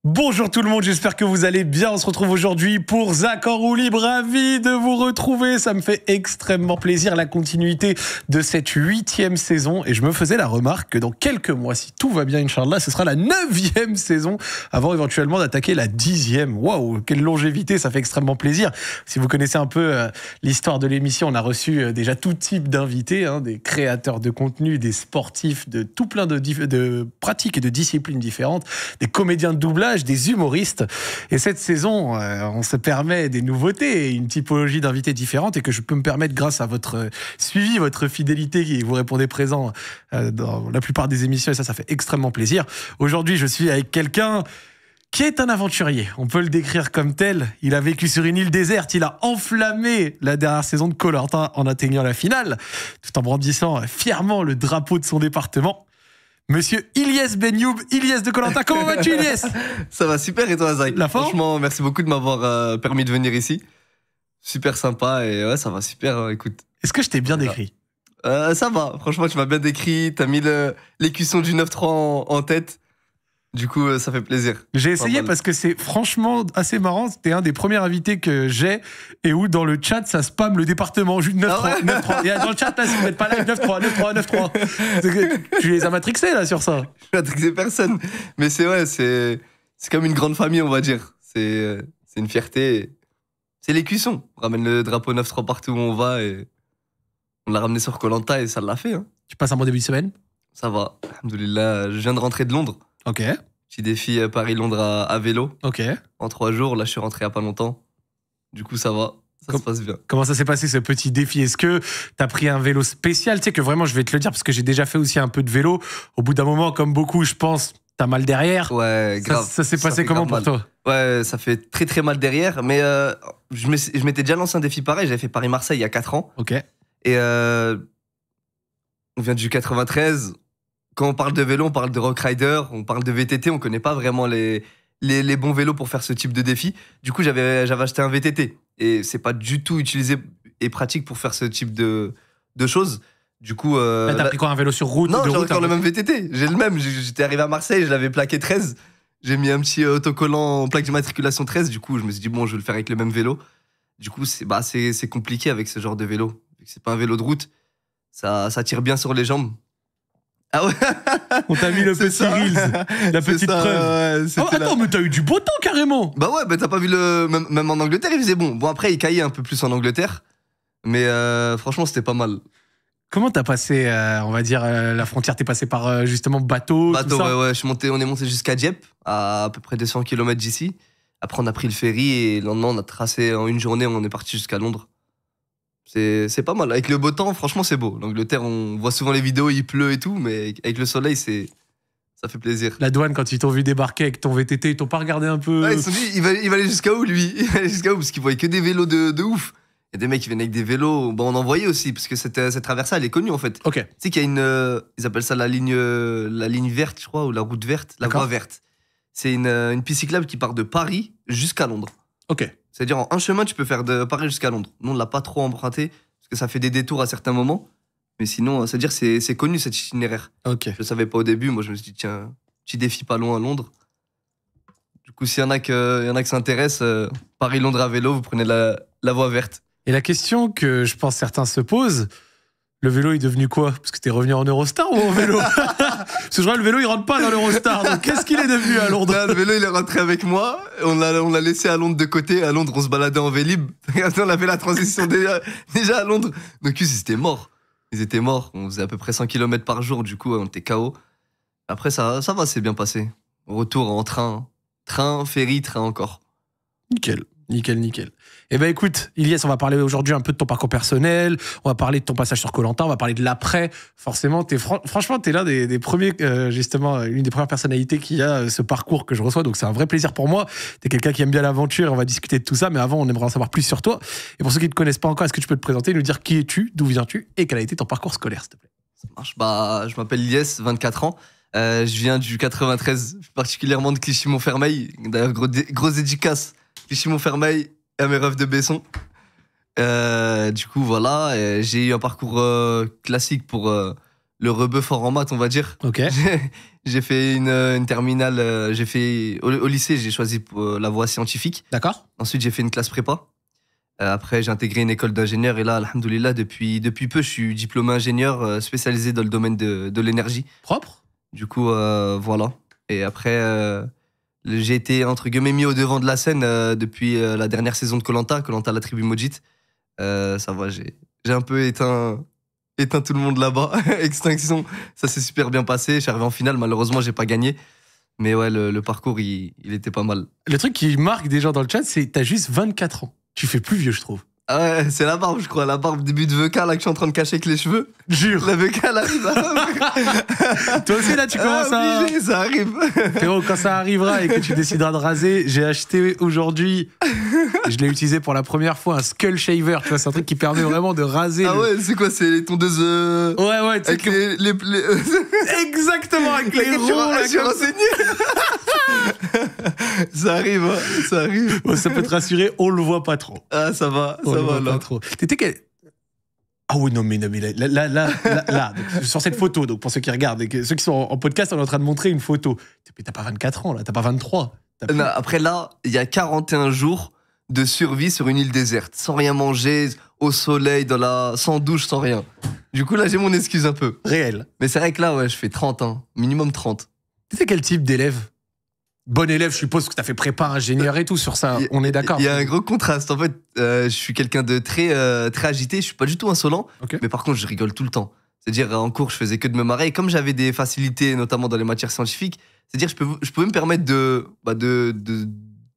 Bonjour tout le monde, j'espère que vous allez bien. On se retrouve aujourd'hui pour Zach en roue libre. Ravi de vous retrouver, ça me fait extrêmement plaisir. La continuité de cette 8e saison. Et je me faisais la remarque que dans quelques mois, si tout va bien, Inch'Allah, ce sera la 9e saison avant éventuellement d'attaquer la 10e. Waouh, quelle longévité, ça fait extrêmement plaisir. Si vous connaissez un peu l'histoire de l'émission, on a reçu déjà tout type d'invités, des créateurs de contenu, des sportifs, de tout plein de pratiques et de disciplines différentes, des comédiens de doublage, des humoristes. Et cette saison, on se permet des nouveautés et une typologie d'invités différentes et que je peux me permettre grâce à votre suivi, votre fidélité qui vous répondez présent dans la plupart des émissions et ça fait extrêmement plaisir. Aujourd'hui, je suis avec quelqu'un qui est un aventurier. On peut le décrire comme tel. Il a vécu sur une île déserte. Il a enflammé la dernière saison de Koh-Lanta en atteignant la finale, tout en brandissant fièrement le drapeau de son département. Monsieur Ilyes Benyoub, Ilyes de Koh-Lanta. Comment vas-tu, Ilyes? Ça va super et toi, Zach? La forme? Franchement, merci beaucoup de m'avoir permis de venir ici. Super sympa et ouais, ça va super. Écoute. Est-ce que je t'ai bien décrit? Ça va. Franchement, tu m'as bien décrit. T'as mis l'écusson du 9-3 en tête. Du coup, ça fait plaisir. J'ai essayé parce que c'est franchement assez marrant. C'était un des premiers invités que j'ai et où dans le chat, ça spam le département. Juste 9-3, Ah ouais 9-3. Et dans le chat, là, si vous n'êtes pas là, 9-3, 9-3, 9-3. Tu les as matrixés, là, sur ça. Je suis matrixé personne. Mais c'est comme une grande famille, on va dire. C'est une fierté. C'est l'écusson. On ramène le drapeau 9-3 partout où on va et on l'a ramené sur Koh-Lanta et ça l'a fait. Hein. Tu passes un bon début de semaine? Ça va. Alhamdoulilah, je viens de rentrer de Londres. Ok. Petit défi Paris-Londres à vélo. Ok. En 3 jours, là je suis rentré il n'y a pas longtemps. Du coup ça va, ça se passe bien. Comment ça s'est passé ce petit défi? Est-ce que t'as pris un vélo spécial? Tu sais que vraiment je vais te le dire parce que j'ai déjà fait aussi un peu de vélo. Au bout d'un moment, comme beaucoup, je pense, t'as mal derrière. Ouais, grave. Ça s'est passé comment pour toi? Ouais, ça fait très très mal derrière. Mais je m'étais déjà lancé un défi pareil. J'avais fait Paris-Marseille il y a 4 ans. Ok. Et on vient du 93. Quand on parle de vélo, on parle de rock rider, on parle de VTT, on connaît pas vraiment les bons vélos pour faire ce type de défi. Du coup, j'avais acheté un VTT et c'est pas du tout utilisé et pratique pour faire ce type de choses. Du coup, là, t'as pris quoi, un vélo sur route? Non, j'ai route, encore le même VTT. J'ai le même. J'étais arrivé à Marseille, je l'avais plaqué 13. J'ai mis un petit autocollant en plaque d'immatriculation 13. Du coup, je me suis dit bon, je vais le faire avec le même vélo. Du coup, c'est compliqué avec ce genre de vélo. C'est pas un vélo de route. Ça tire bien sur les jambes. Ah ouais. On t'a mis le petit Reels, la petite preuve. Attends, mais t'as eu du beau temps carrément. Bah ouais, t'as pas vu même en Angleterre, il faisait bon. Bon, après, il caillait un peu plus en Angleterre. Mais franchement, c'était pas mal. Comment t'as passé, on va dire, la frontière? T'es passé par justement bateau? Bateau, tout ça? ouais. On est monté jusqu'à Dieppe, à peu près 200 km d'ici. Après, on a pris le ferry et le lendemain, on a tracé en une journée, on est parti jusqu'à Londres. C'est pas mal. Avec le beau temps, franchement, c'est beau. L'Angleterre, on voit souvent les vidéos, il pleut et tout, mais avec le soleil, ça fait plaisir. La douane, quand ils t'ont vu débarquer avec ton VTT, ils t'ont pas regardé un peu? Ouais, ils se sont dit, il va aller jusqu'à où, lui? Il va aller jusqu'à où? Parce qu'ils voyaient que des vélos de ouf. Il y a des mecs qui viennent avec des vélos. Bon, on en voyait aussi, parce que cette traversée, elle est connue, en fait. Ok. Tu sais qu'il y a ils appellent ça la ligne verte, je crois, ou la route verte, la voie verte. C'est une piste cyclable qui part de Paris jusqu'à Londres. Ok. C'est-à-dire, en un chemin, tu peux faire de Paris jusqu'à Londres. Nous, on l'a pas trop emprunté, parce que ça fait des détours à certains moments. Mais sinon, c'est-à-dire, c'est connu, cet itinéraire. Ok. Je savais pas au début. Moi, je me suis dit, tiens, petit défi pas loin à Londres. Du coup, s'il y en a qui s'intéressent, Paris-Londres à vélo, vous prenez la voie verte. Et la question que je pense certains se posent, le vélo est devenu quoi? Parce que t'es revenu en Eurostar ou en vélo? Parce que je vois le vélo il rentre pas dans l'Eurostar, donc qu'est-ce qu'il est devenu à Londres? Là, le vélo il est rentré avec moi, on l'a laissé à Londres de côté. À Londres on se baladait en Vélib. On a fait la transition déjà à Londres. Donc ils étaient morts. On faisait à peu près 100 km par jour, du coup on était KO. Après ça va, c'est bien passé. Retour en train, ferry, train encore. Nickel. Eh ben écoute, Ilyes, on va parler aujourd'hui un peu de ton parcours personnel, on va parler de ton passage sur Koh-Lanta, on va parler de l'après. Forcément, franchement, t'es l'un des premiers, justement, une des premières personnalités qui a ce parcours que je reçois, donc c'est un vrai plaisir pour moi. T'es quelqu'un qui aime bien l'aventure, on va discuter de tout ça, mais avant, on aimerait en savoir plus sur toi. Et pour ceux qui ne te connaissent pas encore, est-ce que tu peux te présenter, nous dire qui es-tu, d'où viens-tu et quel a été ton parcours scolaire, s'il te plaît? Ça marche. Je m'appelle Ilyes, 24 ans. Je viens du 93, particulièrement de Clichy-Montfermeil. D'ailleurs, grosse dédicace. Clichy-Montfermeil et à mes rêves de Besson. Du coup, voilà, j'ai eu un parcours classique pour le rebeu fort en maths, on va dire. Ok. J'ai fait une terminale. Au lycée, j'ai choisi la voie scientifique. D'accord. Ensuite, j'ai fait une classe prépa. Après, j'ai intégré une école d'ingénieur. Et là, alhamdoulilah, depuis peu, je suis diplômé ingénieur spécialisé dans le domaine de l'énergie. Propre. Du coup, voilà. Et après, j'ai été, entre guillemets, mis au devant de la scène depuis la dernière saison de Koh Lanta la tribu Mojit. Ça va, j'ai un peu éteint tout le monde là-bas. Extinction, ça s'est super bien passé. Je suis arrivé en finale, malheureusement, j'ai pas gagné. Mais ouais, le parcours, il était pas mal. Le truc qui marque des gens dans le chat, c'est que t'as juste 24 ans. Tu fais plus vieux, je trouve. Ah ouais, c'est la barbe, je crois. La barbe début de VK, là, que je suis en train de cacher avec les cheveux. Jure. La VK, là, arrive. Toi aussi, là, tu commences à... Obligé, ça arrive. Frérot, quand ça arrivera et que tu décideras de raser, j'ai acheté aujourd'hui, je l'ai utilisé pour la première fois, un skull shaver. Tu vois, c'est un truc qui permet vraiment de raser. Ah ouais, c'est quoi? C'est les tondeuses. Ouais, tu sais avec que... Exactement, avec les ronds, là, Je suis comme ça. renseigné. Ça arrive, hein, ça arrive. Bon, ça peut te rassurer, on le voit pas trop. Ah, ça va, On ça le va, voit là. pas trop. T'étais quel... Ah oui, non, mais là, donc, sur cette photo, donc pour ceux qui regardent, et ceux qui sont en podcast, on est en train de montrer une photo. Mais t'as pas 24 ans, là, t'as pas 23. Non, après, là, il y a 41 jours de survie sur une île déserte, sans rien manger, au soleil, sans douche, sans rien. Du coup, là, j'ai mon excuse un peu. Réel. Mais c'est vrai que là, ouais, je fais 30 ans, minimum 30. T'étais quel type d'élève? Bon élève, je suppose que t'as fait prépa ingénieur et tout sur ça, on est d'accord. Il y a un gros contraste. En fait, je suis quelqu'un de très agité, je suis pas du tout insolent, Ok. mais par contre, je rigole tout le temps. C'est-à-dire, en cours, je faisais que de me marrer. Et comme j'avais des facilités, notamment dans les matières scientifiques, c'est-à-dire, je pouvais me permettre de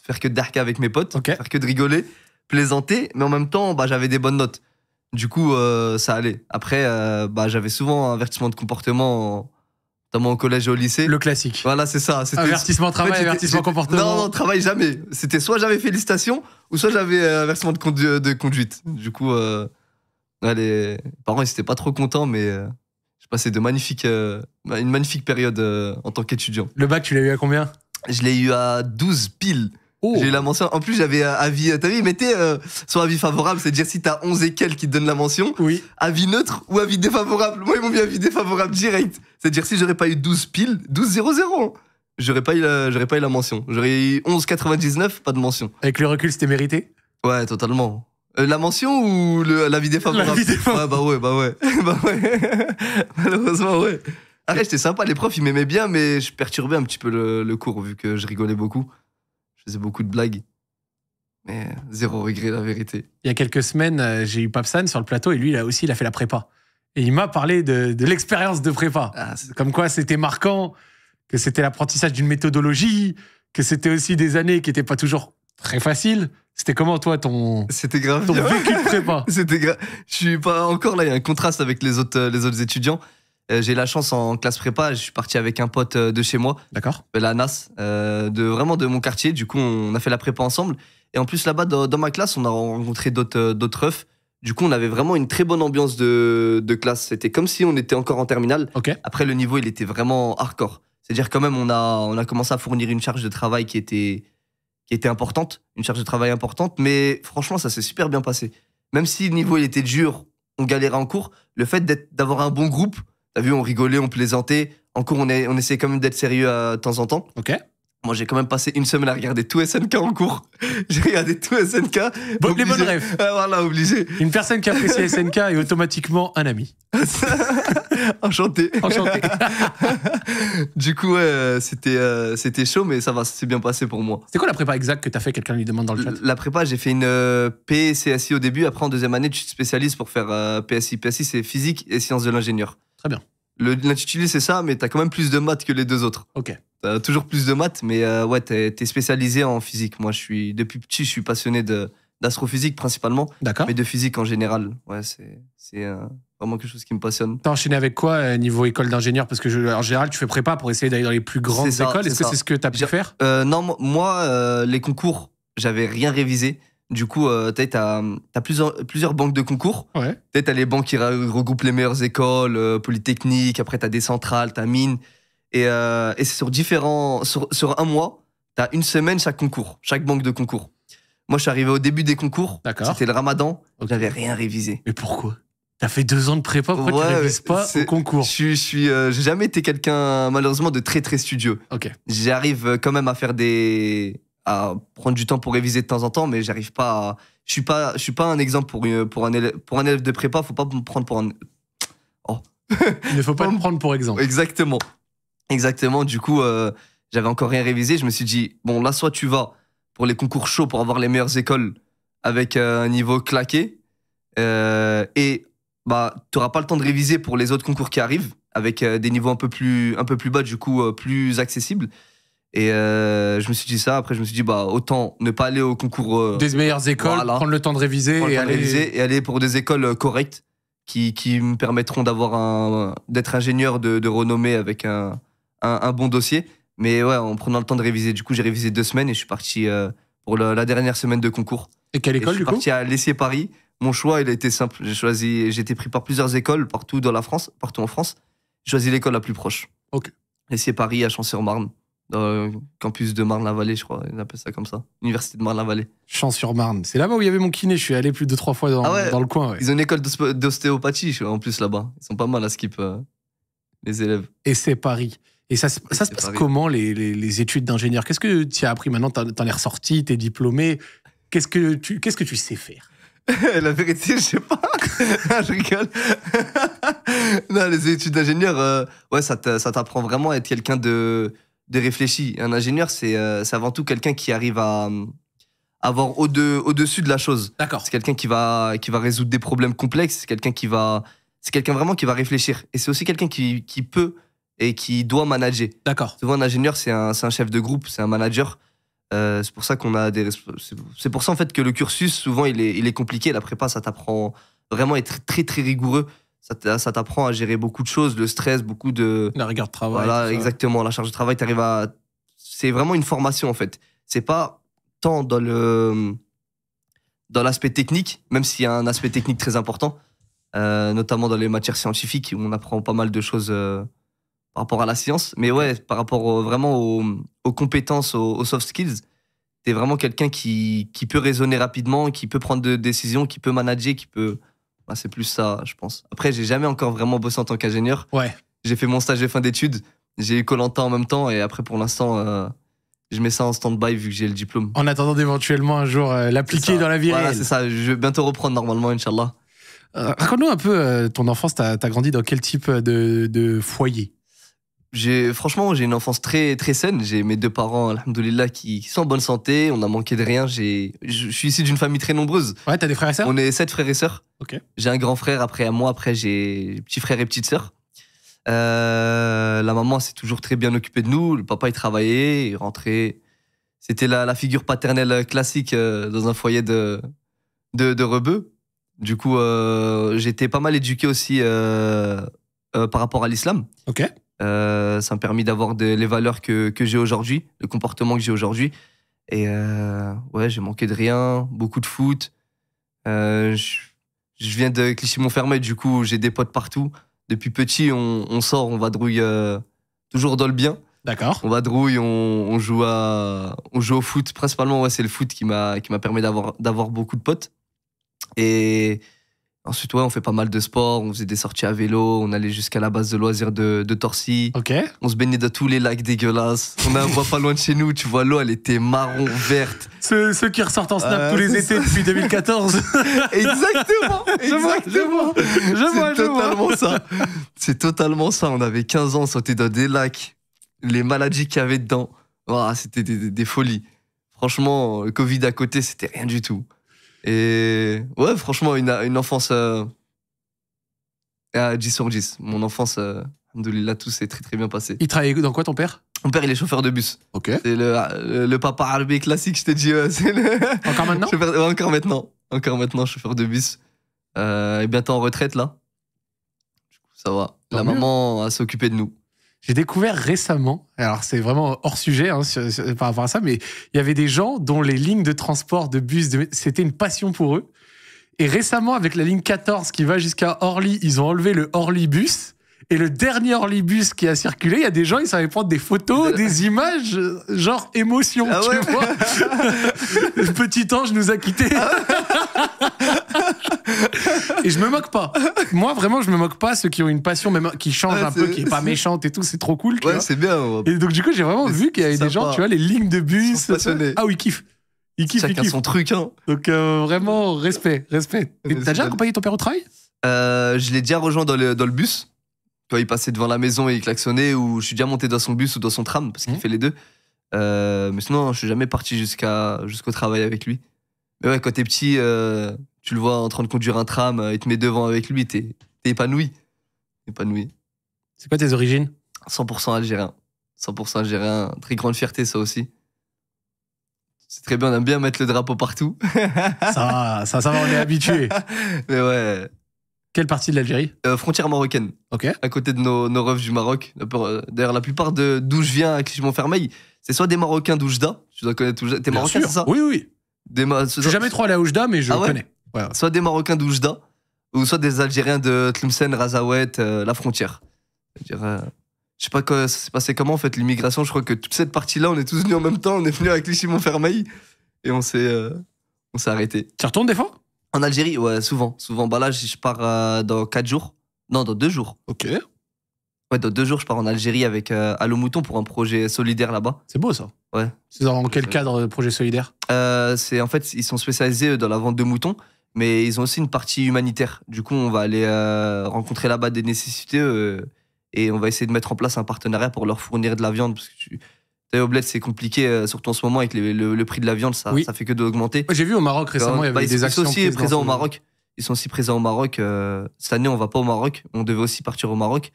faire que de darka avec mes potes, Ok. faire que de rigoler, plaisanter, mais en même temps, j'avais des bonnes notes. Du coup, ça allait. Après, j'avais souvent un avertissement de comportement, notamment au collège et au lycée. Le classique. Voilà, c'est ça. Avertissement travail, avertissement comportement. Non, travail jamais. C'était soit j'avais félicitations, ou soit j'avais avertissement de conduite. Du coup, les parents, ils étaient pas trop contents, mais j'ai passé une magnifique période en tant qu'étudiant. Le bac, tu l'as eu à combien? Je l'ai eu à 12 piles. Oh. J'ai eu la mention. En plus, j'avais avis. T'as vu, ils mettaient soit avis favorable, c'est-à-dire si t'as 11 et quelques qui te donnent la mention, Oui. avis neutre ou avis défavorable. Moi, ils m'ont mis avis défavorable direct. C'est-à-dire si j'aurais pas eu 12 piles, 12-0-0, j'aurais pas eu la mention. J'aurais eu 11-99, pas de mention. Avec le recul, c'était mérité? Ouais, totalement. La mention ou l'avis défavorable? L'avis défavorable. Ouais, bah ouais. Bah ouais. Malheureusement, ouais. Après, j'étais sympa, les profs, ils m'aimaient bien, mais je perturbais un petit peu le cours, vu que je rigolais beaucoup. Je faisais beaucoup de blagues. Mais zéro regret, la vérité. Il y a quelques semaines, j'ai eu Papsan sur le plateau et lui, il a fait la prépa. Et il m'a parlé de l'expérience de prépa. Ah, Comme quoi, c'était marquant, que c'était l'apprentissage d'une méthodologie, que c'était aussi des années qui n'étaient pas toujours très faciles. C'était comment, toi, ton c'était grave vécu bien. de prépa? C'était grave. Je suis pas encore là, il y a un contraste avec les autres étudiants. J'ai la chance en classe prépa, je suis parti avec un pote de chez moi, D'accord. la Nas, vraiment de mon quartier. Du coup, on a fait la prépa ensemble. Et en plus, là-bas, dans ma classe, on a rencontré d'autres refs. Du coup, on avait vraiment une très bonne ambiance de classe. C'était comme si on était encore en terminale. Ok. Après, le niveau, il était vraiment hardcore. C'est-à-dire, quand même, on a commencé à fournir une charge de travail qui était importante, une charge de travail importante. Mais franchement, ça s'est super bien passé. Même si le niveau, il était dur, on galérait en cours, le fait d'avoir un bon groupe, t'as vu, on rigolait, on plaisantait. En cours, on essayait quand même d'être sérieux de temps en temps. Ok. Moi, j'ai quand même passé une semaine à regarder tout SNK en cours. J'ai regardé tout SNK. Bon, les Obligé. bonnes rêves. Ah, voilà, obligé. Une personne qui apprécie SNK est automatiquement un ami. Enchanté. Enchanté. Du coup, ouais, c'était chaud, mais ça va, ça s'est bien passé pour moi. C'est quoi la prépa exacte que t'as fait? Quelqu'un lui demande dans le chat. La prépa, j'ai fait une PCSI au début. Après, en deuxième année, tu te spécialises pour faire PSI. PSI, c'est physique et sciences de l'ingénieur. Très bien. L'intitulé, c'est ça, mais t'as quand même plus de maths que les deux autres. Ok. T'as toujours plus de maths, mais ouais, t'es spécialisé en physique. Moi, depuis petit, je suis passionné d'astrophysique principalement, D'accord. mais de physique en général. Ouais, c'est vraiment quelque chose qui me passionne. T'as enchaîné avec quoi niveau école d'ingénieur? Parce que en général, tu fais prépa pour essayer d'aller dans les plus grandes C'est ça, écoles. c'est Est-ce que ça. c'est ce que t'as pu faire? Non, moi, les concours, j'avais rien révisé. Du coup, t'as plusieurs banques de concours. Ouais. T'as les banques qui regroupent les meilleures écoles, polytechniques. Après, t'as des centrales, t'as mines. Et c'est sur un mois, t'as une semaine chaque concours, chaque banque de concours. Moi, je suis arrivé au début des concours. D'accord. C'était le ramadan. Ok. J'avais rien révisé. Mais pourquoi? T'as fait 2 ans de prépa, pourquoi tu révises pas au concours? J'ai jamais été quelqu'un, malheureusement, de très, très studieux. Ok. J'arrive quand même à à prendre du temps pour réviser de temps en temps, mais j'arrive pas à... Je suis pas un exemple pour un élève de prépa, faut pas me prendre pour un... Oh. Il ne faut pas me prendre pour exemple. Exactement. Du coup, j'avais encore rien révisé. Je me suis dit, bon, là, soit tu vas pour les concours chauds pour avoir les meilleures écoles avec un niveau claqué, et bah, tu n'auras pas le temps de réviser pour les autres concours qui arrivent avec des niveaux un peu plus bas, du coup, plus accessibles. Et je me suis dit ça. Après, je me suis dit, bah, autant ne pas aller au concours des meilleures écoles, voilà, prendre le temps de réviser et aller pour des écoles correctes qui me permettront d'être ingénieur de renommée avec un bon dossier. Mais ouais, en prenant le temps de réviser. Du coup, j'ai révisé 2 semaines et je suis parti pour la dernière semaine de concours. Et quelle école, du coup? Je suis parti à l'Essier-Paris. Mon choix, il a été simple. J'ai été pris par plusieurs écoles partout en France. J'ai choisi l'école la plus proche. Ok. L'Essier-Paris à Champs-sur-Marne. Campus de Marne-la-Vallée, je crois, on appelle ça comme ça. Université de Marne-la-Vallée. Champs-sur-Marne. C'est là-bas où il y avait mon kiné. Je suis allé plus de 3 fois dans le coin. Ouais. Ils ont une école d'ostéopathie en plus là-bas. Ils sont pas mal à skip, les élèves. Et c'est Paris. Et ça se passe comment les études d'ingénieur? Qu'est-ce que tu as appris maintenant? T'en es ressorti, t'es diplômé. Qu'est-ce que tu sais faire? La vérité, je sais pas. Je rigole. Non, les études d'ingénieur, ouais, ça t'apprend vraiment à être quelqu'un de réfléchi. Un ingénieur, c'est avant tout quelqu'un qui arrive à avoir au-dessus de la chose. D'accord. C'est quelqu'un qui va résoudre des problèmes complexes. C'est quelqu'un vraiment qui va réfléchir. Et c'est aussi quelqu'un qui peut et qui doit manager. D'accord. Souvent, un ingénieur, c'est un chef de groupe, c'est un manager. C'est pour ça qu'on a c'est pour ça en fait que le cursus souvent il est compliqué. La prépa, ça t'apprend vraiment à être très très rigoureux. Ça t'apprend à gérer beaucoup de choses, le stress, beaucoup de la rigueur de travail. Voilà, exactement, la charge de travail. C'est vraiment une formation en fait. C'est pas tant dans l'aspect technique, même s'il y a un aspect technique très important, notamment dans les matières scientifiques où on apprend pas mal de choses par rapport à la science, mais ouais, par rapport vraiment aux compétences, aux soft skills, t'es vraiment quelqu'un qui peut raisonner rapidement, qui peut prendre des décisions, qui peut manager, bah, c'est plus ça, je pense. Après, j'ai jamais encore vraiment bossé en tant qu'ingénieur. Ouais. J'ai fait mon stage de fin d'études, j'ai eu Koh-Lanta en même temps, et après, pour l'instant, je mets ça en stand-by vu que j'ai le diplôme. En attendant d'éventuellement un jour l'appliquer dans la vie réelle. Voilà, c'est ça. Je vais bientôt reprendre normalement, Inch'Allah. Raconte-nous un peu ton enfance. T'as grandi dans quel type de foyer? Franchement, j'ai une enfance très, très saine. J'ai mes 2 parents, alhamdoulilah, qui sont en bonne santé. On n'a manqué de rien. Je suis issu d'une famille très nombreuse. Ouais, t'as des frères et sœurs? On est 7 frères et sœurs. Ok. J'ai un grand frère, après j'ai petit frère et petite sœur. La maman s'est toujours très bien occupée de nous. Le papa, il travaillait, il rentrait. C'était la figure paternelle classique dans un foyer de rebeux. Du coup, j'ai été pas mal éduqué aussi par rapport à l'islam. Ok. Ça m'a permis d'avoir les valeurs que j'ai aujourd'hui, le comportement que j'ai aujourd'hui. Et ouais, j'ai manqué de rien, beaucoup de foot. Je viens de Clichy-Montfermeil, du coup, j'ai des potes partout. Depuis petit, on sort, on vadrouille toujours dans le bien. D'accord. On vadrouille, on joue au foot. Principalement, ouais, c'est le foot qui m'a permis d'avoir beaucoup de potes. Et ensuite, ouais, on fait pas mal de sport, on faisait des sorties à vélo, on allait jusqu'à la base de loisirs de Torcy. Ok. On se baignait dans tous les lacs dégueulasses. On a un bois pas loin de chez nous, tu vois, l'eau, elle était marron, verte. Ceux qui ressortent en snap tous les étés depuis 2014. Exactement. Je vois. Totalement ça. C'est totalement ça. On avait 15 ans, on sautait dans des lacs. Les maladies qu'il y avait dedans, oh, c'était des folies. Franchement, le Covid à côté, c'était rien du tout. Et ouais, franchement, une enfance à 10 sur 10. Mon enfance, alhamdoulilah, tout s'est très très bien passé. Il travaillait dans quoi, ton père? Mon père, il est chauffeur de bus. Ok. C'est le papa arabe classique, je te dis. Encore maintenant? Encore maintenant, chauffeur de bus. Et bientôt en retraite, là. Du coup, ça va. La maman a s'occupé de nous. J'ai découvert récemment, alors c'est vraiment hors sujet par rapport à ça, mais il y avait des gens dont les lignes de transport de bus, c'était une passion pour eux. Et récemment, avec la ligne 14 qui va jusqu'à Orly, ils ont enlevé le Orly-bus. Et le dernier Orly-bus qui a circulé, il y a des gens, ils savaient prendre des photos, des images, genre émotion, tu vois. Le petit ange nous a quittés. Et je me moque pas. Moi, vraiment, je me moque pas. Ceux qui ont une passion, même qui change un peu, qui est pas c'est- méchante et tout, c'est trop cool. Tu Ouais, vois. c'est bien. Et donc, du coup, j'ai vraiment Mais vu qu'il y avait c'est des gens, sympa. tu vois, les lignes de Ils bus. sont passionnés. Ah oui, ils kiffent. Ils kiffent, ils Chacun kiffent. son truc, hein. Donc, vraiment, respect. Et Mais t'as c'est déjà bien. accompagné ton père au travail? Je l'ai déjà rejoint dans le bus. Quand il passait devant la maison et il klaxonnait, ou je suis déjà monté dans son bus ou dans son tram, parce qu'il Mhm. fait les deux. Mais sinon, je suis jamais parti jusqu'au travail avec lui. Mais ouais, quand t'es petit, tu le vois en train de conduire un tram, il te met devant avec lui, t'es épanoui. Épanoui. C'est quoi tes origines? 100% algérien. 100% algérien. Très grande fierté, ça aussi. C'est très bien, on aime bien mettre le drapeau partout. Ça va, on est habitué. Mais ouais. Quelle partie de l'Algérie? Frontière marocaine. Ok. À côté de nos refs du Maroc. D'ailleurs, la plupart d'où je viens à Clichy-Montfermeil, c'est soit des Marocains d'Oujda, tu dois connaître Oujda. T'es Bien Marocain, sûr. c'est ça? Oui, oui. Je Je suis jamais trop allé à Oujda, mais je Ah ouais connais. Ouais, ouais. Soit des Marocains d'Oujda, ou soit des Algériens de Tlemcen, Razaouet, la frontière. C'est-à-dire, je sais pas ça s'est passé comment en fait l'immigration. Je crois que toute cette partie-là, on est tous venus en même temps. On est venus à Clichy-Montfermeil et on s'est arrêté. Tu retournes des fois? En Algérie, ouais, souvent. Bah là, je pars dans 4 jours. Non, dans 2 jours. Ok. Ouais, dans 2 jours, je pars en Algérie avec Allo Mouton pour un projet solidaire là-bas. C'est beau ça. Ouais. C'est dans quel cadre projet solidaire? C'est en fait, ils sont spécialisés dans la vente de moutons, mais ils ont aussi une partie humanitaire. Du coup, on va aller rencontrer là-bas des nécessiteux et on va essayer de mettre en place un partenariat pour leur fournir de la viande. Parce que tu sais, au bled, c'est compliqué, surtout en ce moment avec le prix de la viande, ça, Oui. ça fait que d'augmenter. J'ai vu au Maroc récemment, il y avait ils des sont actions. aussi prises dans présents ce- au Maroc. Ils sont aussi présents au Maroc. Cette année, on va pas au Maroc. On devait aussi partir au Maroc.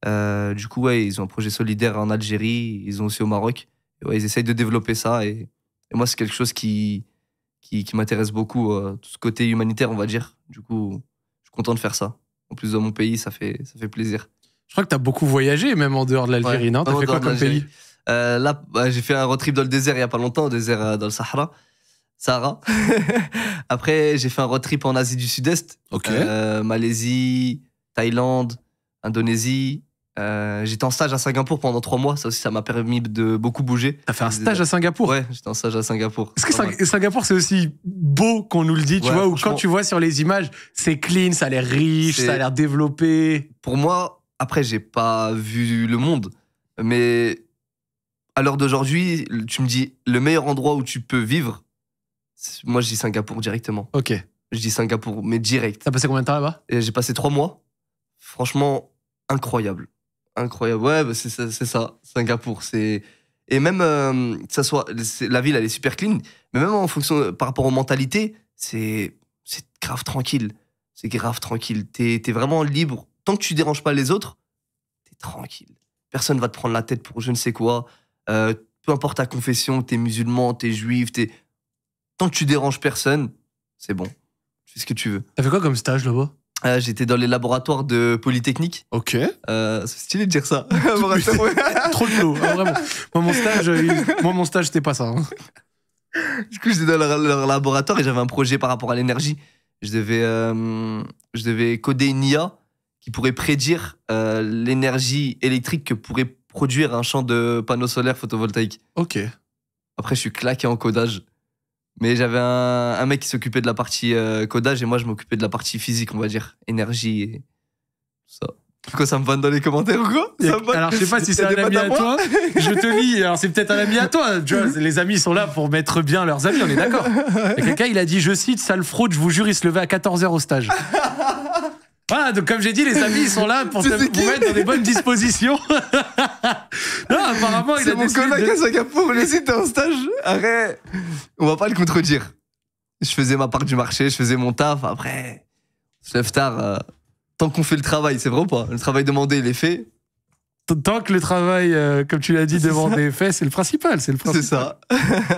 Du coup, ouais, ils ont un projet solidaire en Algérie. Ils ont aussi au Maroc. Et ouais, ils essayent de développer ça. Et moi, c'est quelque chose qui m'intéresse beaucoup. Tout ce côté humanitaire, on va dire. Du coup, je suis content de faire ça. En plus, dans mon pays, ça fait plaisir. Je crois que t'as beaucoup voyagé, même en dehors de l'Algérie, Ouais, non? T'as en fait quoi dehors de comme pays? l'Algérie. Là, j'ai fait un road trip dans le désert il y a pas longtemps, au désert dans le Sahara. Après, j'ai fait un road trip en Asie du Sud-Est. Ok. Malaisie, Thaïlande, Indonésie. J'étais en stage à Singapour pendant 3 mois. Ça aussi, ça m'a permis de beaucoup bouger. T'as fait un stage à Singapour? Ouais, j'étais en stage à Singapour. Est-ce que Pas mal. Singapour, c'est aussi beau qu'on nous le dit, tu Ouais, vois, ou quand franchement. tu vois sur les images, c'est clean, ça a l'air riche, C'est- ça a l'air développé. Pour moi, après, j'ai pas vu le monde. Mais à l'heure d'aujourd'hui, tu me dis le meilleur endroit où tu peux vivre. Moi, je dis Singapour directement. Ok. Je dis Singapour, mais direct. T'as passé combien de temps là-bas? Et j'ai passé 3 mois. Franchement, incroyable. Incroyable. Ouais, bah, c'est ça. Singapour. Et même, que ça soit, la ville, elle est super clean. Mais même en fonction, par rapport aux mentalités, c'est grave tranquille. C'est grave tranquille. T'es vraiment libre. Tant que tu déranges pas les autres, t'es tranquille. Personne va te prendre la tête pour je ne sais quoi. Peu importe ta confession, t'es musulman, t'es juif, tant que tu déranges personne, c'est bon. Tu fais ce que tu veux. T'as fait quoi comme stage là-bas? J'étais dans les laboratoires de Polytechnique. Ok. C'est stylé de dire ça. Laboratoire, ouais. Trop de flow, hein, vraiment. Moi, mon stage, c'était pas ça. hein. Du coup, j'étais dans leur laboratoire et j'avais un projet par rapport à l'énergie. Je devais coder une IA qui pourrait prédire l'énergie électrique que pourrait produire un champ de panneaux solaires photovoltaïques. Ok. Après, je suis claqué en codage. Mais j'avais un mec qui s'occupait de la partie codage et moi, je m'occupais de la partie physique, on va dire. Énergie et tout ça. Pourquoi ça me vanne dans les commentaires ou quoi? Ça me vanne. Alors, je sais pas si c'est T'as un des ami potes à moi toi. Je te lis. Alors, c'est peut-être un ami à toi. Tu vois, les amis sont là pour mettre bien leurs amis, on est d'accord. Et quelqu'un, il a dit, je cite, sale fraude, je vous jure, il se levait à 14h au stage. Voilà, donc comme j'ai dit, les amis, ils sont là pour Tu te sais qui mettre dans des bonnes dispositions. Non, apparemment, il C'est a mon décidé collègue de... à Singapour, mais si t'es en stage, arrête. On va pas le contredire. Je faisais ma part du marché, je faisais mon taf. Après, je lève tard. Tant qu'on fait le travail, c'est vrai ou pas? Le travail demandé, il est fait. Tant que le travail, comme tu l'as dit, C'est devant ça. des faits, c'est le principal. C'est le C'est principal. ça.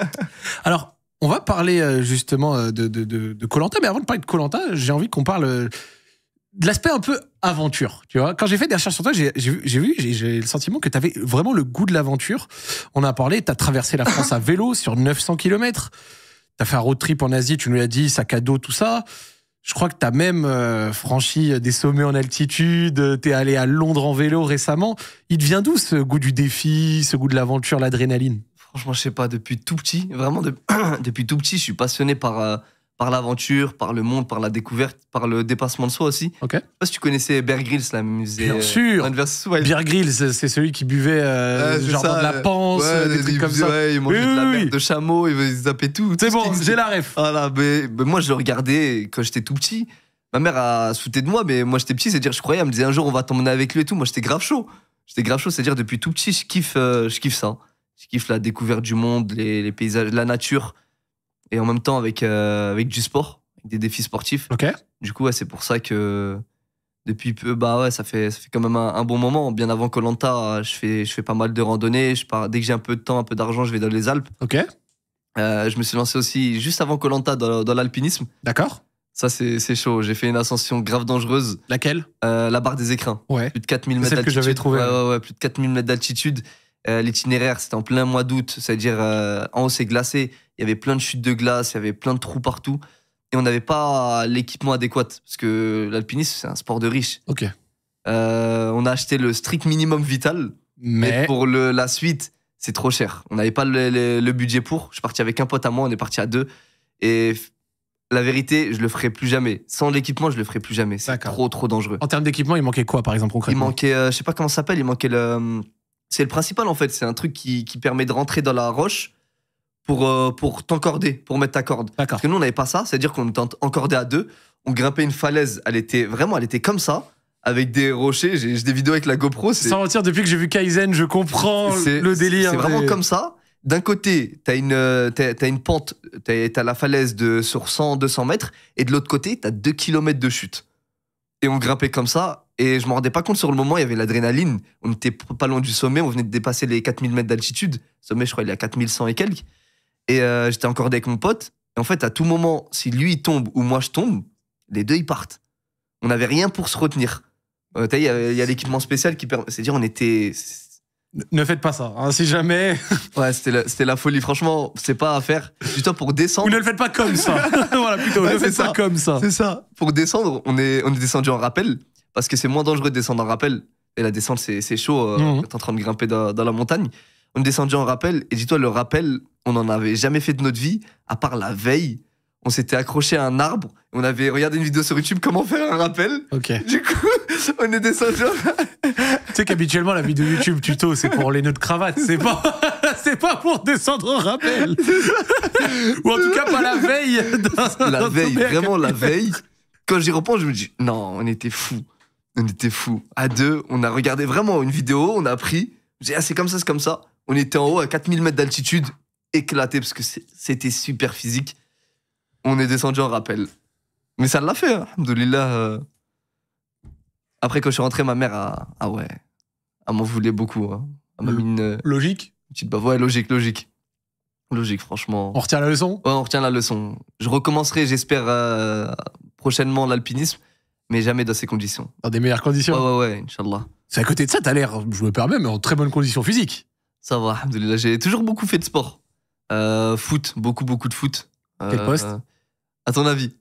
Alors, on va parler justement de Koh-Lanta, mais avant de parler de Koh-Lanta, j'ai envie qu'on parle de l'aspect un peu aventure. Tu vois, quand j'ai fait des recherches sur toi, j'ai le sentiment que tu avais vraiment le goût de l'aventure. On a parlé, tu as traversé la France à vélo sur 900 km. Tu as fait un road trip en Asie, tu nous l'as dit, sac à dos, tout ça. Je crois que tu as même franchi des sommets en altitude, tu es allé à Londres en vélo récemment. Il te vient d'où ce goût du défi, ce goût de l'aventure, l'adrénaline? Franchement, je sais pas, depuis tout petit, vraiment depuis tout petit, je suis passionné par par l'aventure, par le monde, par la découverte, par le dépassement de soi aussi. Ok. Je sais pas si tu connaissais Bear Grylls, là, Bien sûr. Ouais, Bear Grylls, c'est celui qui buvait genre ça, dans de la panse, des trucs comme ça. Ouais, il mangeait Oui, de la oui, merde oui. de chameau, il zappait tout. C'est tout ce bon, qui existait. j'ai la ref. Voilà, mais moi, je le regardais quand j'étais tout petit. Ma mère a sauté de moi, mais moi, j'étais petit, c'est-à-dire, je croyais, elle me disait un jour, on va t'emmener avec lui et tout. Moi, j'étais grave chaud. C'est-à-dire, depuis tout petit, je kiffe ça. Je kiffe la découverte du monde, les paysages, la nature, et en même temps avec du sport, avec des défis sportifs. Ok. Du coup, ouais, c'est pour ça que depuis peu, bah ouais, ça fait quand même un bon moment. Bien avant koh je fais pas mal de randonnées. Dès que j'ai un peu de temps, un peu d'argent, je vais dans les Alpes. Ok. Je me suis lancé aussi juste avant koh dans l'alpinisme. D'accord. Ça, c'est chaud. J'ai fait une ascension grave dangereuse. Laquelle? La barre des écrins. Ouais. Plus de 4000 mètres Celle que d'altitude. j'avais trouvée. Ouais, plus de 4000 mètres d'altitude. L'itinéraire, c'était en plein mois d'août. C'est-à-dire, en haut, c'est glacé. Il y avait plein de chutes de glace. Il y avait plein de trous partout. Et on n'avait pas l'équipement adéquat. Parce que l'alpinisme, c'est un sport de riche. Ok. On a acheté le strict minimum vital. Mais pour la suite, c'est trop cher. On n'avait pas le budget pour. Je suis parti avec un pote à moi. On est parti à 2. Et la vérité, je le ferai plus jamais. Sans l'équipement, je le ferai plus jamais. C'est trop dangereux. En termes d'équipement, il manquait quoi, par exemple, concrètement? Il manquait, je sais pas comment ça s'appelle, il manquait c'est le principal, en fait. C'est un truc qui permet de rentrer dans la roche pour t'encorder, pour mettre ta corde. D'accord. Parce que nous, on n'avait pas ça. C'est-à-dire qu'on était encordé à 2. On grimpait une falaise. Elle était comme ça, avec des rochers. J'ai des vidéos avec la GoPro. Sans mentir, depuis que j'ai vu Kaizen, je comprends le délire. C'est vraiment comme ça. D'un côté, t'as une pente, t'as la falaise sur 100-200 mètres, et de l'autre côté, t'as 2 km de chute. Et on grimpait comme ça, et je me rendais pas compte sur le moment, il y avait l'adrénaline. On était pas loin du sommet, on venait de dépasser les 4000 mètres d'altitude. Le sommet, je crois, il est à 4100 et quelques. Et j'étais encordé avec mon pote. Et en fait, à tout moment, si lui il tombe ou moi je tombe, les deux ils partent. On n'avait rien pour se retenir. Il y a l'équipement spécial qui permet. C'est-à-dire, on était. Ne faites pas ça, hein, si jamais. Ouais, c'était la folie. Franchement, c'est pas à faire. Juste pour descendre. Ou ne le faites pas comme ça. Voilà, plutôt, ne le faites pas comme ça. C'est ça. Pour descendre, on est descendu en rappel. Parce que c'est moins dangereux de descendre en rappel. Et la descente, c'est chaud quand t'es en train de grimper dans la montagne. On est descendu en rappel. Et dis-toi, le rappel, on n'en avait jamais fait de notre vie, à part la veille. On s'était accroché à un arbre. On avait regardé une vidéo sur YouTube comment faire un rappel. Ok. Du coup, on est descendu. Tu sais qu'habituellement, la vidéo YouTube tuto, c'est pour les nœuds de cravate. C'est pas pour descendre en rappel. Ou en tout cas, pas la veille. La veille, vraiment la veille. Quand j'y repense, je me dis, non, on était fous. On était fous. À 2, on a regardé vraiment une vidéo, on a appris. Je dis, ah, c'est comme ça, c'est comme ça. On était en haut à 4000 mètres d'altitude, éclaté, parce que c'était super physique. On est descendu en rappel. Mais ça l'a fait, hein. Alhamdoulilah. Après, quand je suis rentré, ma mère elle m'en voulait beaucoup. Hein. Elle m'a mis une Logique. petite baffe. Ouais, logique. Logique, franchement. On retient la leçon? Ouais, on retient la leçon. Je recommencerai, j'espère, prochainement l'alpinisme, mais jamais dans ces conditions. Dans des meilleures conditions? Ouais, Inch'Allah. C'est à côté de ça, t'as l'air, je me permets, mais en très bonne condition physique. Ça va, alhamdoulilah. J'ai toujours beaucoup fait de sport. Foot, beaucoup de foot. Quel poste? À ton avis?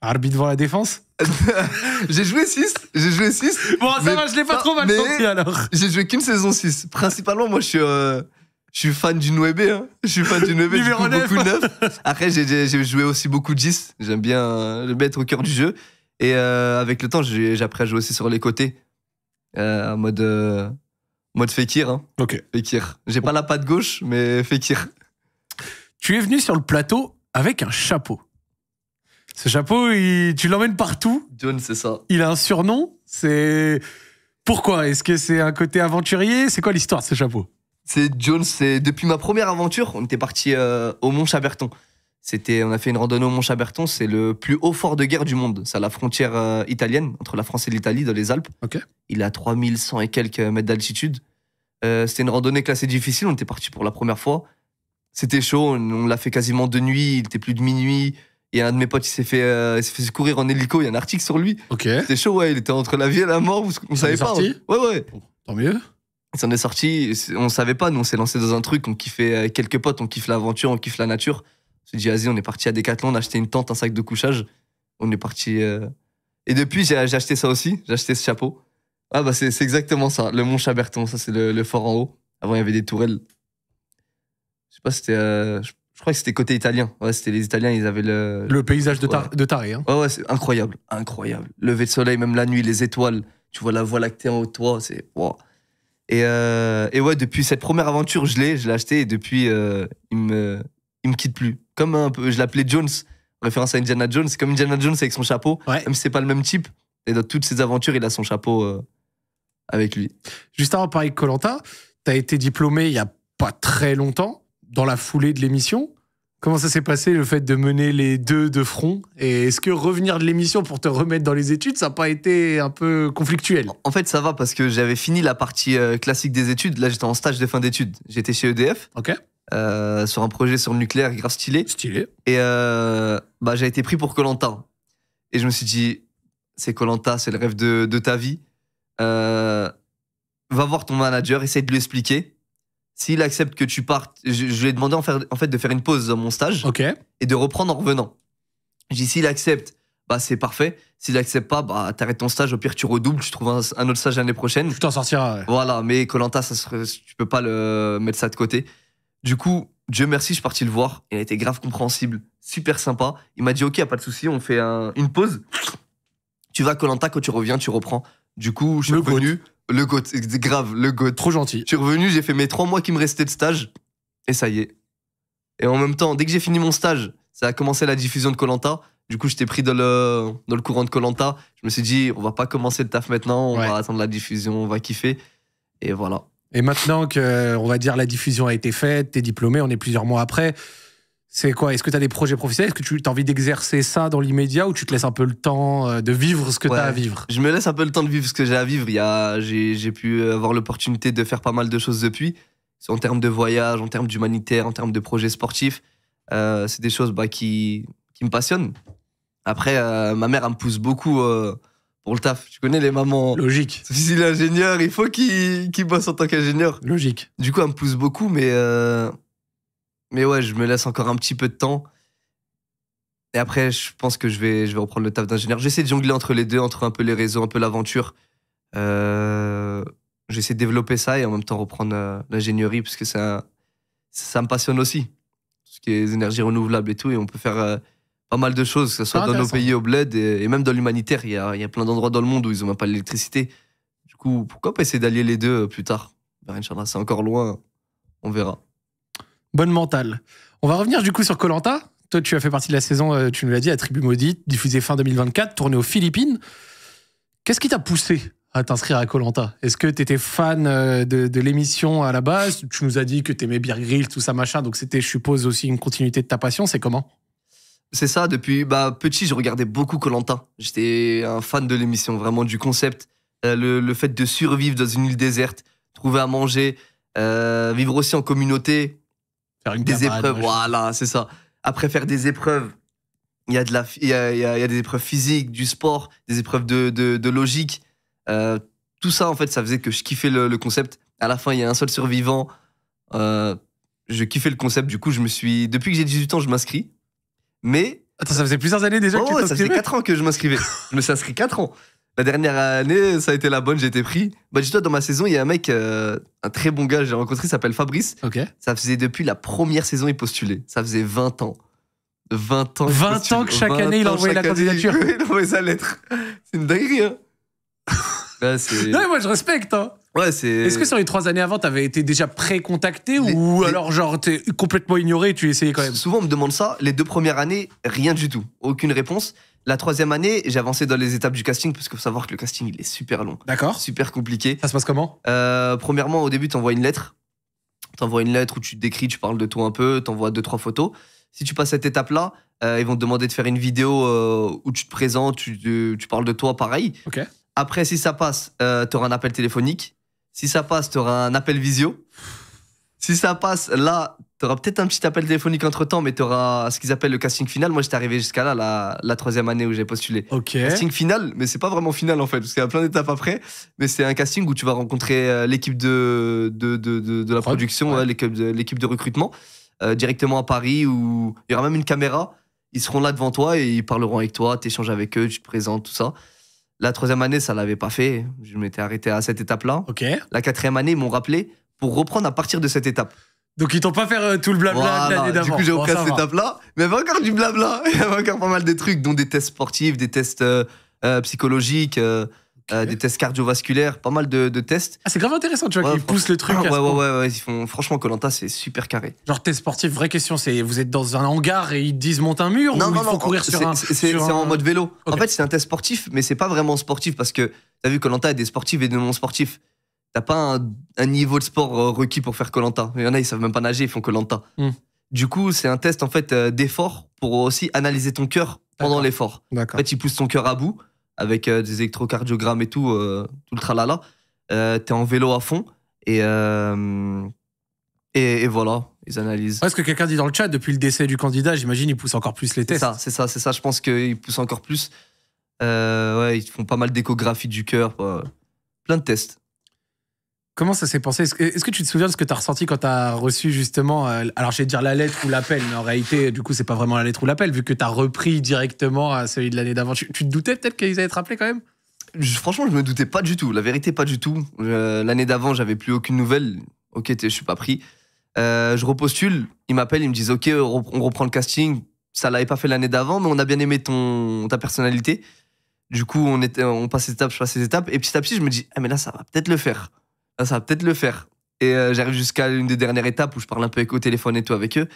Arbitre devant la défense? J'ai joué 6. Bon, ça va, je l'ai pas trop mal senti alors. J'ai joué qu'une saison 6. Principalement, moi, je suis fan du 9. Hein. Je suis fan du 9. Numéro 9. Beaucoup 9. Après, j'ai joué aussi beaucoup 10. J'aime bien être au cœur du jeu. Et avec le temps, j'ai appris à jouer aussi sur les côtés. En mode Fekir. Hein. Ok. Fekir. J'ai pas la patte gauche, mais Fekir. Tu es venu sur le plateau avec un chapeau. Ce chapeau, tu l'emmènes partout. John, c'est ça. Il a un surnom. C'est... Pourquoi? Est-ce que c'est un côté aventurier? C'est quoi l'histoire de ce chapeau? C'est John, c'est depuis ma première aventure, on était parti au Mont Chaberton. On a fait une randonnée au Mont Chaberton, c'est le plus haut fort de guerre du monde. C'est à la frontière italienne, entre la France et l'Italie, dans les Alpes. Ok. Il est à 3100 et quelques mètres d'altitude. C'était une randonnée classée difficile, on était parti pour la première fois. C'était chaud, on l'a fait quasiment de nuit, il était plus de minuit. Il y a un de mes potes, il s'est fait secourir en hélico, il y a un article sur lui. Ok. C'était chaud, ouais, il était entre la vie et la mort, on savait pas. Sorti? Ouais. Bon, tant mieux. Il s'en est sorti, on savait pas, nous on s'est lancé dans un truc, on kiffait avec quelques potes, on kiffe l'aventure, on kiffe la nature. On s'est dit, vas-y, on est parti à Decathlon, on a acheté une tente, un sac de couchage. On est parti. Et depuis, j'ai acheté ça aussi, j'ai acheté ce chapeau. Ah bah c'est exactement ça, le Mont Chaberton, ça c'est le fort en haut. Avant il y avait des tourelles. Je sais pas, c'était. Je crois que c'était côté italien. Ouais, c'était les Italiens, ils avaient Le paysage de taré. Hein. Ouais, c'est incroyable. Incroyable. Lever de soleil, même la nuit, les étoiles. Tu vois la Voie lactée en haut de toi, c'est... Wow. Et ouais, depuis cette première aventure, je l'ai acheté et depuis, il me quitte plus. Comme un peu, je l'appelais Jones, référence à Indiana Jones. C'est comme Indiana Jones avec son chapeau, même si c'est pas le même type. Et dans toutes ses aventures, il a son chapeau avec lui. Juste avant de parler de Koh-Lanta, t'as été diplômé il y a pas très longtemps, dans la foulée de l'émission. Comment ça s'est passé, le fait de mener les deux de front? Et est-ce que revenir de l'émission pour te remettre dans les études, ça n'a pas été un peu conflictuel? En fait, ça va parce que j'avais fini la partie classique des études. Là, j'étais en stage de fin d'études. J'étais chez EDF. Ok. Sur un projet sur le nucléaire grave stylé. Stylé. Et j'ai été pris pour Koh-Lanta. Et je me suis dit, c'est Koh-Lanta, c'est le rêve de ta vie. Va voir ton manager, essaye de lui expliquer. S'il accepte que tu partes, je lui ai demandé en fait de faire une pause dans mon stage et de reprendre en revenant. J'ai dit, s'il accepte, c'est parfait. S'il accepte pas, t'arrêtes ton stage, au pire tu redoubles, tu trouves un autre stage l'année prochaine. Tu t'en sortiras. Ouais. Voilà, mais Koh-Lanta, tu peux pas mettre ça de côté. Du coup, Dieu merci, je suis parti le voir. Il a été grave compréhensible, super sympa. Il m'a dit, ok, y a pas de souci, on fait une pause. Tu vas à Koh-Lanta, quand tu reviens, tu reprends. Du coup, je suis revenu. Le GOAT, c'est grave, le GOAT. Trop gentil. Je suis revenu, j'ai fait mes 3 mois qui me restaient de stage, et ça y est. Et en même temps, dès que j'ai fini mon stage, ça a commencé la diffusion de Koh-Lanta. Du coup, j'étais pris dans le courant de Koh-Lanta. Je me suis dit, on va pas commencer le taf maintenant, on va attendre la diffusion, on va kiffer. Et voilà. Et maintenant que, on va dire, la diffusion a été faite, t'es diplômé, on est plusieurs mois après. C'est quoi? Est-ce que tu as des projets professionnels? Est-ce que tu as envie d'exercer ça dans l'immédiat ou tu te laisses un peu le temps de vivre ce que tu as à vivre? Je me laisse un peu le temps de vivre ce que j'ai à vivre. J'ai pu avoir l'opportunité de faire pas mal de choses depuis. En termes de voyage, en termes d'humanitaire, en termes de projets sportifs. C'est des choses qui me passionnent. Après, ma mère, elle me pousse beaucoup pour le taf. Tu connais les mamans. Logique. Si il est ingénieur, il faut qu'il bosse en tant qu'ingénieur. Logique. Du coup, elle me pousse beaucoup, mais ouais, je me laisse encore un petit peu de temps. Et après, je pense que je vais reprendre le taf d'ingénieur. J'essaie de jongler entre les deux, entre un peu les réseaux, un peu l'aventure. J'essaie de développer ça et en même temps reprendre l'ingénierie parce que ça me passionne aussi. Tout ce qui est les énergies renouvelables et tout. Et on peut faire pas mal de choses, que ce soit dans nos pays au bled et même dans l'humanitaire. Il y a plein d'endroits dans le monde où ils n'ont même pas l'électricité. Du coup, pourquoi pas essayer d'allier les deux plus tard? Inch'Allah, c'est encore loin. On verra. Bonne mentale. On va revenir du coup sur Koh-Lanta. Toi, tu as fait partie de la saison, tu nous l'as dit, à Tribu Maudite, diffusée fin 2024, tournée aux Philippines. Qu'est-ce qui t'a poussé à t'inscrire à Koh-Lanta? Est-ce que tu étais fan de l'émission à la base? Tu nous as dit que tu aimais Bear Grylls, tout ça, machin, donc c'était, je suppose, aussi une continuité de ta passion. C'est comment? C'est ça, depuis petit, je regardais beaucoup Koh-Lanta. J'étais un fan de l'émission, vraiment du concept. Le fait de survivre dans une île déserte, trouver à manger, vivre aussi en communauté. Faire une des épreuves, voilà, c'est ça. Après faire des épreuves, il y a des épreuves physiques, du sport, des épreuves de logique. Tout ça, en fait, ça faisait que je kiffais le concept. À la fin, il y a un seul survivant. Je kiffais le concept. Du coup, depuis que j'ai 18 ans, je m'inscris. Mais... Attends, ça faisait plusieurs années déjà que tu t'inscrivais? Ça faisait 4 ans que je m'inscrivais. Je me suis inscrit 4 ans. La dernière année, ça a été la bonne, j'ai été pris. Dis-toi, dans ma saison, il y a un mec, un très bon gars, j'ai rencontré, il s'appelle Fabrice. Ok. Ça faisait depuis la première saison, il postulait. Ça faisait 20 ans. 20 ans. 20 ans que chaque année, il envoyait la candidature. Il envoyait sa lettre. C'est une dinguerie, hein. Ouais, moi, je respecte, hein. Ouais, Est-ce que sur les 3 années avant, t'avais été déjà pré-contacté ou alors genre t'es complètement ignoré et tu essayais quand même? Souvent, on me demande ça. Les 2 premières années, rien du tout. Aucune réponse. La 3e année, j'ai avancé dans les étapes du casting parce qu'il faut savoir que le casting, il est super long. D'accord. Super compliqué. Ça se passe comment? Premièrement, au début, t'envoies une lettre. T'envoies une lettre où tu te décris, tu parles de toi un peu, t'envoies 2-3 photos. Si tu passes cette étape-là, ils vont te demander de faire une vidéo où tu te présentes, tu parles de toi, pareil. Ok. Après, si ça passe, t'auras un appel téléphonique. Si ça passe, t'auras un appel visio. Si ça passe, là, t'auras peut-être un petit appel téléphonique entre-temps, mais t'auras ce qu'ils appellent le casting final. Moi, j'étais arrivé jusqu'à là, la 3e année où j'ai postulé. Ok. Casting final, mais c'est pas vraiment final en fait, parce qu'il y a plein d'étapes après. Mais c'est un casting où tu vas rencontrer l'équipe de la production, ouais. l'équipe de recrutement, directement à Paris, où il y aura même une caméra. Ils seront là devant toi et ils parleront avec toi, t'échanges avec eux, tu te présentes, tout ça. La 3e année, ça l'avait pas fait. Je m'étais arrêté à cette étape-là. Ok. La 4e année, ils m'ont rappelé pour reprendre à partir de cette étape. Donc ils t'ont pas fait tout le blabla de l'année Voilà, d'avant. du coup, j'ai repris ça à cette va. étape-là. Mais il y avait encore du blabla. Il y avait encore pas mal de trucs, dont des tests sportifs, des tests psychologiques, des tests cardiovasculaires, pas mal de tests. Ah, c'est grave intéressant, tu vois, Ouais, qu'ils poussent le truc. Ouais, à ce point. ouais. Ils font, franchement, Koh-Lanta, c'est super carré. Genre, test sportif, vraie question, c'est vous êtes dans un hangar et ils te disent monte un mur ou il faut courir sur un. C'est en mode vélo. Ok. En fait, c'est un test sportif, mais c'est pas vraiment sportif parce que t'as vu, Koh-Lanta, il y a des sportifs et des non-sportifs. T'as pas un niveau de sport requis pour faire Koh-Lanta. Il y en a, ils savent même pas nager, ils font Koh-Lanta. Du coup, c'est un test en fait d'effort pour aussi analyser ton cœur pendant l'effort. En D'accord. fait, ils poussent ton cœur à bout avec des électrocardiogrammes et tout le tralala. T'es en vélo à fond et voilà, ils analysent. Parce que quelqu'un dit dans le chat, depuis le décès du candidat, j'imagine, ils poussent encore plus les tests. C'est ça. Je pense qu'ils poussent encore plus. Ouais, ils font pas mal d'échographies du cœur, plein de tests. Comment ça s'est passé? Est-ce que tu te souviens de ce que tu as ressenti quand tu as reçu justement, alors je vais dire la lettre ou l'appel, mais en réalité, du coup, c'est pas vraiment la lettre ou l'appel, vu que tu as repris directement à celui de l'année d'avant. Tu te doutais peut-être qu'ils allaient te rappeler quand même? Franchement, je me doutais pas du tout. La vérité, pas du tout. L'année d'avant, j'avais plus aucune nouvelle. Ok, je suis pas pris. Je repostule, ils m'appellent, ils me disent ok, on reprend le casting. Ça l'avait pas fait l'année d'avant, mais on a bien aimé ta personnalité. Du coup, on passe étape, je passe les étapes. Et petit à petit, je me dis, ah, mais là, ça va peut-être le faire. Et j'arrive jusqu'à une des dernières étapes où je parle un peu au téléphone et tout avec eux.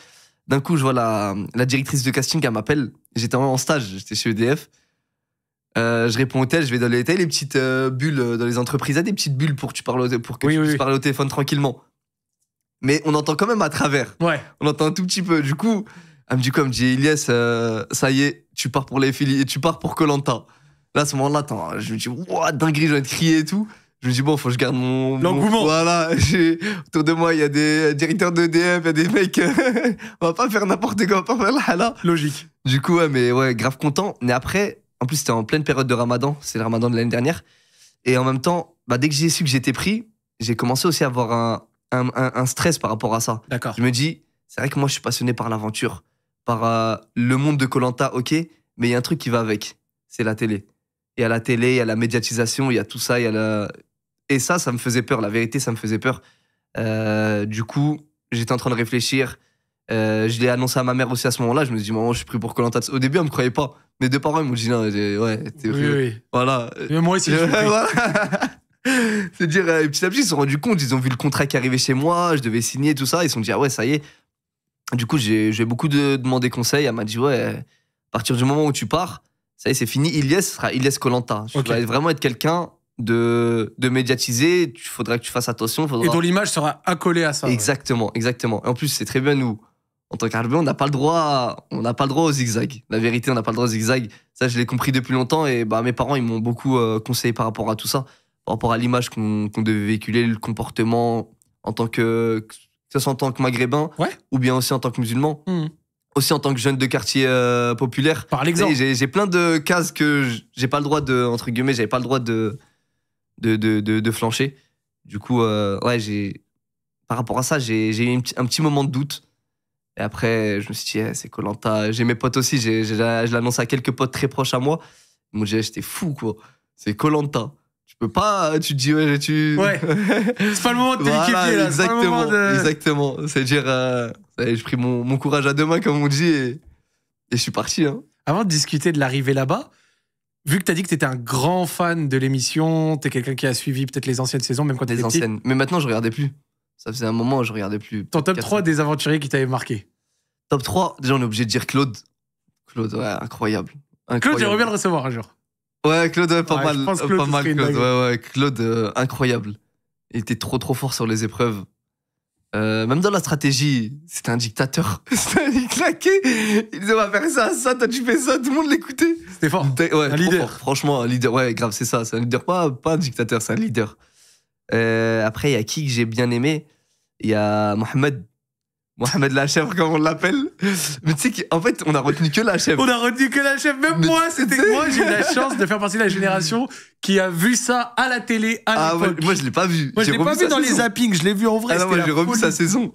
D'un coup, je vois la directrice de casting, elle m'appelle. J'étais en stage, j'étais chez EDF. Je réponds au tel, je vais dans les petites bulles dans les entreprises. Il y a des petites bulles pour que tu puisses parler au téléphone tranquillement. Mais on entend quand même à travers. Ouais. On entend un tout petit peu. Du coup, elle me dit quoi? Elle me dit, Ilyes, ça y est, tu pars pour tu pars pour Koh-Lanta. Là, à ce moment-là, attends, je me dis, ouah, dinguerie, j'ai envie de crier et tout. Je me dis, bon, faut que je garde l'engouement. Voilà, autour de moi, il y a des directeurs d'EDF, il y a des mecs. On va pas faire n'importe quoi, on va pas faire la hala. Logique. Du coup, ouais, mais ouais, grave content. Mais après, en plus, c'était en pleine période de Ramadan. C'est le Ramadan de l'année dernière. Et en même temps, dès que j'ai su que j'étais pris, j'ai commencé aussi à avoir un stress par rapport à ça. D'accord. Je me dis, c'est vrai que moi, je suis passionné par l'aventure, par le monde de Koh-Lanta, ok, mais il y a un truc qui va avec, c'est la télé. Il y a la télé, il y a la médiatisation, il y a tout ça, Et ça me faisait peur, la vérité, ça me faisait peur. Du coup, j'étais en train de réfléchir. Je l'ai annoncé à ma mère aussi à ce moment-là. Je me suis dit, maman, je suis pris pour Koh-Lanta. Au début, elle me croyait pas. Mes deux parents, ils m'ont dit, non, ouais, t'es Oui. Voilà. Mais moi aussi, je suis pris. Voilà. C'est-à-dire, petit à petit, ils se sont rendus compte, ils ont vu le contrat qui arrivait chez moi, je devais signer, tout ça. Ils se sont dit, ah ouais, ça y est. Du coup, j'ai beaucoup demandé conseil. Elle m'a dit, ouais, à partir du moment où tu pars, ça y est, c'est fini. Ilyes sera Ilyes Koh-Lanta. Tu vas vraiment être quelqu'un de médiatisé. Il faudra que tu fasses attention. Et dont l'image sera accolée à ça. Exactement. Et en plus, c'est très bien, nous, en tant qu'Arabien, on n'a pas le droit au zigzag. La vérité, on n'a pas le droit au zigzag. Ça, je l'ai compris depuis longtemps. Et mes parents, ils m'ont beaucoup conseillé par rapport à tout ça, par rapport à l'image qu'on devait véhiculer, le comportement que ce soit en tant que maghrébin, ou bien aussi en tant que musulman. Aussi en tant que jeune de quartier populaire. Par l'exemple. J'ai plein de cases que j'ai pas le droit entre guillemets, j'avais pas le droit de flancher. Du coup, par rapport à ça, j'ai eu un petit moment de doute. Et après, je me suis dit, c'est Koh-Lanta. J'ai mes potes aussi, je l'ai annoncé à quelques potes très proches à moi. Ils m'ont dit, j'étais fou, quoi. C'est Koh-Lanta. Tu peux pas, tu te dis, ouais. C'est pas le moment de t'équipier, là. Exactement. C'est-à-dire, j'ai pris mon courage à deux mains, comme on dit, et je suis parti. Hein. Avant de discuter de l'arrivée là-bas, vu que t'as dit que t'étais un grand fan de l'émission, t'es quelqu'un qui a suivi peut-être les anciennes saisons, même quand t'étais petit. Mais maintenant, je regardais plus. Ça faisait un moment où je regardais plus. Ton top 3 des aventuriers qui t'avaient marqué? Top 3, déjà, on est obligé de dire Claude. Claude, ouais, incroyable. Claude, j'aimerais bien le recevoir un jour. Ouais, Claude, ouais, pas mal. Je pense Claude, pas mal, Claude. Ouais, Claude, incroyable. Il était trop fort sur les épreuves. Même dans la stratégie, c'était un dictateur. Il claquait. Il disait, on va faire ça, toi tu fais ça, tout le monde l'écoutait. C'était fort. Ouais, un leader. Fort. Franchement, un leader. Ouais, grave, c'est ça. C'est un leader, pas un dictateur, c'est un leader. Après, il y a qui que j'ai bien aimé? Il y a Mohamed la chèvre, comme on l'appelle. Mais tu sais qu'en fait, on a retenu que la chèvre. On a retenu que la chèvre. Même moi, j'ai eu la chance de faire partie de la génération qui a vu ça à la télé à l'époque. Ouais, moi, je l'ai pas vu. Moi, je l'ai pas vu dans les zappings, je l'ai vu en vrai. Ah non, moi, j'ai revu sa saison.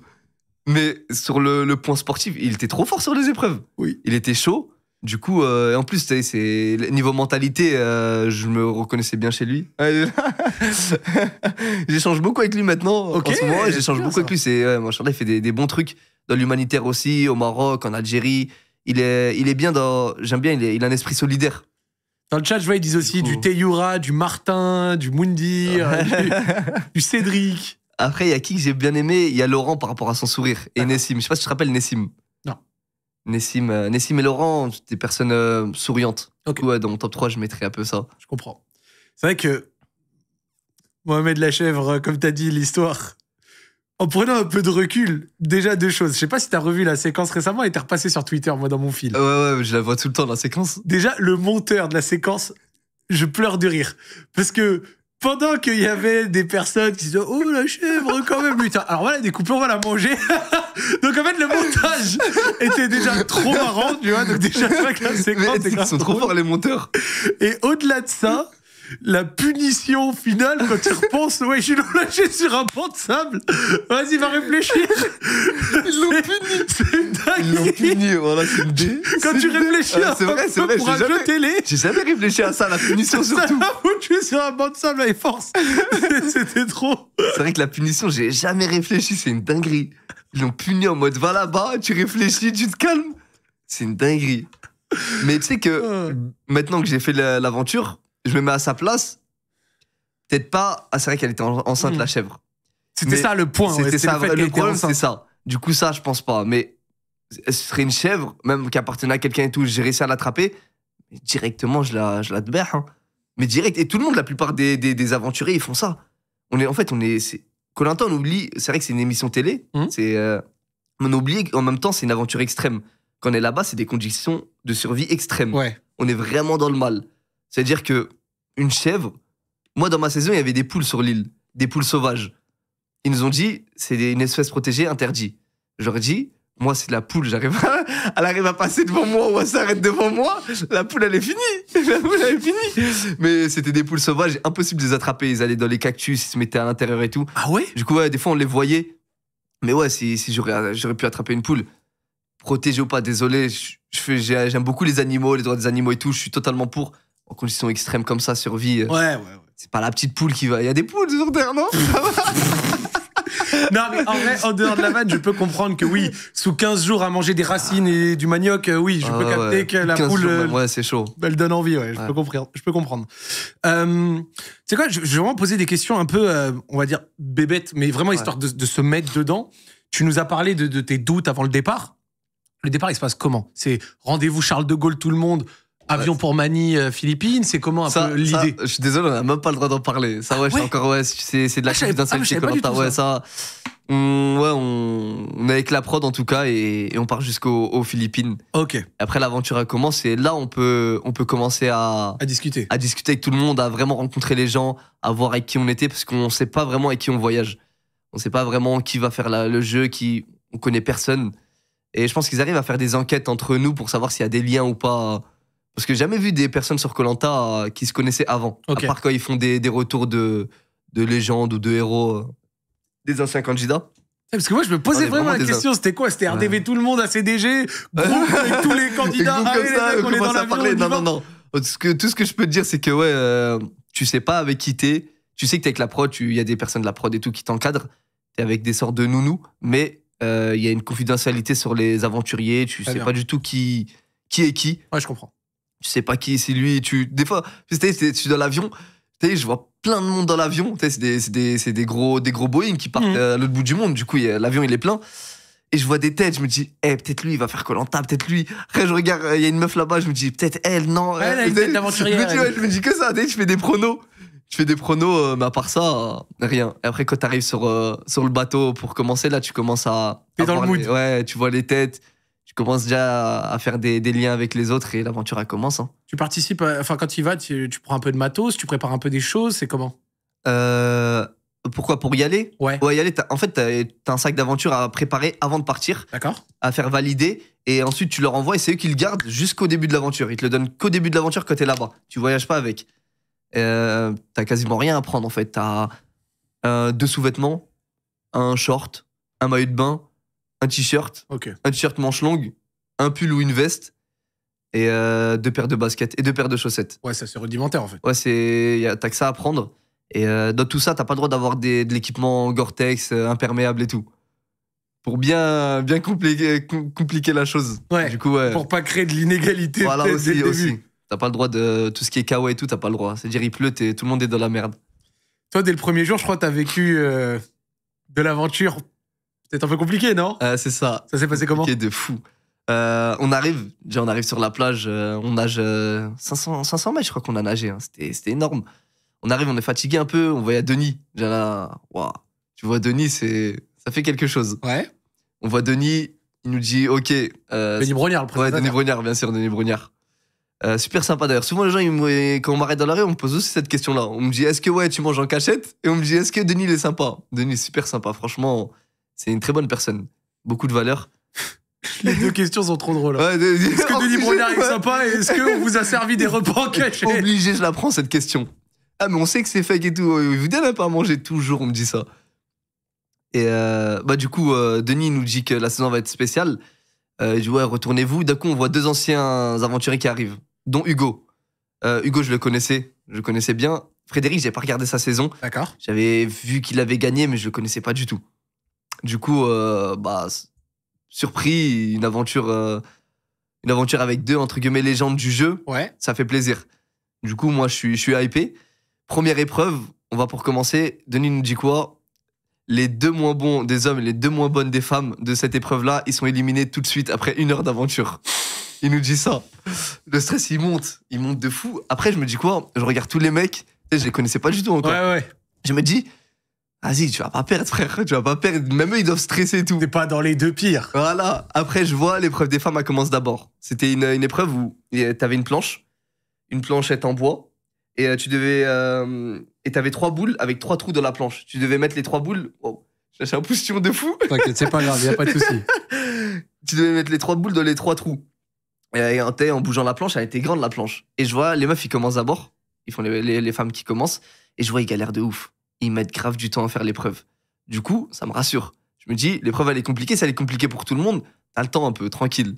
Mais sur le point sportif, il était trop fort sur les épreuves. Oui. Il était chaud. Du coup, en plus, c'est niveau mentalité, je me reconnaissais bien chez lui. J'échange beaucoup avec lui maintenant. Ok, en ce moment, j'échange bien, beaucoup ça. avec lui. Machallah, il fait des bons trucs dans l'humanitaire aussi, au Maroc, en Algérie. Il est bien dans. J'aime bien, il a un esprit solidaire. Dans le chat, je vois, ils disent aussi coup- du Teyura, du Martin, du Moundir, du Cédric. Après, il y a qui que j'ai bien aimé? Il y a Laurent par rapport à son sourire. Et D'accord. Nessim. Je sais pas si tu te rappelles Nessim. Non. Nessim et Laurent, des personnes souriantes. Ok. Du coup, ouais, dans mon top 3, je mettrais un peu ça. Je comprends. C'est vrai que Mohamed Lachèvre, comme tu as dit, l'histoire, en prenant un peu de recul, déjà deux choses. Je sais pas si tu as revu la séquence récemment, elle était repassée sur Twitter, moi, dans mon fil. Ouais, je la vois tout le temps, la séquence. Déjà, le monteur de la séquence, je pleure de rire. Parce que pendant qu'il y avait des personnes qui disaient « Oh, la chèvre, quand même, putain !» Alors voilà, découpée, on va la manger. Donc en fait, le montage était déjà trop marrant, tu vois. Donc déjà, c'est vrai que la séquence est Ils grave sont trop drôle. forts, les monteurs. Et au-delà de ça, la punition finale, quand tu repenses, ouais, je l'ai lâché sur un banc de sable. Vas-y, va réfléchir. Ils l'ont puni. C'est une Ils l'ont dinguerie. puni, voilà, c'est une dé. Quand tu réfléchis un c'est vrai, peu pour un j'ai jeu jamais, télé, j'ai jamais réfléchi à ça, la punition ça surtout. m'a foutu sur un banc de sable avec force. C'était trop. C'est vrai que la punition, j'ai jamais réfléchi, c'est une dinguerie. Ils l'ont puni en mode va là-bas, tu réfléchis, tu te calmes. C'est une dinguerie. Mais tu sais que maintenant que j'ai fait l'aventure, je me mets à sa place. Peut-être pas. Ah, c'est vrai qu'elle était enceinte, la chèvre. C'était Mais ça le point. C'était ouais, ça. le fait qu'elle Le était problème, enceinte. c'est ça. Du coup, ça, je pense pas. Mais ce serait une chèvre, même qui appartenait à quelqu'un et tout, j'ai réussi à l'attraper. Mais directement, je la débère. Hein. Mais direct. Et tout le monde, la plupart des aventuriers, ils font ça. Koh-Lanta, on oublie. C'est vrai que c'est une émission télé. On oublie en même temps, c'est une aventure extrême. Quand on est là-bas, c'est des conditions de survie extrêmes. Ouais. On est vraiment dans le mal. C'est-à-dire que une chèvre, moi dans ma saison, il y avait des poules sur l'île, des poules sauvages. Ils nous ont dit, c'est une espèce protégée, interdit. J'aurais dit, moi c'est la poule, elle arrive à passer devant moi ou elle s'arrête devant moi, la poule elle est finie. La poule elle est finie. Mais c'était des poules sauvages, impossible de les attraper. Ils allaient dans les cactus, ils se mettaient à l'intérieur et tout. Ah ouais. Du coup, ouais, des fois on les voyait. Mais ouais, si j'aurais pu attraper une poule, protégée ou pas, désolé, j'aime beaucoup les animaux, les droits des animaux et tout, je suis totalement pour. En conditions extrêmes comme ça, survie. Ouais. C'est pas la petite poule qui va. Il y a des poules sur Terre, non? Non, mais en vrai, en dehors de la vanne, je peux comprendre que oui, sous 15 jours à manger des racines et du manioc, oui, je peux capter que la 15 poule, jours, ouais, c'est chaud. elle donne envie, ouais, je peux comprendre. C'est quoi, je vais vraiment poser des questions un peu, on va dire, bébêtes, mais vraiment histoire de se mettre dedans. Tu nous as parlé de tes doutes avant le départ. Le départ, il se passe comment? C'est rendez-vous Charles de Gaulle, tout le monde, avion pour Manille, Philippines, c'est comment un peu l'idée? Je suis désolé, on n'a même pas le droit d'en parler. Ça, ouais, c'est de la confidentialité Koh-Lanta. Ouais, ça. On est avec la prod en tout cas et on part jusqu'aux Philippines. Ok. Après, l'aventure elle commence et là, on peut commencer À discuter. à discuter avec tout le monde, à vraiment rencontrer les gens, à voir avec qui on était parce qu'on sait pas vraiment avec qui on voyage. On sait pas vraiment qui va faire le jeu, on connaît personne. Et je pense qu'ils arrivent à faire des enquêtes entre nous pour savoir s'il y a des liens ou pas. Parce que j'ai jamais vu des personnes sur Koh-Lanta qui se connaissaient avant. Ok. À part quand ils font des retours de légendes ou de héros, des anciens candidats. Parce que moi, je me posais vraiment la question, c'était quoi? C'était RDV tout le monde à CDG, groupe avec tous les candidats. Et comme ça, on est dans l'avion, on y va. Non. Tout ce que je peux te dire, c'est que tu sais pas avec qui t'es. Tu sais que t'es avec la prod, il y a des personnes de la prod et tout qui t'encadrent. T'es avec des sortes de nounous, mais il y a une confidentialité sur les aventuriers. Tu sais pas du tout qui est qui. Ouais, je comprends. Tu sais pas qui c'est lui. Des fois, tu suis dans l'avion. Je vois plein de monde dans l'avion. C'est des gros Boeing qui partent à l'autre bout du monde. Du coup, l'avion il est plein. Et je vois des têtes. Je me dis, peut-être lui il va faire Koh-Lanta, peut-être lui. Après je regarde, il y a une meuf là-bas. Je me dis, peut-être elle, non. Elle a une tête d'aventurière. Je me dis que ça. Je fais des pronos. Mais à part ça, rien. Et après, quand t'arrives sur le bateau pour commencer, là, tu commences à. T'es dans le mood. Ouais, tu vois les têtes. Tu commences déjà à faire des liens avec les autres et l'aventure, elle commence. Hein. Tu participes, quand tu y vas, tu prends un peu de matos, tu prépares un peu des choses, c'est comment? Pourquoi? Pour y aller? Ouais. Ouais, y aller. En fait, t'as un sac d'aventure à préparer avant de partir, D'accord. à faire valider. Et ensuite, tu leur envoies et c'est eux qui le gardent jusqu'au début de l'aventure. Ils te le donnent qu'au début de l'aventure quand t'es là-bas. Tu voyages pas avec. T'as quasiment rien à prendre en fait. T'as 2 sous-vêtements, un short, un maillot de bain, un t-shirt, Ok. un t-shirt manche longue, un pull ou une veste, et 2 paires de baskets et 2 paires de chaussettes. Ouais, ça c'est rudimentaire en fait. Ouais, t'as que ça à prendre. Et dans tout ça, t'as pas le droit d'avoir de l'équipement Gore-Tex imperméable et tout. Pour bien compliquer la chose. Ouais. Du coup, ouais. Pour pas créer de l'inégalité. Voilà, peut-être, dès le aussi. début. T'as pas le droit de tout ce qui est kawa et tout, t'as pas le droit. C'est-à-dire, il pleut, tout le monde est dans la merde. Toi, dès le premier jour, je crois que t'as vécu de l'aventure. Peut-être un peu compliqué, non? C'est ça. Ça s'est passé comment? Compliqué de fou. On arrive sur la plage, on nage 500 mètres, je crois qu'on a nagé. Hein. C'était énorme. On arrive, on est fatigué un peu, on voit Denis. Déjà là, waouh. Tu vois Denis, ça fait quelque chose. Ouais. On voit Denis, il nous dit OK. Denis Brognard, le présentateur. Ouais, Denis Brognard, bien sûr, Denis Brognard. Super sympa d'ailleurs. Souvent, les gens, quand on m'arrête dans la rue, on me pose aussi cette question-là. On me dit, est-ce que ouais, tu manges en cachette? Et on me dit, est-ce que Denis, il est sympa? Denis est super sympa. Franchement, c'est une très bonne personne. Beaucoup de valeur. Les 2 questions sont trop drôles. Ouais, est-ce que Denis Brognard est sympa et est-ce qu'on vous a servi des repas en cachette? Obligé, je la prends cette question. Ah, mais on sait que c'est fake et tout. Il vous donne pas à manger toujours, on me dit ça. Et du coup, Denis nous dit que la saison va être spéciale. Il dit, ouais, retournez-vous. D'un coup, on voit 2 anciens aventuriers qui arrivent, dont Hugo. Hugo, je le connaissais bien. Frédéric, j'ai pas regardé sa saison. D'accord. J'avais vu qu'il avait gagné, mais je le connaissais pas du tout. Du coup, surpris, une aventure avec 2 entre guillemets légendes du jeu. Ouais. Ça fait plaisir. Du coup, moi, je suis hypé. Première épreuve, on va pour commencer. Denis nous dit quoi? Les 2 moins bons des hommes et les 2 moins bonnes des femmes de cette épreuve-là, ils sont éliminés tout de suite après 1 heure d'aventure. Il nous dit ça. Le stress, il monte de fou. Après, je me dis quoi? Je regarde tous les mecs, et je les connaissais pas du tout encore. Ouais. Je me dis, vas-y, tu vas pas perdre, frère, tu vas pas perdre. Même eux, ils doivent stresser et tout. T'es pas dans les 2 pires. Voilà. Après, je vois l'épreuve des femmes, elle commence d'abord. C'était une épreuve où t'avais une planchette en bois, et tu devais. Et t'avais 3 boules avec 3 trous dans la planche. Tu devais mettre les 3 boules. Oh, j'ai lâché un pousstion de fou. T'inquiète, c'est pas grave, y a pas de souci. Tu devais mettre les 3 boules dans les 3 trous. Et en bougeant la planche, elle était grande la planche. Et je vois les meufs, ils commencent d'abord. Ils font les femmes qui commencent. Et je vois, ils galèrent de ouf. Ils mettent grave du temps à faire l'épreuve. Du coup, ça me rassure. Je me dis, l'épreuve, elle est compliquée. Si elle est compliquée pour tout le monde, t'as le temps un peu, tranquille.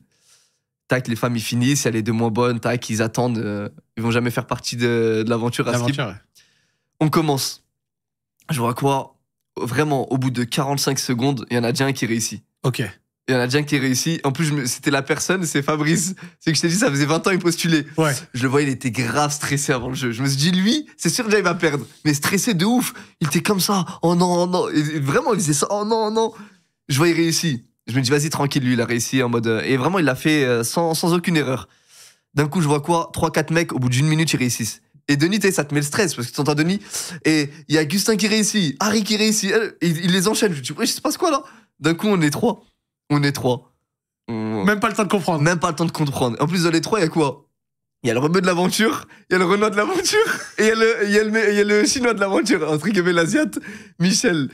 Tac, les femmes, ils finissent. Il y a les 2 moins bonnes. Tac, ils attendent. Ils vont jamais faire partie de l'aventure à skip. Ouais. On commence. Je vois quoi? Vraiment, au bout de 45 secondes, il y en a déjà un qui réussit. Ok. Il y en a déjà un qui réussit. En plus, c'était la personne, c'est Fabrice. C'est que je t'ai dit, ça faisait 20 ans il postulait. Ouais. Je le voyais, il était grave stressé avant le jeu. Je me suis dit, lui, c'est sûr que il va perdre. Mais stressé de ouf. Il était comme ça. Oh non, oh non. Et vraiment, il disait ça. Oh non, oh non. Je vois, il réussit. Je me dis, vas-y, tranquille, lui, il a réussi en mode. Et vraiment, il l'a fait sans aucune erreur. D'un coup, je vois quoi? 3-4 mecs, au bout d'1 minute, ils réussissent. Et Denis, ça te met le stress parce que tu entends Denis. Et il y a Gustin qui réussit, Harry qui réussit. Et il les enchaîne. Je me dis, ouais, je sais pas ce quoi là. D'un coup, on est 3. Même pas le temps de comprendre. Même pas le temps de comprendre. En plus, dans les 3, il y a quoi? Il y a le rebeu de l'aventure, il y a le Renoir de l'aventure, et il y a le Chinois de l'aventure, entre guillemets l'Asiate, Michel.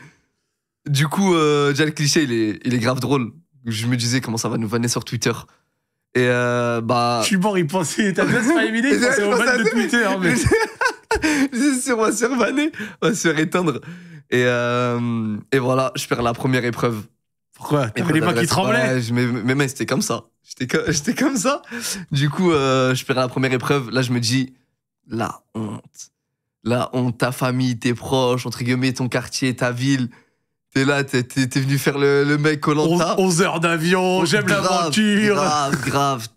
Du coup, déjà le cliché, il est grave drôle. Je me disais comment ça va nous vanner sur Twitter. Et Je suis mort, il pensait, t'as bien pas éliminé, il pensait au van de Twitter. Mais... C'est sûr, on va se faire vanner, on va se faire éteindre. Et voilà, je perds la première épreuve. Pourquoi? T'avais les mains qui tremblaient? Mais c'était comme ça. J'étais comme ça. Du coup, je perds la première épreuve. Là, je me dis, la honte. La honte, ta famille, tes proches, entre guillemets, ton quartier, ta ville. T'es là, t'es venu faire le mec Koh-Lanta. 11 heures d'avion, j'aime l'aventure. Grave.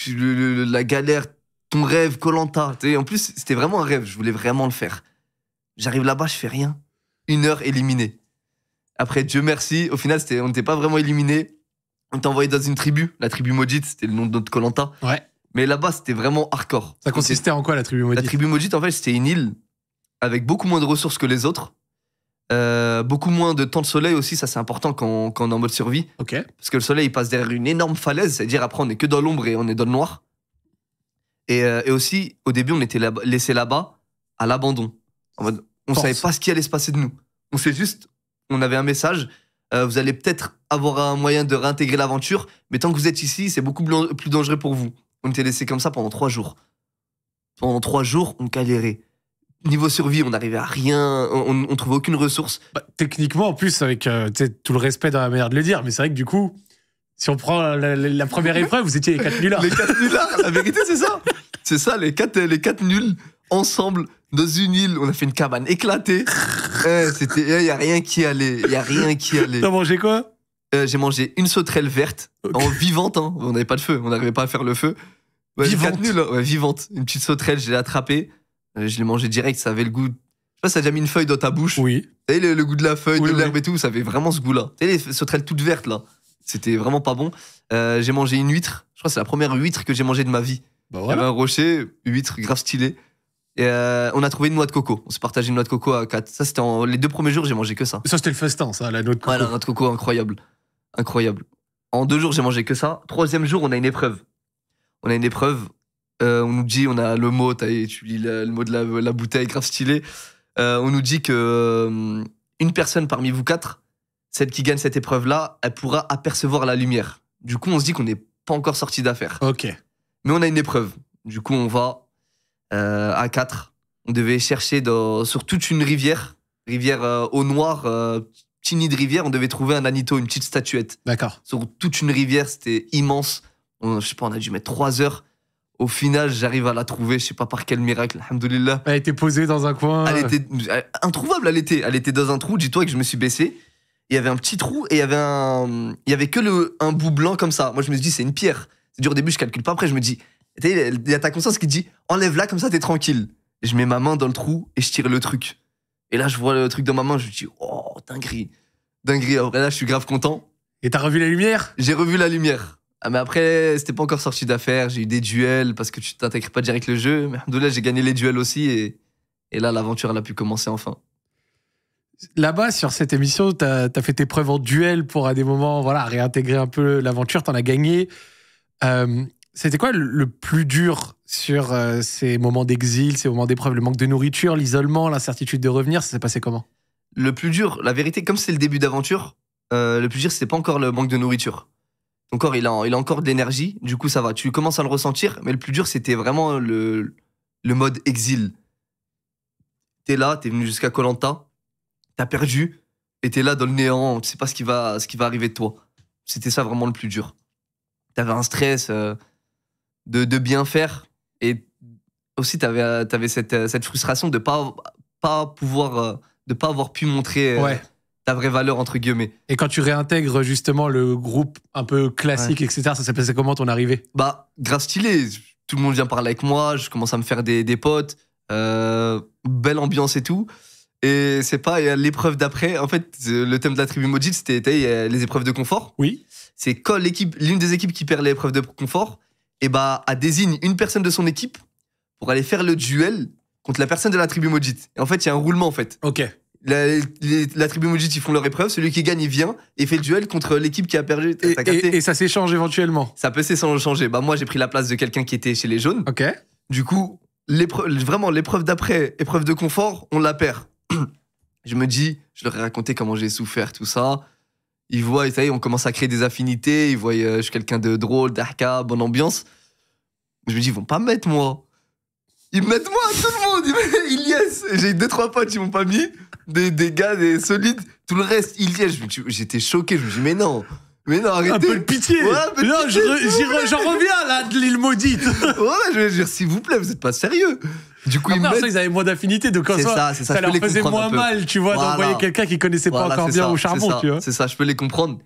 La galère, ton rêve, Koh-Lanta. En plus, c'était vraiment un rêve. Je voulais vraiment le faire. J'arrive là-bas, je fais rien. 1 heure éliminé. Après, Dieu merci, au final, on n'était pas vraiment éliminés. On était envoyé dans une tribu, la tribu maudite, c'était le nom de notre Koh-Lanta. Ouais. Mais là-bas, c'était vraiment hardcore. Ça consistait en quoi, la tribu maudite? La tribu maudite, en fait, c'était une île avec beaucoup moins de ressources que les autres. Beaucoup moins de temps de soleil aussi, ça c'est important quand on est en mode survie. Ok. Parce que le soleil il passe derrière une énorme falaise, c'est-à-dire après on est que dans l'ombre et on est dans le noir. Et aussi, au début, on était laissé là-bas à l'abandon. En mode, on savait pas ce qui allait se passer de nous. On sait juste, on avait un message, vous allez peut-être avoir un moyen de réintégrer l'aventure, mais tant que vous êtes ici, c'est beaucoup plus dangereux pour vous. On était laissé comme ça pendant 3 jours. Pendant 3 jours, on galérait. Niveau survie, on n'arrivait à rien, on trouvait aucune ressource. Techniquement, en plus, avec tout le respect dans la manière de le dire, mais c'est vrai que du coup, Si on prend la première épreuve, vous étiez les 4 nullards. Les 4 nullards, la vérité, c'est ça. C'est ça, les quatre nuls ensemble dans une île. On a fait une cabane éclatée. Il n'y a rien qui allait. T'as mangé quoi? J'ai mangé une sauterelle verte, en vivante. Hein. On n'avait pas de feu, on n'arrivait pas à faire le feu. Ouais, Vivante. 4 nuls, ouais, vivante. Une petite sauterelle, je l'ai attrapée. Je l'ai mangée direct, ça avait le goût. Je sais pas si t'as déjà mis une feuille dans ta bouche. Oui. Tu sais, le goût de la feuille, Oui, de l'herbe oui. et tout, ça avait vraiment ce goût-là. Tu sais, les sauterelles toutes vertes, là. C'était vraiment pas bon. J'ai mangé une huître. Je crois que c'est la première huître que j'ai mangée de ma vie. Bah Il y avait voilà. un rocher, huître grave stylé. Et on a trouvé une noix de coco. On s'est partagé une noix de coco à 4. Ça, c'était les 2 premiers jours, j'ai mangé que ça. Ça, c'était le festin, ça, la noix de coco. Ouais, la noix de coco, incroyable. Incroyable. En 2 jours, j'ai mangé que ça. 3e jour, on a une épreuve. On nous dit, on a le mot, tu lis le mot de la bouteille, grave stylé. On nous dit que une personne parmi vous 4, celle qui gagne cette épreuve-là, elle pourra apercevoir la lumière. Du coup, on se dit qu'on n'est pas encore sorti d'affaire. Ok. Mais on a une épreuve. Du coup, on va à 4. On devait chercher sur toute une rivière au noir, petit nid de rivière, on devait trouver un anito, une petite statuette. D'accord. Sur toute une rivière, c'était immense. Je sais pas, on a dû mettre 3 heures. Au final, j'arrive à la trouver, je sais pas par quel miracle, alhamdoulilah. Elle était posée dans un coin. Elle était introuvable, elle était dans un trou. Dis-toi que je me suis baissé. Il y avait un petit trou et il y avait que un bout blanc comme ça. Moi, je me suis dit, c'est une pierre. C'est dur au début, je calcule pas. Après, je me dis, il y a ta conscience qui te dit, enlève-la comme ça, t'es tranquille. Et je mets ma main dans le trou et je tire le truc. Et là, je vois le truc dans ma main, je me dis, oh, dinguerie. Après, là, je suis grave content. Et t'as revu la lumière? J'ai revu la lumière. Ah, mais après, c'était pas encore sorti d'affaire. J'ai eu des duels parce que tu t'intègres pas direct le jeu. Mais alhamdoulilah, j'ai gagné les duels aussi. Et là, l'aventure, elle a pu commencer enfin. Là-bas, sur cette émission, t'as fait tes preuves en duel pour à des moments, voilà, réintégrer un peu l'aventure. T'en as gagné. C'était quoi le plus dur sur ces moments d'exil, ces moments d'épreuve? Le manque de nourriture, l'isolement, l'incertitude de revenir, ça s'est passé comment? Le plus dur, la vérité, comme c'est le début d'aventure, le plus dur, c'était pas encore le manque de nourriture. Ton corps, il a encore de l'énergie, du coup, ça va. Tu commences à le ressentir, mais le plus dur, c'était vraiment le mode exil. T'es là, t'es venu jusqu'à Koh Lanta, t'as perdu, et t'es là dans le néant, tu sais pas ce qui va arriver de toi. C'était ça vraiment le plus dur. T'avais un stress de bien faire, et aussi t'avais cette frustration de pas pouvoir, de pas avoir pu montrer Ouais. ta vraie valeur, entre guillemets. Et quand tu réintègres justement le groupe un peu classique, etc., ça s'est passé comment ton arrivée? Bah, grave stylé. Tout le monde vient parler avec moi, je commence à me faire des potes, belle ambiance et tout. Et c'est pas, il y a l'épreuve d'après. En fait, le thème de la tribu maudite, c'était les épreuves de confort. Oui. C'est quand l'une des équipes qui perd l'épreuve de confort, et bah, elle désigne une personne de son équipe pour aller faire le duel contre la personne de la tribu maudite. Et en fait, il y a un roulement, en fait. Ok. La tribu maudite, ils font leur épreuve. Celui qui gagne, il vient et fait le duel contre l'équipe qui a perdu. T'as capté? Et ça s'échange éventuellement. Ça peut s'échanger. Bah, moi, j'ai pris la place de quelqu'un qui était chez les jaunes. Ok. Du coup, vraiment, l'épreuve d'après, épreuve de confort, on la perd. Je me dis, je leur ai raconté comment j'ai souffert, tout ça. Ils voient, ça y est, on commence à créer des affinités. Ils voient, je suis quelqu'un de drôle, d'arca, bonne ambiance. Je me dis, ils vont pas me mettre moi. Ils me mettent moi, tout le monde. Ils yes. J'ai 2-3 potes, ils m'ont pas mis. Des gars, des solides. Tout le reste, ils yes. J'étais choqué. Je me dis, mais non, arrêtez. Un peu de pitié. Ouais, un peu de Non, pitié. j'en reviens là de l'île maudite. Ouais, je veux dire, s'il vous plaît, vous êtes pas sérieux. Du coup, Après, ils me mettent. ils avaient moins d'affinité, donc en C'est soi, ça, ça je peux leur les faisait comprendre moins un peu. mal, tu vois, Voilà. d'envoyer quelqu'un qui connaissait pas Voilà, encore c'est bien ça, au c'est charbon, ça, tu vois. C'est ça, je peux les comprendre.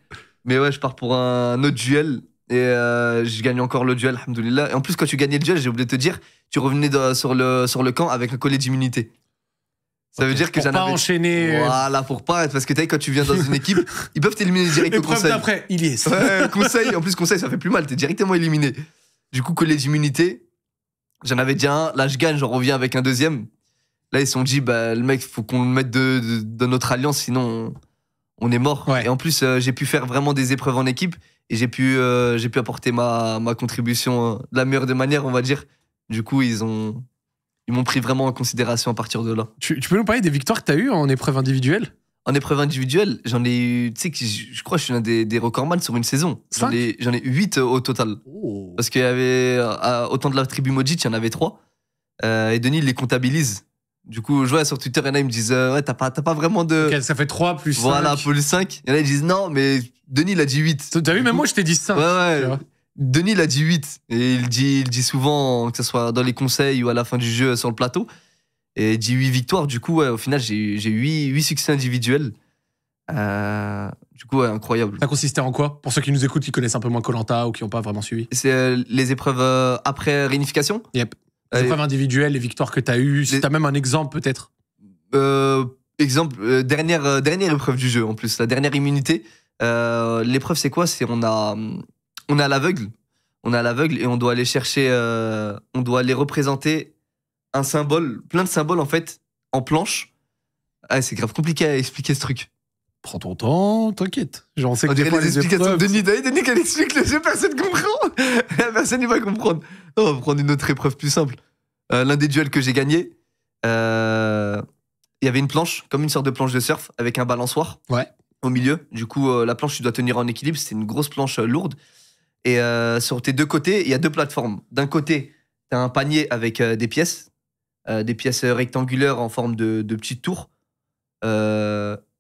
Mais ouais, je pars pour un autre duel. Et je gagne encore le duel, alhamdoulilah. Et en plus, quand tu gagnais le duel, j'ai oublié de te dire, tu revenais sur le camp avec un collet d'immunité. Ça veut dire que Pour j'en pas avais. enchaîner. Voilà, pour pas. Parce que t'as vu, quand tu viens dans une équipe, ils peuvent t'éliminer direct au Épreuve conseil. d'après, il y est. Ouais, conseil. En plus, conseil, ça fait plus mal. T'es directement éliminé. Du coup, collet d'immunité, j'en avais déjà un. Là, je gagne, j'en reviens avec un deuxième. Là, ils se sont dit, bah, le mec, faut qu'on le mette dans notre alliance, sinon on est mort. Ouais. Et en plus, j'ai pu faire vraiment des épreuves en équipe et j'ai pu apporter ma contribution de la meilleure des manières, on va dire. Du coup, ils m'ont pris vraiment en considération à partir de là. Tu peux nous parler des victoires que tu as eues en épreuve individuelle? En épreuve individuelle, j'en ai eu, tu sais, je crois que je suis l'un des recordman sur une saison. J'en ai 8 au total. Oh. Parce qu'il y avait, autant de la tribu maudite, il y en avait 3. Et Denis, il les comptabilise. Du coup, je vois sur Twitter, il y en a, ils me disent ouais, t'as pas vraiment de. Ok, ça fait 3 plus 5. Voilà, plus 5. Il y en a, ils disent non, mais Denis, il a dit 8. T'as vu, même moi, je t'ai dit 5. Ouais. Denis, il a dit 8. Et il dit souvent, que ce soit dans les conseils ou à la fin du jeu sur le plateau. Et il dit 8 victoires. Du coup, ouais, au final, j'ai eu 8 succès individuels. Du coup, ouais, incroyable. Ça consistait en quoi? Pour ceux qui nous écoutent, qui connaissent un peu moins Koh-Lanta ou qui n'ont pas vraiment suivi. C'est les épreuves après réunification. Yep. Les épreuves individuelles, les victoires que tu as eues. Si tu as même un exemple, peut-être. Exemple, dernière épreuve du jeu en plus, la dernière immunité. L'épreuve, c'est quoi? C'est on est à l'aveugle. On est à l'aveugle et on doit aller chercher, on doit aller représenter un symbole, plein de symboles en fait, en planche. Ah, c'est grave compliqué à expliquer ce truc. Prends ton temps, t'inquiète. Genre, on sait que On des dirait fois, les explications épreuves... de Denis qui explique le jeu, personne comprend. Personne n'y va comprendre. On va prendre une autre épreuve plus simple. L'un des duels que j'ai gagné, il y avait une planche, comme une sorte de planche de surf, avec un balançoire au milieu. Du coup, la planche, tu dois tenir en équilibre. C'est une grosse planche lourde. Et sur tes deux côtés, il y a deux plateformes. D'un côté, tu as un panier avec des pièces rectangulaires en forme de petites tours.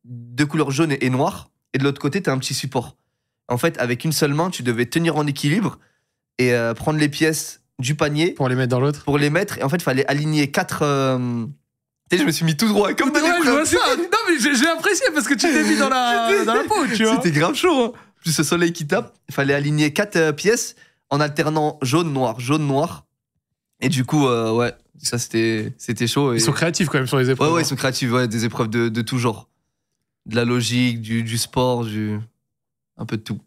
De couleur jaune et noire, et de l'autre côté, tu as un petit support. En fait, avec une seule main, tu devais tenir en équilibre et prendre les pièces du panier pour les mettre dans l'autre. Pour les mettre, et en fait, il fallait aligner 4. Tu sais, je me suis mis tout droit, comme dans les je vois ça. Non, mais j'ai apprécié parce que tu t'es mis dans la peau, tu vois. C'était grave chaud, hein. Plus le soleil qui tape, il fallait aligner 4 pièces en alternant jaune-noir, jaune-noir. Et du coup, ouais, ça c'était chaud. Et... Ils sont créatifs quand même sur les épreuves. Ouais, ils sont créatifs, ouais, des épreuves de tout genre. De la logique, du sport, un peu de tout.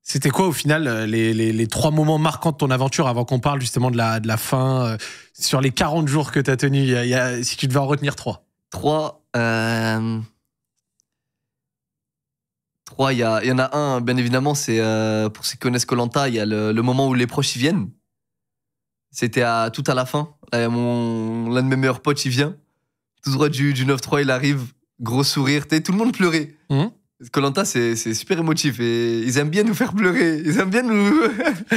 C'était quoi au final les 3 moments marquants de ton aventure avant qu'on parle justement de la fin sur les 40 jours que tu as tenus, si tu devais en retenir 3? 3, il y en a un, bien évidemment, c'est pour ceux qui connaissent Koh-Lanta, il y a le moment où les proches y viennent. C'était tout à la fin. L'un de mes meilleurs potes, il vient. Tout droit du 9-3, il arrive. Gros sourire, tout le monde pleurait. Koh-Lanta, c'est super émotif et ils aiment bien nous faire pleurer. Ils aiment bien nous.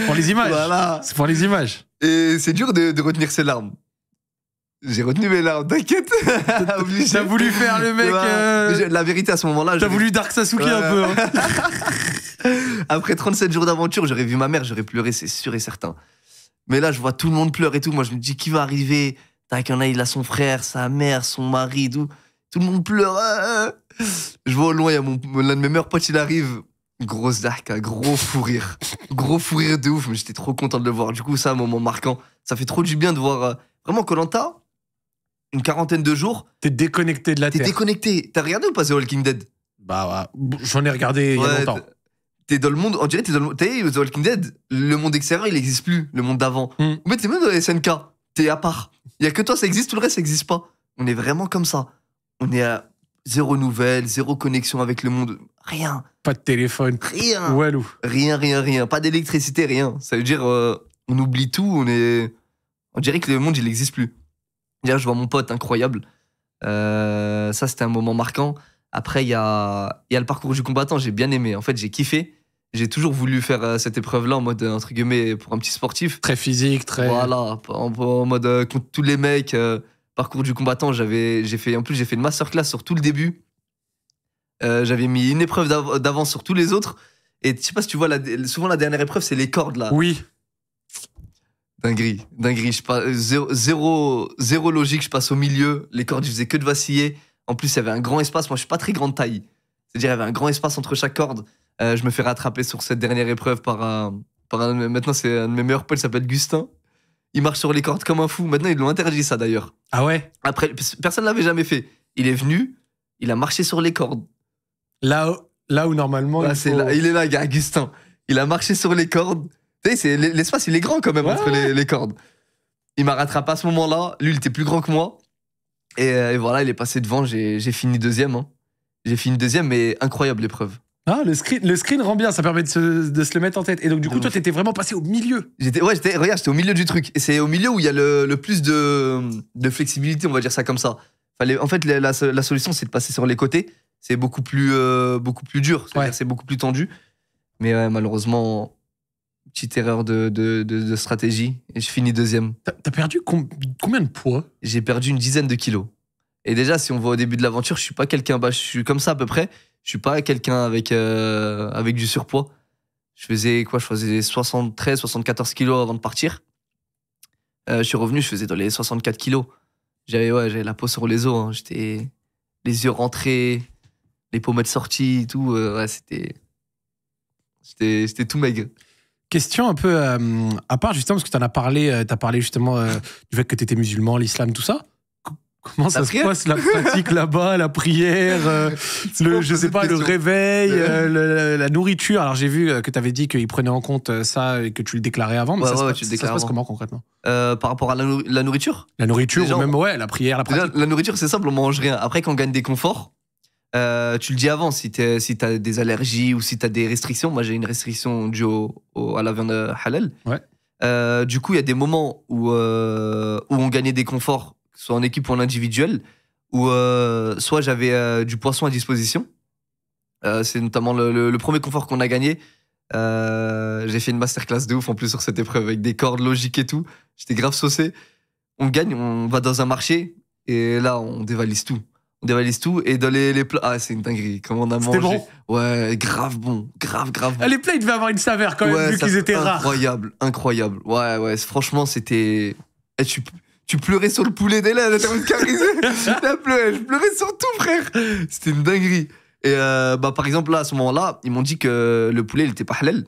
Pour les images. Voilà. C'est pour les images. Et c'est dur de retenir ses larmes. J'ai retenu mes larmes, t'inquiète. T'as voulu faire le mec. La vérité, à ce moment-là. T'as voulu Dark Sasuke un peu. Hein. Après 37 jours d'aventure, j'aurais vu ma mère, j'aurais pleuré, c'est sûr et certain. Mais là, je vois tout le monde pleurer et tout. Moi, je me dis, qui va arriver? Tac, il y en a, il a son frère, sa mère, son mari, tout. Tout le monde pleure. Je vois au loin, il y a l'un de mes meilleurs potes, il arrive. Grosse dark, gros fou rire. Gros fou rire de ouf, mais j'étais trop content de le voir. Du coup, ça, un moment marquant. Ça fait trop du bien de voir vraiment Koh-Lanta, une 40aine de jours. T'es déconnecté de la Terre. T'es déconnecté. T'as regardé ou pas The Walking Dead? Bah ouais, j'en ai regardé il y a longtemps. T'es dans le monde, on dirait t'es dans le monde. T'es The Walking Dead, le monde extérieur, il n'existe plus, le monde d'avant. Mais t'es même dans les SNK, t'es à part. Il y a que toi, ça existe, tout le reste, ça n'existe pas. On est vraiment comme ça. On est à zéro nouvelle, zéro connexion avec le monde. Rien. Pas de téléphone. Rien. Walou. Rien. Pas d'électricité, rien. Ça veut dire, on oublie tout, on dirait que le monde, il n'existe plus. Hier, je vois mon pote, incroyable. Ça, c'était un moment marquant. Après, il y a le parcours du combattant, j'ai bien aimé. En fait, j'ai kiffé. J'ai toujours voulu faire cette épreuve-là en mode, entre guillemets, pour un petit sportif. Très physique, très... Voilà, en mode contre tous les mecs. Parcours du combattant, j'ai fait une masterclass sur tout le début. J'avais mis une épreuve d'avance sur tous les autres. Et je sais pas si tu vois, souvent la dernière épreuve, c'est les cordes, là. Oui. Dinguerie. Zéro logique, je passe au milieu. Les cordes, je faisais que de vaciller. En plus, il y avait un grand espace. Moi, je suis pas très grande taille. C'est-à-dire, il y avait un grand espace entre chaque corde. Je me fais rattraper sur cette dernière épreuve par maintenant, c'est un de mes meilleurs potes, il s'appelle Gustin. Il marche sur les cordes comme un fou. Maintenant, ils l'ont interdit, ça, d'ailleurs. Ah ouais? Après, personne ne l'avait jamais fait. Il est venu, il a marché sur les cordes. Là où normalement... il est là, gars, Gustin. Il a marché sur les cordes. Tu sais, l'espace, il est grand quand même entre les cordes. Il m'a rattrapé à ce moment-là. Lui, il était plus grand que moi. Et voilà, il est passé devant. J'ai fini deuxième. Hein. J'ai fini deuxième, mais incroyable l'épreuve. Ah, le screen rend bien, ça permet de se le mettre en tête. Et donc, du coup, toi, t'étais vraiment passé au milieu. J'étais au milieu du truc. Et c'est au milieu où il y a le plus de flexibilité, on va dire ça comme ça. En fait, la solution, c'est de passer sur les côtés. C'est beaucoup plus dur. C'est-à-dire, c'est beaucoup plus tendu. Mais malheureusement, petite erreur de stratégie et je finis deuxième. T'as perdu combien de poids? J'ai perdu une dizaine de kilos. Et déjà, si on voit au début de l'aventure, je suis pas quelqu'un, je suis comme ça à peu près. Je suis pas quelqu'un avec du surpoids. Je faisais 73, 74 kilos avant de partir. Je suis revenu, je faisais dans les 64 kilos. J'avais la peau sur les os. Hein. J'étais les yeux rentrés, les pommettes sorties, tout. C'était tout maigre. Question un peu à part, justement, parce que t'as parlé justement du fait que t'étais musulman, l'islam, tout ça. Comment ça se passe la pratique là-bas, la prière, le réveil, la nourriture? Alors j'ai vu que tu avais dit qu'ils prenaient en compte ça et que tu le déclarais avant, mais ça se passe comment concrètement? Par rapport à la nourriture? La nourriture déjà, ou même la prière, la pratique. Déjà, la nourriture c'est simple, on mange rien. Après quand on gagne des conforts, tu le dis avant si t'as des allergies ou si t'as des restrictions. Moi j'ai une restriction due à la viande halal. Ouais. Du coup il y a des moments où on gagnait des conforts, soit en équipe ou en individuel, ou soit j'avais du poisson à disposition. C'est notamment le premier confort qu'on a gagné. J'ai fait une masterclass de ouf en plus sur cette épreuve avec des cordes logiques et tout. J'étais grave saucé. On gagne, on va dans un marché et là on dévalise tout. On dévalise tout et dans les plats. Ah, c'est une dinguerie. Comment on a mangé. Bon. Ouais, grave bon. Grave bon. Les plats, ils devaient avoir une saveur quand même, vu qu'ils étaient rares. Incroyable. Ouais. Franchement, c'était. Tu pleurais sur le poulet des là, t'as carisé. Je pleurais sur tout, frère. C'était une dinguerie. Et par exemple, là, à ce moment-là, ils m'ont dit que le poulet, il était pas halal.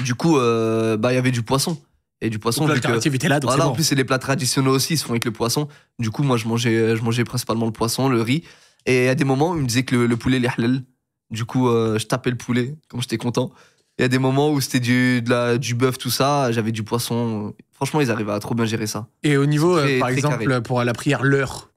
Du coup, il y avait du poisson. Et du poisson. Donc l'alternative était là, donc voilà, c'est bon. En plus, c'est les plats traditionnels aussi, ils se font avec le poisson. Du coup, moi, je mangeais principalement le poisson, le riz. Et à des moments, ils me disaient que le poulet, il est halal. Du coup, je tapais le poulet, comme j'étais content. Il y a des moments où c'était du bœuf, tout ça, j'avais du poisson. Franchement, ils arrivaient à trop bien gérer ça. Et au niveau, très, par très exemple, carré. pour la prière, l'heure,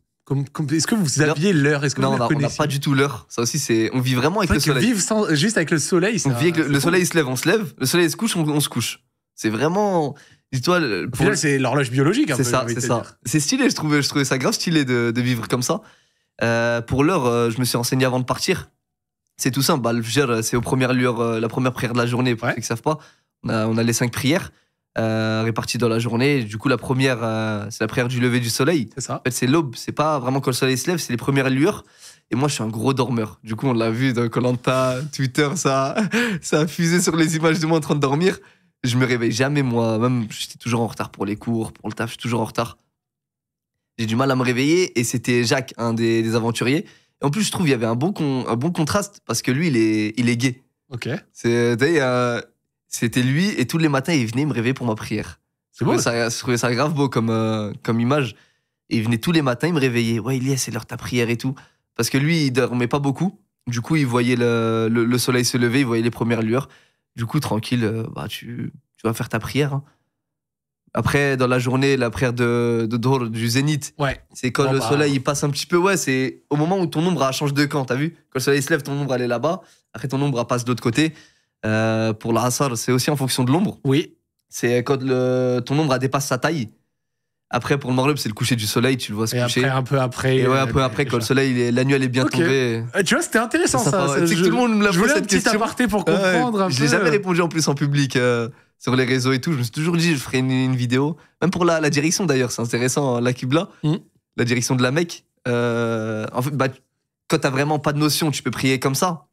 est-ce que vous aviez l'heure? Est-ce que non, vous la on n'a connaissiez? pas du tout l'heure. Ça aussi, on vit vraiment avec le soleil. Vivre juste avec le soleil, on vit avec le soleil, il se lève, on se lève. Le soleil se couche, on se couche. C'est vraiment. Dis-toi. Au final, c'est l'horloge biologique. C'est ça. C'est stylé, je trouvais ça grave stylé de vivre comme ça. Pour l'heure, je me suis renseigné avant de partir. C'est tout simple. C'est aux premières lueurs, la première prière de la journée. Pour ceux qui ne savent pas, on a les 5 prières réparties dans la journée. Du coup, la première, c'est la prière du lever du soleil. C'est ça. En fait, c'est l'aube. C'est pas vraiment quand le soleil se lève, c'est les premières lueurs. Et moi, je suis un gros dormeur. Du coup, on l'a vu dans Koh-Lanta, Twitter, ça a fusé sur les images de moi en train de dormir. Je me réveille jamais, moi. Même, j'étais toujours en retard pour les cours, pour le taf, je suis toujours en retard. J'ai du mal à me réveiller. Et c'était Jacques, un des aventuriers. Et en plus, je trouve qu'il y avait un bon contraste parce que lui, il est gay. Ok. C'était lui et tous les matins, il venait me réveiller pour ma prière. C'est beau. Je trouvais ça grave beau comme image. Et il venait tous les matins, il me réveillait. Ouais, Ilyes, c'est l'heure de ta prière et tout. Parce que lui, il dormait pas beaucoup. Du coup, il voyait le soleil se lever, il voyait les premières lueurs. Du coup, tranquille, tu vas faire ta prière. Hein. Après, dans la journée, la prière de Dhuhr, du zénith, c'est quand le soleil il passe un petit peu. Ouais, c'est au moment où ton ombre change de camp, t'as vu? Quand le soleil se lève, ton ombre elle est là-bas. Après, ton ombre passe de l'autre côté. Pour l'Asr, c'est aussi en fonction de l'ombre. Oui. C'est quand ton ombre dépasse sa taille. Après, pour le Maghreb, c'est le coucher du soleil, tu le vois se coucher. Et après, un peu après. Et ouais, un peu après, quand le soleil, la nuit, elle est bien tombée. Tu vois, c'était intéressant ça. Tu sais que tout le monde me l'a posé cette question. Je voulais un petit aparté pour comprendre un peu. Je l'ai jamais répondu en plus en public sur les réseaux et tout. Je me suis toujours dit, je ferai une vidéo. Même pour la direction d'ailleurs, c'est intéressant, la Qibla, la direction de la Mecque. En fait, quand t'as vraiment pas de notion, tu peux prier comme ça.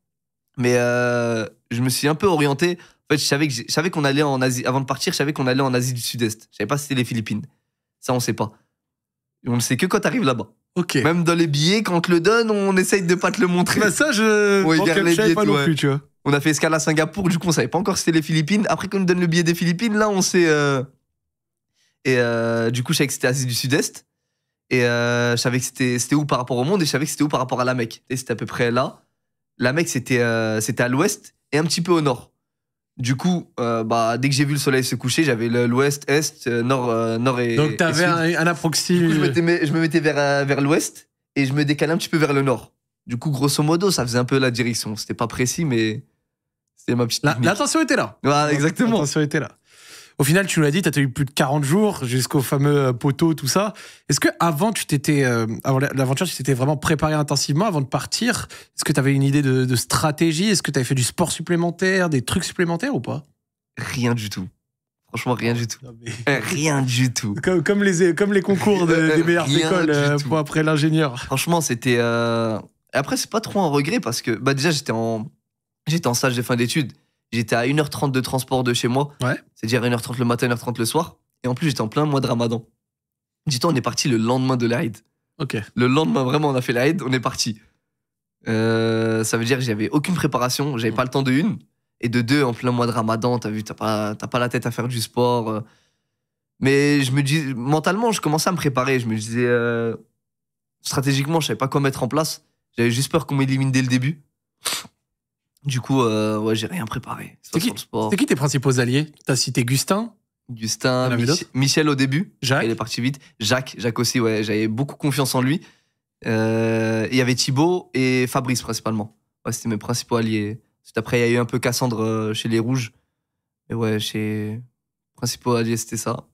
Mais je me suis un peu orienté. En fait, je savais qu'on allait en Asie. Avant de partir, je savais qu'on allait en Asie du Sud-Est. Je savais pas si c'était les Philippines. Ça, on sait pas. Et on le sait que quand t'arrives là-bas. Ok. Même dans les billets, quand on te le donne, on essaye de pas te le montrer. Ça, je ne savais pas non plus, tu vois. On a fait escale à Singapour, du coup, on savait pas encore si c'était les Philippines. Après, quand on nous donne le billet des Philippines, là, on sait. Et du coup, je savais que c'était Asie du Sud-Est. Et je savais que c'était où par rapport au monde et je savais que c'était où par rapport à la Mecque. Et c'était à peu près là. La Mecque, c'était à l'ouest et un petit peu au nord. Du coup, dès que j'ai vu le soleil se coucher, j'avais l'ouest, est, nord et. Donc t'avais un approximé. Du coup, je me mettais vers l'ouest et je me décalais un petit peu vers le nord. Du coup, grosso modo, ça faisait un peu la direction. C'était pas précis, mais c'était ma petite technique. L'intention était là. Voilà, exactement. L'intention était là. Au final, tu nous l'as dit, tu as eu plus de 40 jours jusqu'au fameux poteau, tout ça. Est-ce que avant l'aventure, tu t'étais vraiment préparé intensivement avant de partir? Est-ce que tu avais une idée de stratégie? Est-ce que tu avais fait du sport supplémentaire, des trucs supplémentaires ou pas? Rien du tout. Franchement, rien du tout. Non, mais- Rien du tout. Comme les concours des meilleures Rien écoles du tout. pour après l'ingénieur. Franchement, c'était. Après, c'est pas trop un regret parce que bah, déjà, j'étais en stage de fin d'études. J'étais à 1h30 de transport de chez moi. Ouais. C'est-à-dire 1h30 le matin, 1h30 le soir. Et en plus, j'étais en plein mois de ramadan. Dis-toi, on est parti le lendemain de l'Aïd. Ok. Le lendemain, vraiment, on a fait l'Aïd, on est parti. Ça veut dire que j'avais aucune préparation, j'avais pas le temps de une. Et de deux, en plein mois de ramadan, t'as vu, t'as pas la tête à faire du sport. Mais je me dis, mentalement, je commençais à me préparer. Je me disais, stratégiquement, je savais pas quoi mettre en place. J'avais juste peur qu'on m'élimine dès le début. Du coup, ouais, j'ai rien préparé. C'est Sur le sport. qui tes principaux alliés? T'as cité Gustin, Gustin, Il y en avait d'autres Michel au début. Jacques. Il est parti vite. Jacques aussi, ouais, j'avais beaucoup confiance en lui. Il y avait Thibaut et Fabrice principalement. Ouais, c'était mes principaux alliés. Ensuite, après, il y a eu un peu Cassandre chez les Rouges. Et ouais, chez principaux alliés, c'était ça.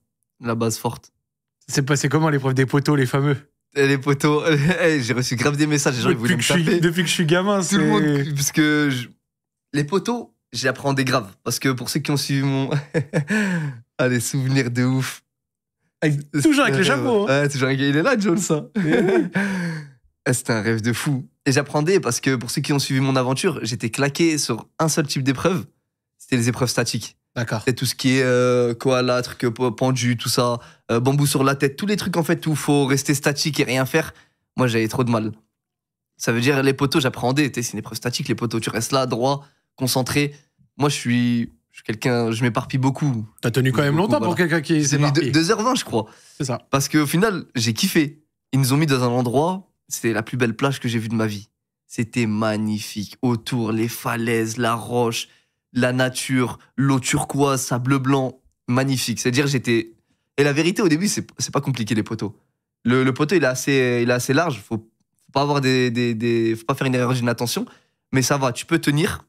La base forte. C'est passé comment l'épreuve des poteaux, les fameux? Et les poteaux, j'ai reçu grave des messages. Les gens, ils voulaient me taper. Depuis que je suis gamin, Tout le monde, parce que les poteaux, j'appréhendais grave. Parce que pour ceux qui ont suivi mon. Ah, les souvenirs de ouf. Toujours avec les chapeaux. Hein. Ouais, toujours avec. Il est là, John, ça. C'était un rêve de fou. Et j'appréhendais parce que pour ceux qui ont suivi mon aventure, j'étais claqué sur un seul type d'épreuve. C'était les épreuves statiques. D'accord. C'est tout ce qui est koala, truc pendu, tout ça, bambou sur la tête, tous les trucs en fait où faut rester statique et rien faire. Moi, j'avais trop de mal. Ça veut dire les poteaux, j'appréhendais. C'est une épreuve statique, les poteaux. Tu restes là, droit, concentré. Moi, je suis quelqu'un, je m'éparpille beaucoup. T'as tenu quand même Beaucoup, longtemps pour voilà. quelqu'un qui J'ai s'est mis marqué. 2h20, je crois. C'est ça. Parce qu'au final, j'ai kiffé. Ils nous ont mis dans un endroit, c'était la plus belle plage que j'ai vue de ma vie. C'était magnifique. Autour, les falaises, la roche, la nature, l'eau turquoise, sable blanc. Magnifique. C'est-à-dire, j'étais. Et la vérité, au début, c'est pas compliqué, les poteaux. Le poteau, il est assez large. Faut pas avoir faut pas faire une erreur d'inattention. Mais ça va, tu peux tenir.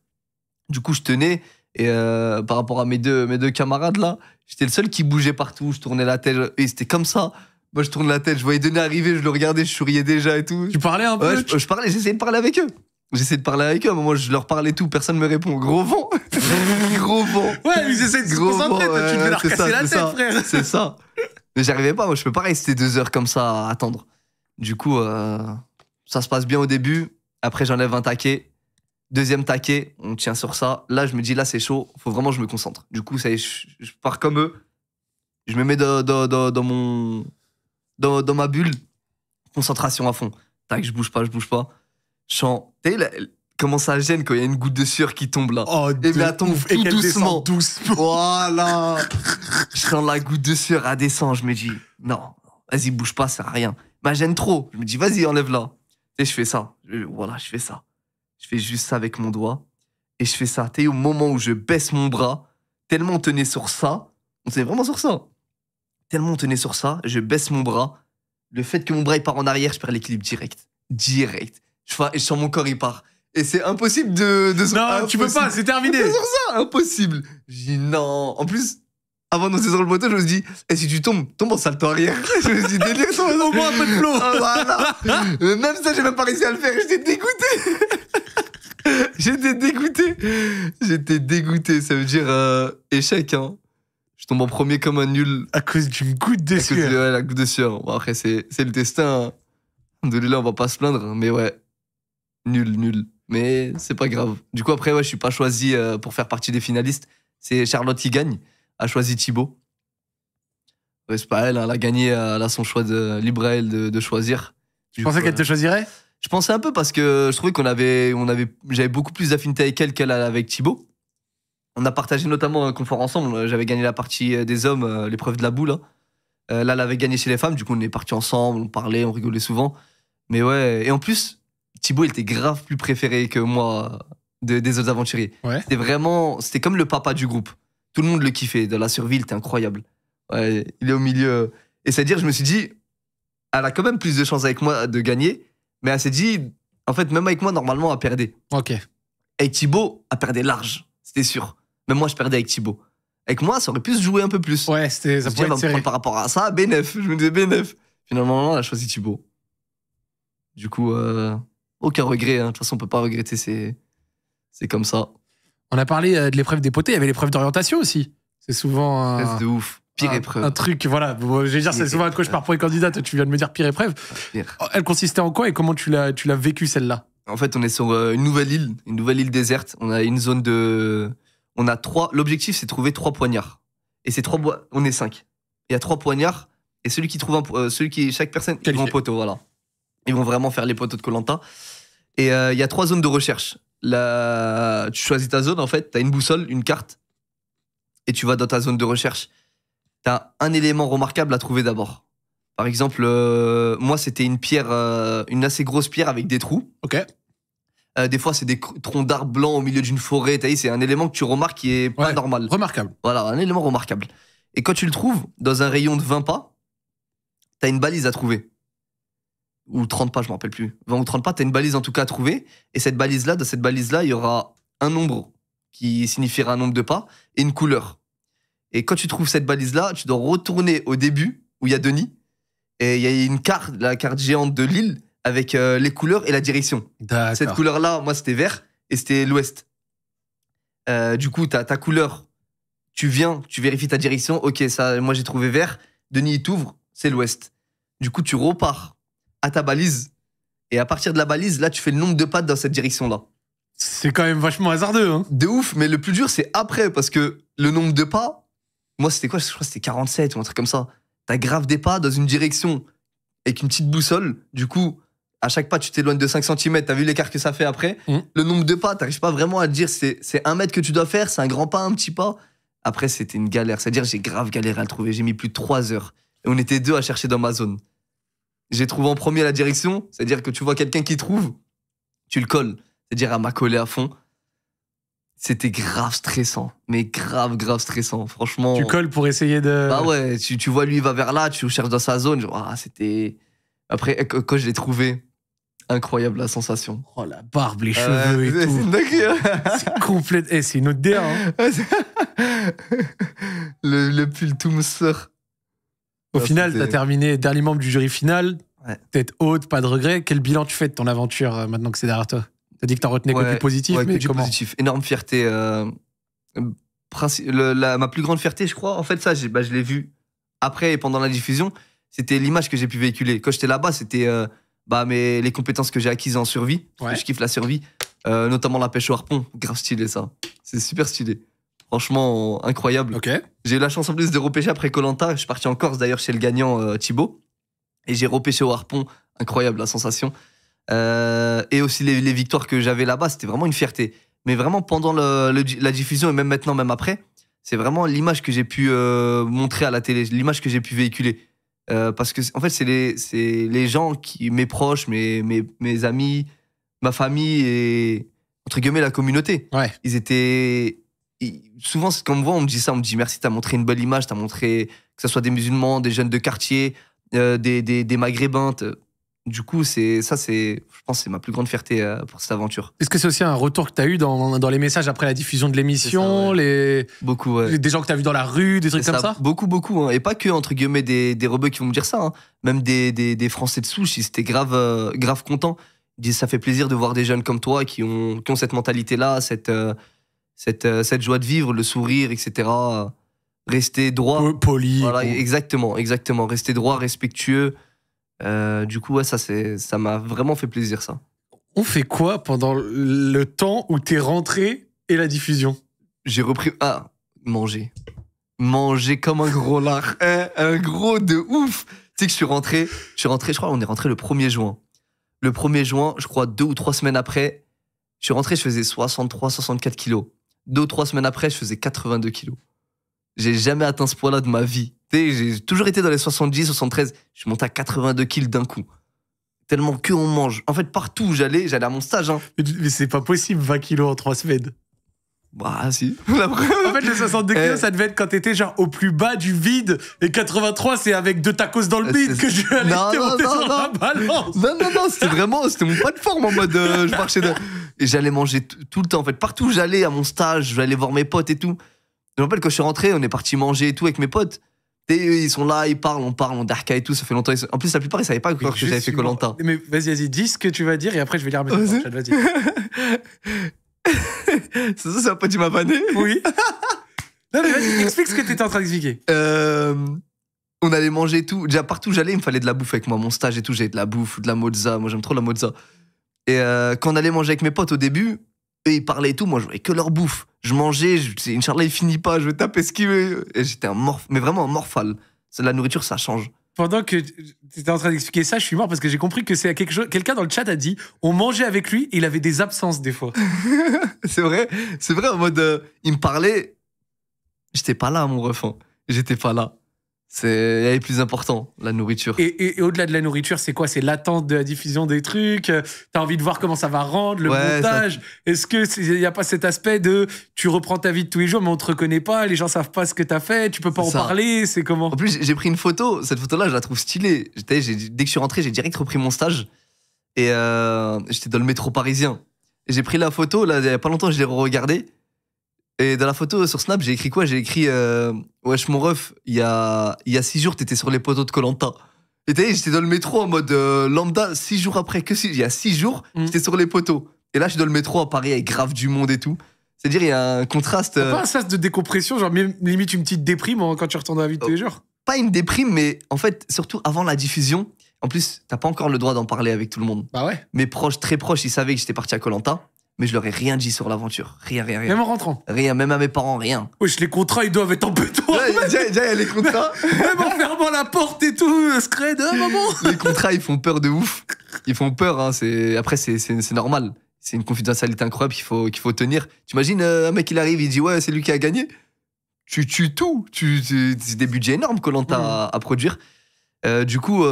Du coup, je tenais. Et par rapport à mes deux camarades là, j'étais le seul qui bougeait partout. Je tournais la tête. Et c'était comme ça. Moi, je tourne la tête. Je voyais Denis arriver. Je le regardais. Je souriais déjà et tout. Tu parlais un peu? Ouais, je parlais. J'essayais de parler avec eux. À un moment, je leur parlais tout. Personne me répond. Gros vent. Gros vent. Ouais, ils essaient de se Gros concentrer. vent, Toi, tu devais leur c'est casser ça, la c'est tête, ça. frère. C'est ça. Mais j'arrivais pas. Moi, je peux pas rester 2 heures comme ça à attendre. Du coup, ça se passe bien au début. Après, j'enlève un taquet. Deuxième taquet, on tient sur ça. Là, je me dis, là, c'est chaud. Faut vraiment que je me concentre. Du coup, ça y est, je pars comme eux. Je me mets dans ma bulle. Concentration à fond. Tac, je bouge pas. Chant. Tu sais, comment ça gêne quand il y a une goutte de sueur qui tombe là. Oh, Et mais attends, ouf. Et tout qu'elle doucement. descend doucement. Voilà. Je sens la goutte de sueur, elle descend. Je me dis, non, vas-y, bouge pas, ça sert à rien. Bah, gêne trop. Je me dis, vas-y, enlève-la. Tu sais, je fais ça. Voilà, je fais ça. Je fais juste ça avec mon doigt. Et je fais ça. Tu sais, au moment où je baisse mon bras, tellement on tenait sur ça, on tenait vraiment sur ça. Tellement on tenait sur ça, je baisse mon bras. Le fait que mon bras il part en arrière, je perds l'équilibre direct. Et je sens mon corps, il part. Et c'est impossible de Non, tu peux pas, c'est terminé. C'est sur ça, impossible. J'ai dit non. En plus, avant de monter sur le moto, je me suis dit, si tu tombe en salto arrière. Je me suis dit, délire, Au moins un peu de flow. voilà. Même ça, j'ai même pas réussi à le faire. J'étais dégoûté. Ça veut dire échec, hein. Je tombe en premier comme un nul. À cause d'une goutte de À cause de- sueur. ouais, la goutte de sueur. Bon, après, c'est le destin. De là, on va pas se plaindre. Mais ouais, nul. Mais c'est pas grave. Du coup, après, ouais, je suis pas choisi pour faire partie des finalistes. C'est Charlotte qui gagne. A choisi Thibaut. Ouais, c'est pas elle, hein, elle a gagné, elle a son choix libre à elle de choisir. Tu pensais qu'elle te choisirait? Je pensais un peu parce que je trouvais j'avais beaucoup plus d'affinité avec elle qu'elle avec Thibaut. On a partagé notamment un confort ensemble. J'avais gagné la partie des hommes, l'épreuve de la boule. Hein. Là, elle avait gagné chez les femmes. Du coup, on est partis ensemble, on parlait, on rigolait souvent. Mais ouais, et en plus, Thibaut, il était grave plus préféré que moi des autres aventuriers. Ouais. C'était comme le papa du groupe. Tout le monde le kiffait. Dans la survie, il était incroyable. Ouais, il est au milieu. Et c'est-à-dire, je me suis dit, elle a quand même plus de chances avec moi de gagner. Mais elle s'est dit, en fait, même avec moi, normalement, elle perdait. Ok. Avec Thibaut, elle perdait large. C'était sûr. Même moi, je perdais avec Thibaut. Avec moi, ça aurait pu se jouer un peu plus. Ouais, Je ça me dis, pourrait elle va être me serré. prendre par rapport à ça, B9. Je me disais B9. Finalement, elle a choisi Thibaut. Du coup, aucun regret. Hein. De toute façon, on peut pas regretter. C'est comme ça. On a parlé de l'épreuve des potets, il y avait l'épreuve d'orientation aussi. C'est souvent Stress de ouf. Pire épreuve. un truc, voilà. Bon, je vais dire, c'est souvent un cauchemar pour les candidats. Toi, tu viens de me dire pire épreuve. Pire. Elle consistait en quoi et comment tu l'as vécu celle-là? En fait, on est sur une nouvelle île déserte. On a une zone de. On a 3. L'objectif, c'est de trouver 3 poignards. Et ces 3 on est 5. Il y a 3 poignards. Et celui qui trouve chaque personne, ils vont en poteau, voilà. Ils vont vraiment faire les poteaux de Koh-Lanta. Et il y a 3 zones de recherche. Tu choisis ta zone, en fait. Tu as une boussole, une carte. Et tu vas dans ta zone de recherche. Tu as un élément remarquable à trouver d'abord. Par exemple, moi, c'était une pierre, une assez grosse pierre avec des trous. Ok. Des fois, c'est des troncs d'arbres blancs au milieu d'une forêt. T'as vu, c'est un élément que tu remarques qui est pas normal. Remarquable. Voilà, un élément remarquable. Et quand tu le trouves dans un rayon de 20 pas, t'as une balise à trouver. Ou 30 pas, je me rappelle plus. 20 ou 30 pas, t'as une balise en tout cas à trouver. Et cette balise-là, dans cette balise-là, il y aura un nombre qui signifiera un nombre de pas et une couleur. Et quand tu trouves cette balise-là, tu dois retourner au début où il y a Denis. Et il y a une carte, la carte géante de l'île, avec les couleurs et la direction. D'accord. Cette couleur-là, moi, c'était vert et c'était l'ouest. Du coup, t'as ta couleur. Tu viens, tu vérifies ta direction. Ok, ça, moi, j'ai trouvé vert. Denis, il t'ouvre, c'est l'ouest. Du coup, tu repars à ta balise. Et à partir de la balise, là, tu fais le nombre de pas dans cette direction-là. C'est quand même vachement hasardeux, hein. De ouf, mais le plus dur, c'est après. Parce que le nombre de pas, moi, c'était quoi? Je crois que c'était 47 ou un truc comme ça. T'as grave des pas dans une direction avec une petite boussole. Du coup, à chaque pas, tu t'éloignes de 5 cm. T'as vu l'écart que ça fait après? Le nombre de pas, t'arrives pas vraiment à te dire c'est 1 mètre que tu dois faire, c'est un grand pas, un petit pas. Après, c'était une galère. C'est-à-dire, j'ai grave galéré à le trouver. J'ai mis plus de 3 heures. Et on était 2 à chercher dans ma zone. J'ai trouvé en premier la direction. C'est-à-dire que tu vois quelqu'un qui trouve, tu le colles. C'est-à-dire, elle m'a collé à fond. C'était grave stressant. Mais grave stressant. Franchement. Tu colles pour essayer de. Bah ouais, tu vois, lui, il va vers là, tu cherches dans sa zone. C'était. Après, quand je l'ai trouvé, incroyable la sensation. Oh, la barbe, les cheveux et c'est tout. une dinguerie. C'est complète. C'est une autre DA, hein. le pull tout me sort. Au final, t'as terminé dernier membre du jury final. Ouais. Tête haute, pas de regret. Quel bilan tu fais de ton aventure maintenant que c'est derrière toi? T'as dit que t'en retenais que du positif, mais que du comment? positif. Énorme fierté. Ma plus grande fierté, je crois, en fait, ça, je l'ai vu après et pendant la diffusion. C'était l'image que j'ai pu véhiculer. Quand j'étais là-bas, c'était les compétences que j'ai acquises en survie. Parce que je kiffe la survie. Notamment la pêche au harpon. Grave stylé, ça. C'est super stylé. Franchement, incroyable. Ok. J'ai eu la chance en plus de repêcher après Koh-Lanta. Je suis parti en Corse d'ailleurs chez le gagnant Thibaut. Et j'ai repêché au harpon. Incroyable la sensation. Et aussi les victoires que j'avais là-bas, c'était vraiment une fierté. Mais vraiment pendant la diffusion et même maintenant, même après, c'est vraiment l'image que j'ai pu montrer à la télé, l'image que j'ai pu véhiculer. Parce que en fait, c'est les gens mes proches, mes amis, ma famille et entre guillemets la communauté. Ouais. Ils étaient souvent quand on me voit, on me dit ça, on me dit merci, t'as montré une belle image, t'as montré que ce soit des musulmans, des jeunes de quartier, des maghrébins. Du coup, je pense que c'est ma plus grande fierté pour cette aventure. Est-ce que c'est aussi un retour que tu as eu dans les messages après la diffusion de l'émission, Beaucoup, ouais. Des gens que tu as vus dans la rue, des trucs comme ça? Beaucoup. Hein. Et pas que, entre guillemets, des rebeux qui vont me dire ça. Hein. Même des Français de souche, ils étaient grave contents. Ils disent ça fait plaisir de voir des jeunes comme toi qui ont cette mentalité-là, cette joie de vivre, le sourire, etc. Rester droit. Poli. Voilà, exactement. Rester droit, respectueux. Du coup, ouais, ça m'a vraiment fait plaisir, ça. On fait quoi pendant le temps où t'es rentré et la diffusion? J'ai repris... manger. Manger comme un gros lard. Un gros de ouf. Tu sais que je suis rentré, je crois, on est rentré le 1er juin. Le 1er juin, je crois 2 ou 3 semaines après, je suis rentré, je faisais 63, 64 kilos. 2 ou 3 semaines après, je faisais 82 kilos. J'ai jamais atteint ce poids-là de ma vie. J'ai toujours été dans les 70, 73. Je suis monté à 82 kilos d'un coup. Tellement qu'on mange. En fait, partout où j'allais à mon stage. Hein. Mais c'est pas possible, 20 kilos en 3 semaines. Bah, si. En fait, les 62 kilos, ça devait être quand t'étais genre au plus bas du vide. Et 83, c'est avec 2 tacos dans le bide que je vais aller monter sur la balance. Non, c'était mon pas de forme en mode je marchais et j'allais manger tout le temps. En fait, partout où j'allais à mon stage, j'allais voir mes potes et tout. Je me rappelle quand je suis rentré, on est parti manger et tout avec mes potes. Et ils sont là, ils parlent, on darka et tout, ça fait longtemps. En plus, la plupart, ils savaient pas encore que j'avais fait Koh-Lanta. Mais vas-y, dis ce que tu vas dire et après, je vais lire mes messages. Vas-y. Ça, un pote, il m'a vanné. Oui. Non, mais vas-y, explique ce que t'étais en train d'expliquer. On allait manger et tout. Déjà, partout où j'allais, il me fallait de la bouffe avec moi. Mon stage et tout, j'avais de la bouffe ou de la mozza. Moi, j'aime trop la mozza. Et quand on allait manger avec mes potes au début, eux, ils parlaient et tout. Moi, je voyais que leur bouffe. Je mangeais, Inch'Allah, il finit pas. Je vais taper ce qu'il veut. Et j'étais mais vraiment un morphale. C'est la nourriture, ça change. Pendant que tu étais en train d'expliquer ça, je suis mort parce que j'ai compris que c'est quelqu'un dans le chat a dit on mangeait avec lui et il avait des absences des fois. C'est vrai en mode il me parlait, j'étais pas là mon ref, hein. J'étais pas là. Il y avait plus important, la nourriture. Et au-delà de la nourriture, c'est quoi? C'est l'attente de la diffusion des trucs. T'as envie de voir comment ça va rendre, le montage. Est-ce que il y a pas cet aspect de tu reprends ta vie de tous les jours, mais on te reconnaît pas, les gens savent pas ce que t'as fait, tu peux pas en parler, c'est comment? En plus, j'ai pris une photo. Cette photo-là, je la trouve stylée. Dès que je suis rentré, j'ai direct repris mon stage et j'étais dans le métro parisien. Et j'ai pris la photo. Là, il y a pas longtemps, je l'ai regardée. Et dans la photo sur Snap, j'ai écrit quoi? J'ai écrit wesh mon ref, il y a 6 jours, t'étais sur les poteaux de Koh-Lanta. Et t'as vu, j'étais dans le métro en mode lambda, 6 jours après, il y a 6 jours, j'étais sur les poteaux. Et là, je suis dans le métro à Paris avec grave du monde et tout. C'est-à-dire, il y a un contraste. T'as pas un sas de décompression, genre limite une petite déprime quand tu retournes dans la vie de tous les jours? Pas une déprime, mais en fait, surtout avant la diffusion. En plus, t'as pas encore le droit d'en parler avec tout le monde. Bah ouais. Mes proches, très proches, ils savaient que j'étais parti à Koh-Lanta. Mais je leur ai rien dit sur l'aventure. Rien. Même en rentrant? Rien, même à mes parents, rien. Wesh, les contrats, ils doivent être en béton. Déjà, il y a les contrats. Même en fermant la porte et tout, scred, maman. Les contrats, ils font peur de ouf. Ils font peur, hein. Après, c'est normal. C'est une confidentialité incroyable qu'il faut tenir. T'imagines, un mec, il arrive, il dit, ouais, c'est lui qui a gagné. Tu tues tout. C'est des budgets énormes Koh-Lanta à produire. Du coup...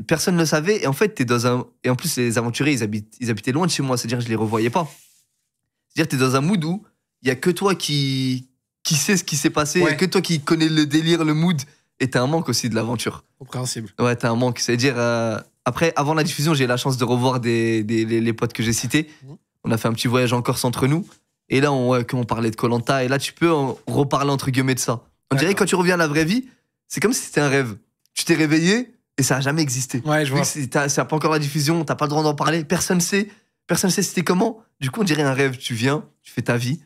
personne ne le savait, et en fait, t'es dans un. Et en plus, les aventuriers, ils habitaient loin de chez moi, c'est-à-dire que je les revoyais pas. C'est-à-dire que t'es dans un mood où il y a que toi qui sais ce qui s'est passé, il y a que toi qui connais le délire, le mood, et t'as un manque aussi de l'aventure. Compréhensible. Ouais, t'as un manque. C'est-à-dire, après, avant la diffusion, j'ai eu la chance de revoir les potes que j'ai cités. On a fait un petit voyage en Corse entre nous, et là, on parlait de Koh-Lanta, et là, tu peux reparler entre guillemets de ça. On dirait que quand tu reviens à la vraie vie, c'est comme si c'était un rêve. Tu t'es réveillé. Et ça a jamais existé. Ouais, je vois. C'est pas encore la diffusion, t'as pas le droit d'en parler, personne sait c'était comment. Du coup, on dirait un rêve. Tu viens, tu fais ta vie,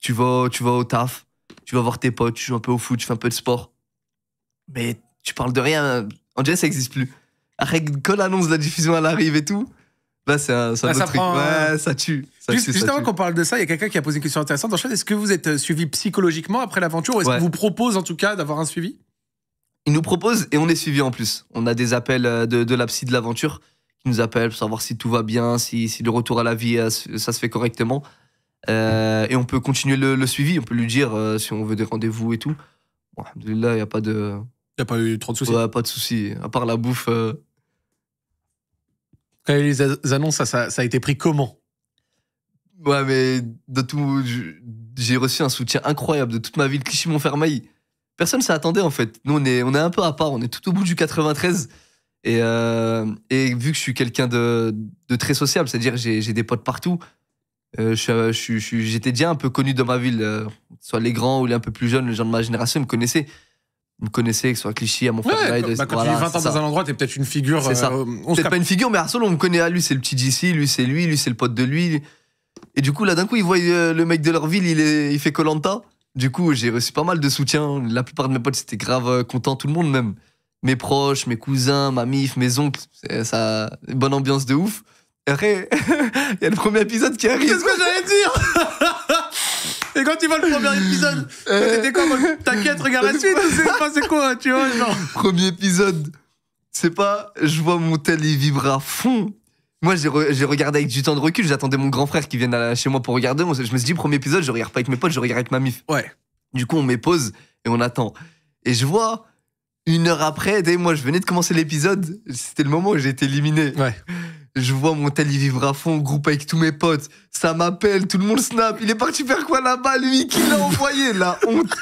tu vas au taf, tu vas voir tes potes, tu joues un peu au foot, tu fais un peu de sport. Mais tu parles de rien. On dirait que ça existe plus. Après, quand l'annonce de la diffusion elle arrive et tout, là, c'est un autre truc. Ouais, ça tue. Juste avant qu'on parle de ça, il y a quelqu'un qui a posé une question intéressante dans le chat. Est-ce que vous êtes suivi psychologiquement après l'aventure ou est-ce qu'on vous propose en tout cas d'avoir un suivi? Ils nous proposent et on est suivi en plus. On a des appels de la psy de l'aventure qui nous appellent pour savoir si tout va bien, si le retour à la vie, ça se fait correctement. Et on peut continuer le suivi, on peut lui dire si on veut des rendez-vous et tout. Bon, là, il n'y a pas de... Il n'y a pas eu trop de soucis? Ouais, pas de soucis. À part la bouffe... Quand il y a eu les annonces, ça a été pris comment? Ouais, mais j'ai reçu un soutien incroyable de toute ma ville, Clichy-Montfermeil. Personne s'y attendait en fait. Nous, on est un peu à part, on est tout au bout du 93. Et vu que je suis quelqu'un de très sociable, c'est-à-dire j'ai des potes partout, j'étais déjà un peu connu dans ma ville. Soit les grands ou les un peu plus jeunes, les gens de ma génération, ils me connaissaient. Ils me connaissaient, que ce soit à Clichy, à Montfermeil. Ouais, quand tu vis 20 ans dans un endroit, t'es peut-être une figure. C'est ça. Peut-être pas une figure, mais Arsolo, on me connaît à lui, c'est le petit JC, lui c'est le pote de lui. Et du coup, là, d'un coup, ils voient le mec de leur ville, il fait Koh-Lanta. Du coup, j'ai reçu pas mal de soutien. La plupart de mes potes, c'était grave content, tout le monde même. Mes proches, mes cousins, ma mif, mes oncles. Ça, bonne ambiance de ouf. Et après, il y a le premier épisode qui arrive. C'est ce que j'allais dire. Et quand tu vois le premier épisode, t'étais quoi? T'inquiète, regarde la suite. C'est quoi, tu vois, genre. Premier épisode, c'est pas, je vois mon tel, il vibre à fond. Moi, j'ai regardé avec du temps de recul. J'attendais mon grand frère qui vienne chez moi pour regarder. Je me suis dit, premier épisode, je regarde pas avec mes potes, je regarde avec ma mif. Ouais. Du coup, on met pause et on attend. Et je vois, 1 heure après, moi, je venais de commencer l'épisode. C'était le moment où j'ai été éliminé. Ouais. Je vois mon tel y vivre à fond, groupe avec tous mes potes. Ça m'appelle, tout le monde snap. Il est parti faire quoi là-bas, lui? Qui l'a envoyé? La honte,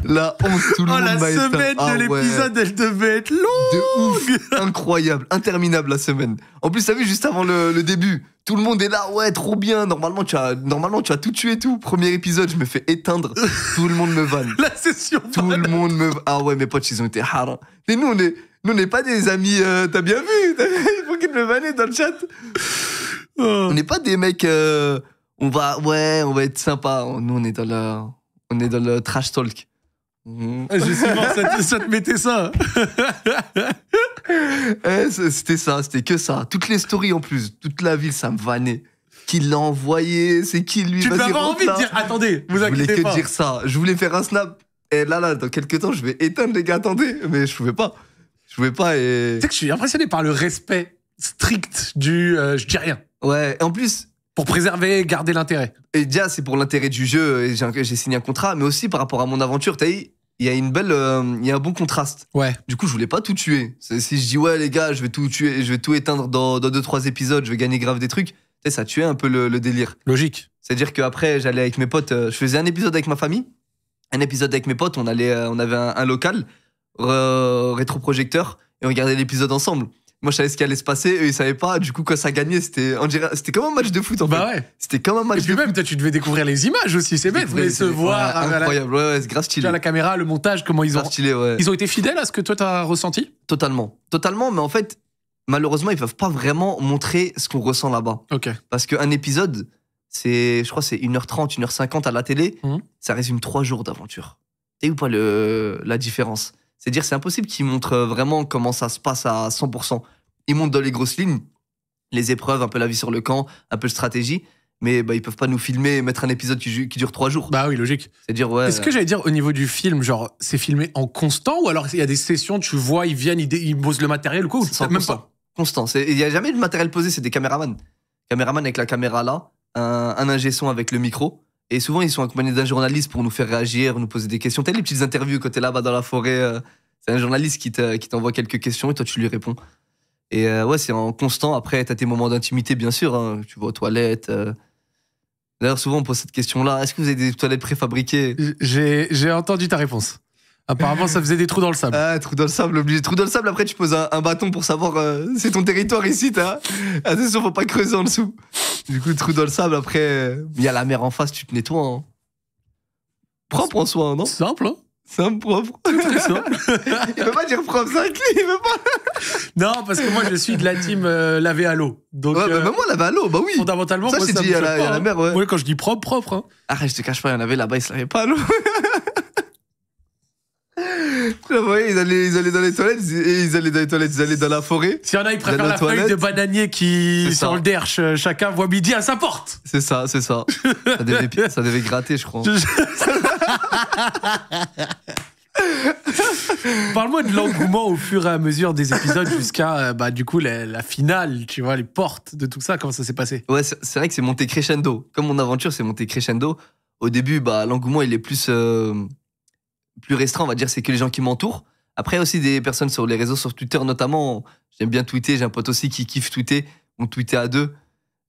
la honte, tout le monde m'a éteint. La semaine de l'épisode, elle devait être longue. De ouf, incroyable, interminable la semaine. En plus, t'as vu, juste avant le début, tout le monde est là, ouais, trop bien. Normalement, tu as tout tué, tout. Premier épisode, je me fais éteindre. Tout le monde me vanne. La session. Tout le monde me... Ah ouais, mes potes, ils ont été hard. Et nous, on n'est pas des amis, t'as bien vu? Il faut qu'ils me vannaient dans le chat. On n'est pas des mecs, on va être sympa. Nous, on est dans le trash talk. Justement, ça te mettait ça. C'était ça, c'était que ça. Toutes les stories en plus, toute la ville, ça me vannait. Qui l'a envoyé, c'est qui lui? Tu n'avais pas envie de dire, attendez, vous inquiétez pas. Je voulais que dire ça. Je voulais faire un snap. Et là, dans quelques temps, je vais éteindre les gars, attendez. Mais je pouvais pas. Et... Tu sais que je suis impressionné par le respect strict du je dis rien. Ouais, et en plus... Pour préserver, garder l'intérêt. Et déjà, c'est pour l'intérêt du jeu, et j'ai signé un contrat, mais aussi par rapport à mon aventure, t'as vu, il y a il y a un bon contraste. Ouais. Du coup, je voulais pas tout tuer. Si je dis, ouais, les gars, je vais tout tuer, je vais tout éteindre dans 2-3 épisodes, je vais gagner grave des trucs, tu sais, ça tuait un peu le délire. Logique. C'est-à-dire qu'après, j'allais avec mes potes, je faisais un épisode avec ma famille, un épisode avec mes potes, on avait un local, rétroprojecteur, et on regardait l'épisode ensemble. Moi, je savais ce qui allait se passer, eux, ils savaient pas. Du coup, quand ça gagnait, c'était comme un match de foot, en fait. Bah ouais. C'était comme un match de foot. Et puis même, toi, tu devais découvrir les images aussi, c'est bête. Mais se voir. Incroyable, ouais, c'est grave stylé. La caméra, le montage, comment ils ont. Stylé, ouais. Ils ont été fidèles à ce que toi, t'as ressenti? Totalement, mais en fait, malheureusement, ils peuvent pas vraiment montrer ce qu'on ressent là-bas. Ok. Parce qu'un épisode, je crois, c'est 1h30, 1h50 à la télé, ça résume 3 jours d'aventure. T'as vu ou pas la différence? C'est-à-dire, c'est impossible qu'ils montrent vraiment comment ça se passe à 100%. Ils montent dans les grosses lignes, les épreuves, un peu la vie sur le camp, un peu de stratégie, mais ils peuvent pas nous filmer et mettre un épisode qui dure 3 jours. Bah oui, logique. C'est-à-dire, ouais. Est-ce que j'allais dire au niveau du film, genre, c'est filmé en constant ou alors il y a des sessions, tu vois, ils viennent, ils posent le matériel ou quoi? C'est même constant. pas. Constant. Il y a jamais de matériel posé, c'est des caméramans. Caméraman avec la caméra là, un ingé son avec le micro. Et souvent, ils sont accompagnés d'un journaliste pour nous faire réagir, nous poser des questions. T'as les petites interviews quand t'es là-bas dans la forêt, c'est un journaliste qui t'envoie quelques questions et toi, tu lui réponds. Et ouais, c'est en constant. Après, t'as tes moments d'intimité, bien sûr. Hein. Tu vas aux toilettes. D'ailleurs, souvent, on pose cette question-là. Est-ce que vous avez des toilettes préfabriquées? J'ai entendu ta réponse. Apparemment, ça faisait des trous dans le sable. Ah, trous dans le sable, obligé. Trous dans le sable, après, tu poses un bâton pour savoir c'est ton territoire ici, t'as. Attention, faut pas creuser en dessous. Du coup, trous dans le sable, après, il y a la mer en face, tu te nettoies. Hein. Propre en soi, non? Simple, hein? Simple, propre. Très simple. Il veut pas dire propre, ça, il veut pas. Non, parce que moi, je suis de la team laver à l'eau. Donc, ouais, bah, moi, laver à l'eau, bah oui. Fondamentalement, ça, moi, c'est ça dit, me il y a la mer, ouais. Moi, quand je dis propre, hein. Arrête, je te cache pas, il y en avait là-bas, ils se lavaient pas à l'eau. Ils allaient dans les toilettes, ils allaient dans la forêt. S'il y en a, ils préfèrent la feuille de bananier qui, sur le derche, chacun voit midi à sa porte. C'est ça. Ça devait gratter, je crois. Parle-moi de l'engouement au fur et à mesure des épisodes jusqu'à du coup la finale, tu vois, les portes de tout ça, comment ça s'est passé? Ouais, c'est vrai que c'est monté crescendo. Comme mon aventure, c'est monté crescendo. Au début, l'engouement, il est plus restreint, on va dire, c'est que les gens qui m'entourent. Après, aussi des personnes sur les réseaux, sur Twitter notamment. J'aime bien tweeter, j'ai un pote aussi qui kiffe tweeter. On tweetait à 2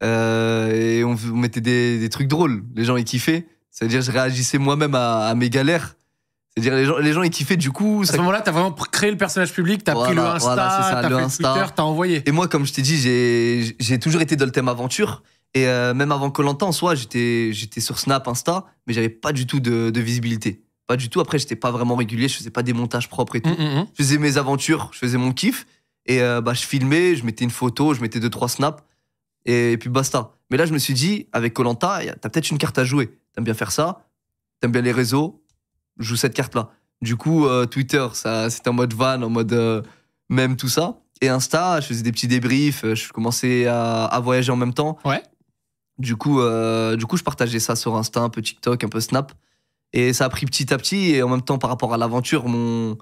et on mettait des trucs drôles. Les gens, ils kiffaient. C'est-à-dire, je réagissais moi-même à mes galères. C'est-à-dire, les gens, ils kiffaient, du coup... À ce moment-là, t'as vraiment créé le personnage public, t'as pris le Insta, t'as fait le Twitter, t'as envoyé. Et moi, comme je t'ai dit, j'ai toujours été dans le thème aventure. Et même avant Koh-Lanta, en soi, j'étais sur Snap, Insta, mais j'avais pas du tout de visibilité. Pas du tout. Après, j'étais pas vraiment régulier, je faisais pas des montages propres et tout. Je faisais mes aventures, je faisais mon kiff. Et je filmais, je mettais une photo, je mettais 2-3 snaps. Et puis basta. Mais là, je me suis dit, avec Koh-Lanta, t'as peut-être une carte à jouer. T'aimes bien faire ça, t'aimes bien les réseaux, joue cette carte-là. Du coup, Twitter, c'était en mode van, en mode mème, tout ça. Et Insta, je faisais des petits débriefs, je commençais à voyager en même temps. Ouais. Du coup, je partageais ça sur Insta, un peu TikTok, un peu Snap. Et ça a pris petit à petit. Et en même temps, par rapport à l'aventure, mon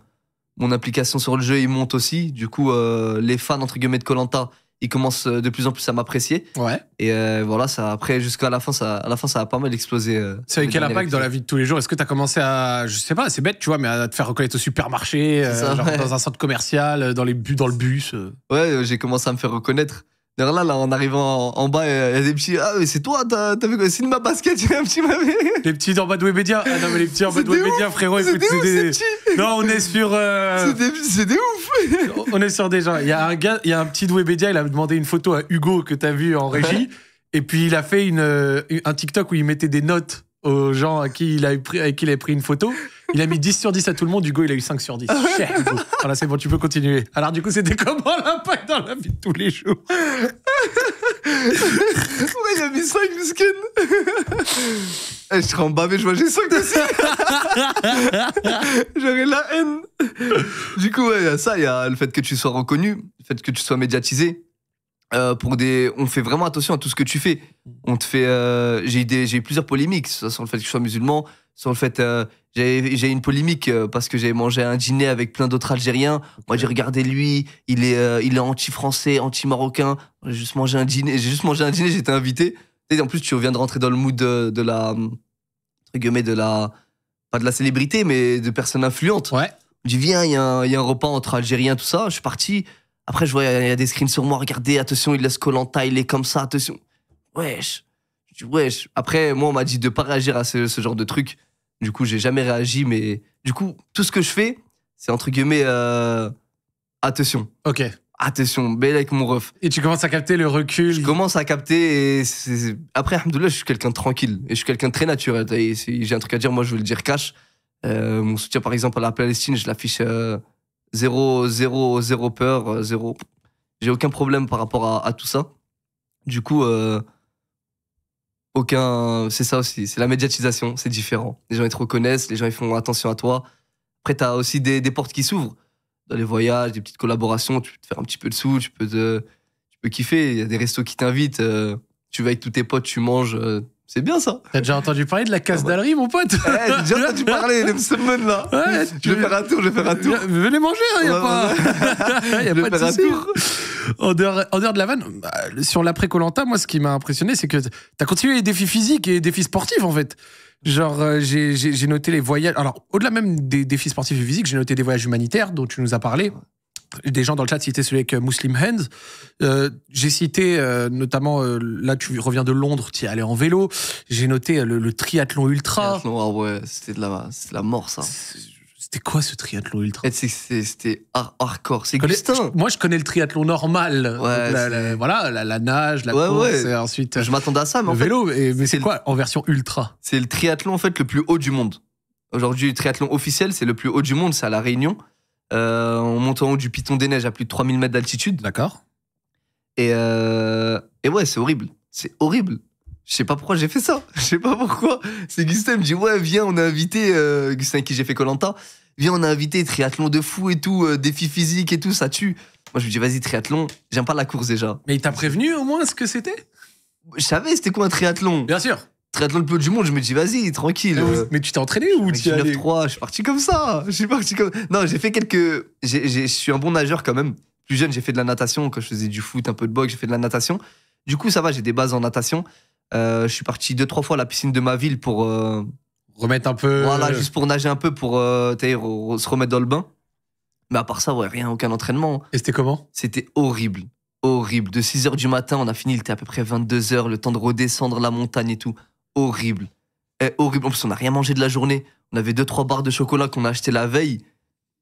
application sur le jeu, il monte aussi. Du coup, les fans, entre guillemets, de Koh-Lanta, ils commencent de plus en plus à m'apprécier. Ouais. Et voilà, après, jusqu'à la fin, ça a pas mal explosé. Ça a eu quel impact dans la vie de tous les jours? Est-ce que tu as commencé à, je sais pas, c'est bête, tu vois, mais à te faire reconnaître au supermarché, dans un centre commercial, dans le bus? Ouais, j'ai commencé à me faire reconnaître. D'ailleurs, là, en arrivant en bas, il y a des petits. Ah, mais c'est toi, t'as vu quoi? C'est de ma basket, il y a un petit mavé. Les petits en bas de Webedia. Ah non, mais les petits en bas de Webedia, frérot, écoute, non, on est sur. C'est des ouf. On est sur des gens. Il y a un gars, il y a un petit de Webedia, il a demandé une photo à Hugo que t'as vu en régie. Et puis, il a fait un TikTok où il mettait des notes aux gens avec qui il avait pris une photo. Il a mis 10 sur 10 à tout le monde, Hugo, il a eu 5 sur 10. Cher, Hugo. Voilà, c'est bon, tu peux continuer. Alors, du coup, c'était comment l'impact dans la vie de tous les jours? Ouais, il a mis 5, Musken. Je serais embavé, je vois, j'ai 5 aussi. J'aurais la haine. Du coup, ouais, il y a ça, il y a le fait que tu sois reconnu, le fait que tu sois médiatisé. On fait vraiment attention à tout ce que tu fais. On te fait. J'ai eu plusieurs polémiques, soit sur le fait que je sois musulman, sur le fait. J'ai eu une polémique parce que j'avais mangé un dîner avec plein d'autres Algériens. Okay. Moi, j'ai regardé lui, il est anti-français, anti-marocain. J'ai juste mangé un dîner, j'étais invité. Et en plus, tu viens de rentrer dans le mood de la. Pas de la célébrité, mais de personnes influentes. Ouais. Je dis, viens, il y a un repas entre Algériens, tout ça. Je suis parti. Après, je vois, il y a des screens sur moi. Regardez, attention, il laisse Koh-Lanta, il est comme ça, attention. Wesh. Je dis, wesh. Après, moi, on m'a dit de pas réagir à ce genre de truc. Du coup, j'ai jamais réagi, mais du coup, tout ce que je fais, c'est entre guillemets, attention. Ok. Attention, belle avec mon ref. Et tu commences à capter le recul. Je commence à capter et après, alhamdoulilah, je suis quelqu'un de tranquille et je suis quelqu'un de très naturel. Et si j'ai un truc à dire, moi, je vais le dire cash. Mon soutien, par exemple, à la Palestine, je l'affiche zéro peur, zéro. J'ai aucun problème par rapport à tout ça. Du coup, c'est ça aussi, c'est la médiatisation, c'est différent. Les gens, ils te reconnaissent, les gens, ils font attention à toi. Après, t'as aussi des portes qui s'ouvrent. Dans les voyages, des petites collaborations, tu peux te faire un petit peu de sous, tu peux kiffer. Il y a des restos qui t'invitent, tu vas avec tous tes potes, tu manges. C'est bien ça. T'as déjà entendu parler de la casse d'Allery, mon pote? Ouais, j'ai déjà entendu parler, les semaines là. Ouais, je vais faire un tour. Venez manger, il n'y a pas, y a pas de souci. En dehors de la vanne, sur l'après Koh-Lanta, moi, ce qui m'a impressionné, c'est que t'as continué les défis physiques et les défis sportifs, en fait. Genre, j'ai noté les voyages. Alors, au-delà même des défis sportifs et physiques, j'ai noté des voyages humanitaires dont tu nous as parlé. Des gens dans le chat citaient celui avec Muslim Hands. J'ai cité notamment, là tu reviens de Londres, tu es allé en vélo. J'ai noté le triathlon ultra. Triathlon, ah ouais, c'était la mort ça. C'était quoi ce triathlon ultra? C'était hardcore. C'est Gustin. Moi je connais le triathlon normal. Ouais, voilà, la nage, la course, et ensuite. Je m'attendais à ça, mais en fait. Vélo, mais c'est quoi en version ultra? C'est le triathlon en fait le plus haut du monde. Aujourd'hui, le triathlon officiel, c'est le plus haut du monde, c'est à La Réunion. On monte en haut du Piton des Neiges à plus de 3000 mètres d'altitude. D'accord. Et ouais, c'est horrible. C'est horrible. Je sais pas pourquoi j'ai fait ça. Je sais pas pourquoi. C'est Gustin me dit, ouais, viens, on a invité, Gustin avec qui j'ai fait Koh-Lanta, viens, on a invité triathlon de fou et tout, défi physique et tout, ça tue. Moi, je lui dis, vas-y, triathlon. J'aime pas la course déjà. Mais il t'a prévenu au moins ce que c'était? Je savais c'était quoi un triathlon. Bien sûr. Triathlon le plus haut du monde, je me dis, vas-y, tranquille. Mais tu t'es entraîné ou tu y allais? 9-3, je suis parti comme ça. Non, j'ai fait quelques. Je suis un bon nageur quand même. Plus jeune, j'ai fait de la natation. Quand je faisais du foot, un peu de boxe, j'ai fait de la natation. Du coup, ça va, j'ai des bases en natation. Je suis parti 2-3 fois à la piscine de ma ville pour. Remettre un peu. Voilà, juste pour nager un peu, pour se remettre dans le bain. Mais à part ça, ouais, rien, aucun entraînement. Et c'était comment? C'était horrible. Horrible. De 6h du matin, on a fini, il était à peu près 22h, le temps de redescendre la montagne et tout. Horrible. Horrible. En plus, on n'a rien mangé de la journée. On avait 2-3 barres de chocolat qu'on a acheté la veille.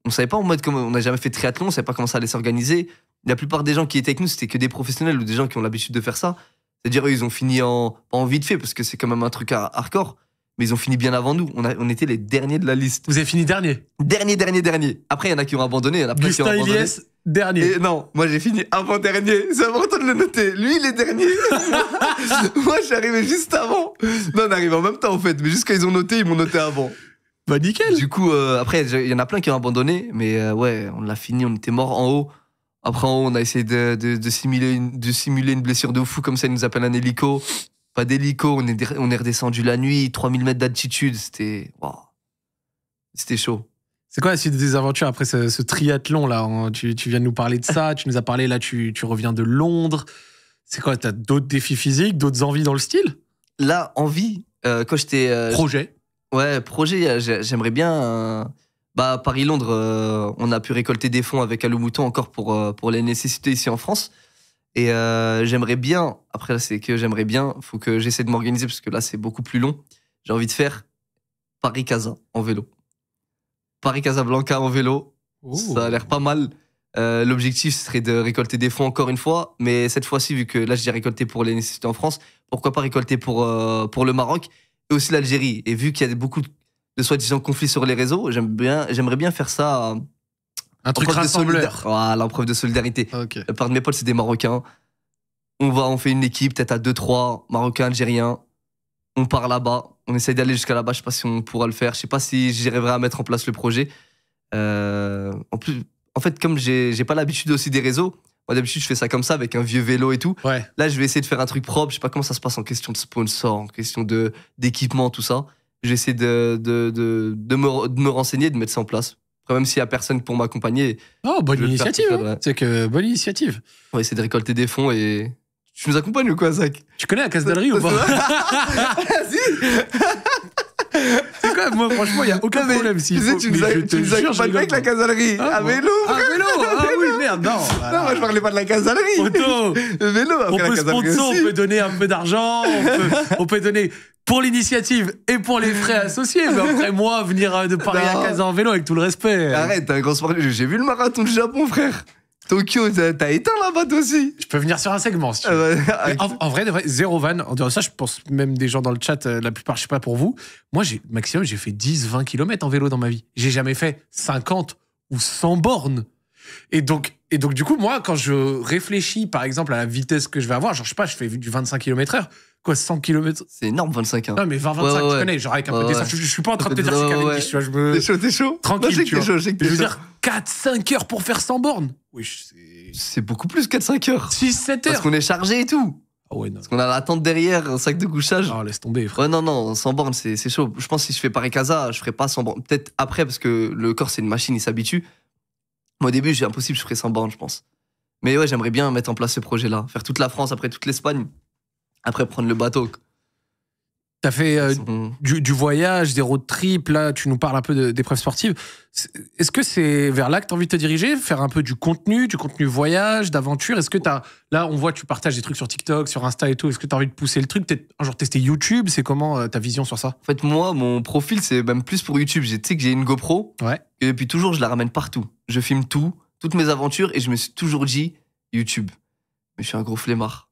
On savait pas en mode comment. On n'a jamais fait de triathlon, on savait pas comment ça allait s'organiser. La plupart des gens qui étaient avec nous, c'était que des professionnels ou des gens qui ont l'habitude de faire ça. C'est-à-dire, eux, ils ont fini pas en vite fait, parce que c'est quand même un truc hardcore. Mais ils ont fini bien avant nous. On était les derniers de la liste. Vous avez fini dernier? Dernier. Après, il y en a qui ont abandonné. Il y en a plein qui ont abandonné. Gustin Iliès, dernier. Et non, moi j'ai fini avant-dernier. C'est important de le noter. Lui, il est dernier. Moi, je suis arrivé juste avant. Non, on arrive en même temps, en fait. Mais juste quand ils ont noté, ils m'ont noté avant. Bah, nickel. Du coup, après, il y en a plein qui ont abandonné. Mais ouais, on l'a fini. On était morts en haut. Après, en haut, on a essayé de simuler une blessure de fou. Comme ça, ils nous appellent un hélico. Pas d'hélico. On est redescendu la nuit. 3000 mètres d'altitude. C'était. Wow. C'était chaud. C'est quoi la suite des aventures après ce triathlon là? Tu viens de nous parler de ça, tu nous as parlé là, tu reviens de Londres. C'est quoi? T'as d'autres défis physiques, d'autres envies dans le style? Là, envie, quand j'étais. Projet? Ouais, projet, j'aimerais bien. Paris-Londres, on a pu récolter des fonds avec Allo Mouton encore pour les nécessités ici en France. Et j'aimerais bien, après là, c'est que j'aimerais bien, faut que j'essaie de m'organiser parce que là, c'est beaucoup plus long. J'ai envie de faire Paris-Casa en vélo. Paris-Casablanca en vélo, ça a l'air pas mal. L'objectif, ce serait de récolter des fonds encore une fois, mais cette fois-ci, vu que là, j'ai récolté pour les nécessités en France, pourquoi pas récolter pour le Maroc et aussi l'Algérie. Et vu qu'il y a beaucoup de soi-disant conflits sur les réseaux. J'aimerais bien faire ça. Un truc rassembleur. Voilà, en preuve de solidarité. Ok. La plupart de mes potes, c'est des Marocains. On fait une équipe, peut-être à 2-3, Marocains, Algériens. On part là-bas. On essaie d'aller jusqu'à là-bas. Je sais pas si on pourra le faire. Je sais pas si j'arriverai à mettre en place le projet. En fait, comme j'ai pas l'habitude aussi des réseaux, moi d'habitude je fais ça comme ça avec un vieux vélo et tout. Ouais. Là, je vais essayer de faire un truc propre. Je sais pas comment ça se passe en question de sponsor, en question d'équipement, tout ça. Je vais essayer de me renseigner, de mettre ça en place. Après, même s'il y a personne pour m'accompagner. Oh, bonne je vais le faire initiative. tout seul, Hein. ouais. C'est que bonne initiative. On va essayer de récolter des fonds et. Tu nous accompagnes ou quoi, Zach? Tu connais la Casdalerie ou pas? Vas-y. C'est quoi, moi, franchement, il n'y a aucun problème. Tu sais, tu nous accompagnes pas avec la casalerie. À vélo. Ah, vélo. Ah oui, merde, non. Voilà. Non, moi, je parlais pas de la casalerie. Photo. Le vélo, après On la peut casalerie sponsor, aussi. on peut donner un peu d'argent, on peut donner pour l'initiative et pour les frais associés. Mais après, moi, venir de Paris à Casa en vélo avec tout le respect. Arrête, t'es un grand sportif. J'ai vu le marathon du Japon, frère. Tokyo, t'as éteint là-bas, toi aussi. Je peux venir sur un segment si tu veux. En vrai, zéro van. En dehors de ça, je pense même des gens dans le chat, la plupart, je sais pas pour vous. Moi, maximum, j'ai fait 10-20 km en vélo dans ma vie. J'ai jamais fait 50 ou 100 bornes. Et donc, du coup, moi, quand je réfléchis, par exemple, à la vitesse que je vais avoir, genre, je sais pas, je fais du 25 km/h. Quoi, 100 km? C'est énorme, 25 ans. Non, mais 20-25, Ouais. tu connais, genre avec un peu d'essence. Je suis pas en train de te dire que c'est Cavendish, tu vois, je me... T'es chaud. Tranquille, Non, je sais que tu t'es vois. chaud, je sais que Je t'es veux chaud. dire, 4-5 heures pour faire 100 bornes. Oui, c'est... C'est beaucoup plus 4-5 heures. 6-7 heures. Parce qu'on est chargé et tout. Ah ouais, non. Parce qu'on a l'attente derrière, un sac de couchage. Ah, laisse tomber, frère. Ouais, non, 100 bornes, c'est chaud. Je pense que si je fais Paris-Casa, je ferai pas 100 bornes. Peut-être après, parce que le corps, c'est une machine, il s'habitue. Moi, au début, j'ai impossible, je ferai 100 bornes, je pense. Mais ouais, j'aimerais bien mettre en place ce projet-là. Faire toute la France, après toute l'Espagne. Après, prendre le bateau. T'as fait du voyage, des road trips, là, tu nous parles un peu d'épreuves sportives. Est-ce que c'est vers là que t'as envie de te diriger? Faire un peu du contenu voyage, d'aventure? Est-ce que là, on voit, tu partages des trucs sur TikTok, sur Insta et tout. Est-ce que t'as envie de pousser le truc? Peut-être un jour tester YouTube? C'est comment ta vision sur ça? En fait, moi, mon profil, c'est même plus pour YouTube. Tu sais que j'ai une GoPro. Ouais. Et depuis toujours, je la ramène partout. Je filme toutes mes aventures, et je me suis toujours dit YouTube. Mais je suis un gros flemmard.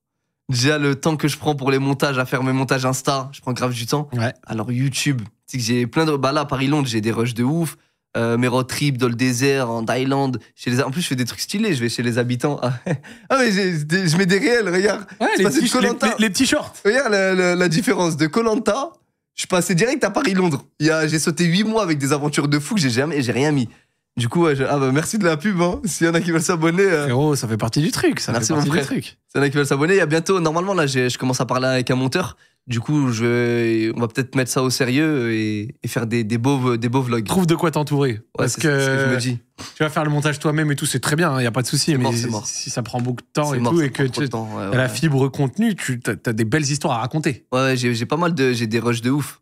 Déjà, le temps que je prends pour les montages, à faire mes montages Insta, je prends grave du temps. Ouais. Alors, YouTube, tu sais que j'ai plein de. Bah là, Paris-Londres, j'ai des rushs de ouf. Mes road trips dans le désert, en Thaïlande. En plus, je fais des trucs stylés. Je vais chez les habitants. Ah, mais je mets des réels, regarde. Ouais, Je passais de Koh Lanta. les petits shorts. Regarde la différence. De Koh Lanta, je suis passé direct à Paris-Londres. J'ai sauté 8 mois avec des aventures de fou que j'ai rien mis. Du coup, merci de la pub. Hein. S'il y en a qui veulent s'abonner. Frérot, ça fait partie du truc. Ça Merci, fait partie mon du frère. truc. S'il y en a qui veulent s'abonner, il y a bientôt. Normalement, là, je commence à parler avec un monteur. Du coup, on va peut-être mettre ça au sérieux et faire des beaux vlogs. Trouve de quoi t'entourer. Ouais, Parce c'est ce que je me dis. tu vas faire le montage toi-même et tout, c'est très bien, il n'y a pas de souci. Mais c'est mort. si ça prend beaucoup de temps C'est et mort, tout, ça et que prend trop tu de temps, ouais, as la ouais. fibre contenue, tu as des belles histoires à raconter. Ouais, j'ai pas mal de. J'ai des rushs de ouf.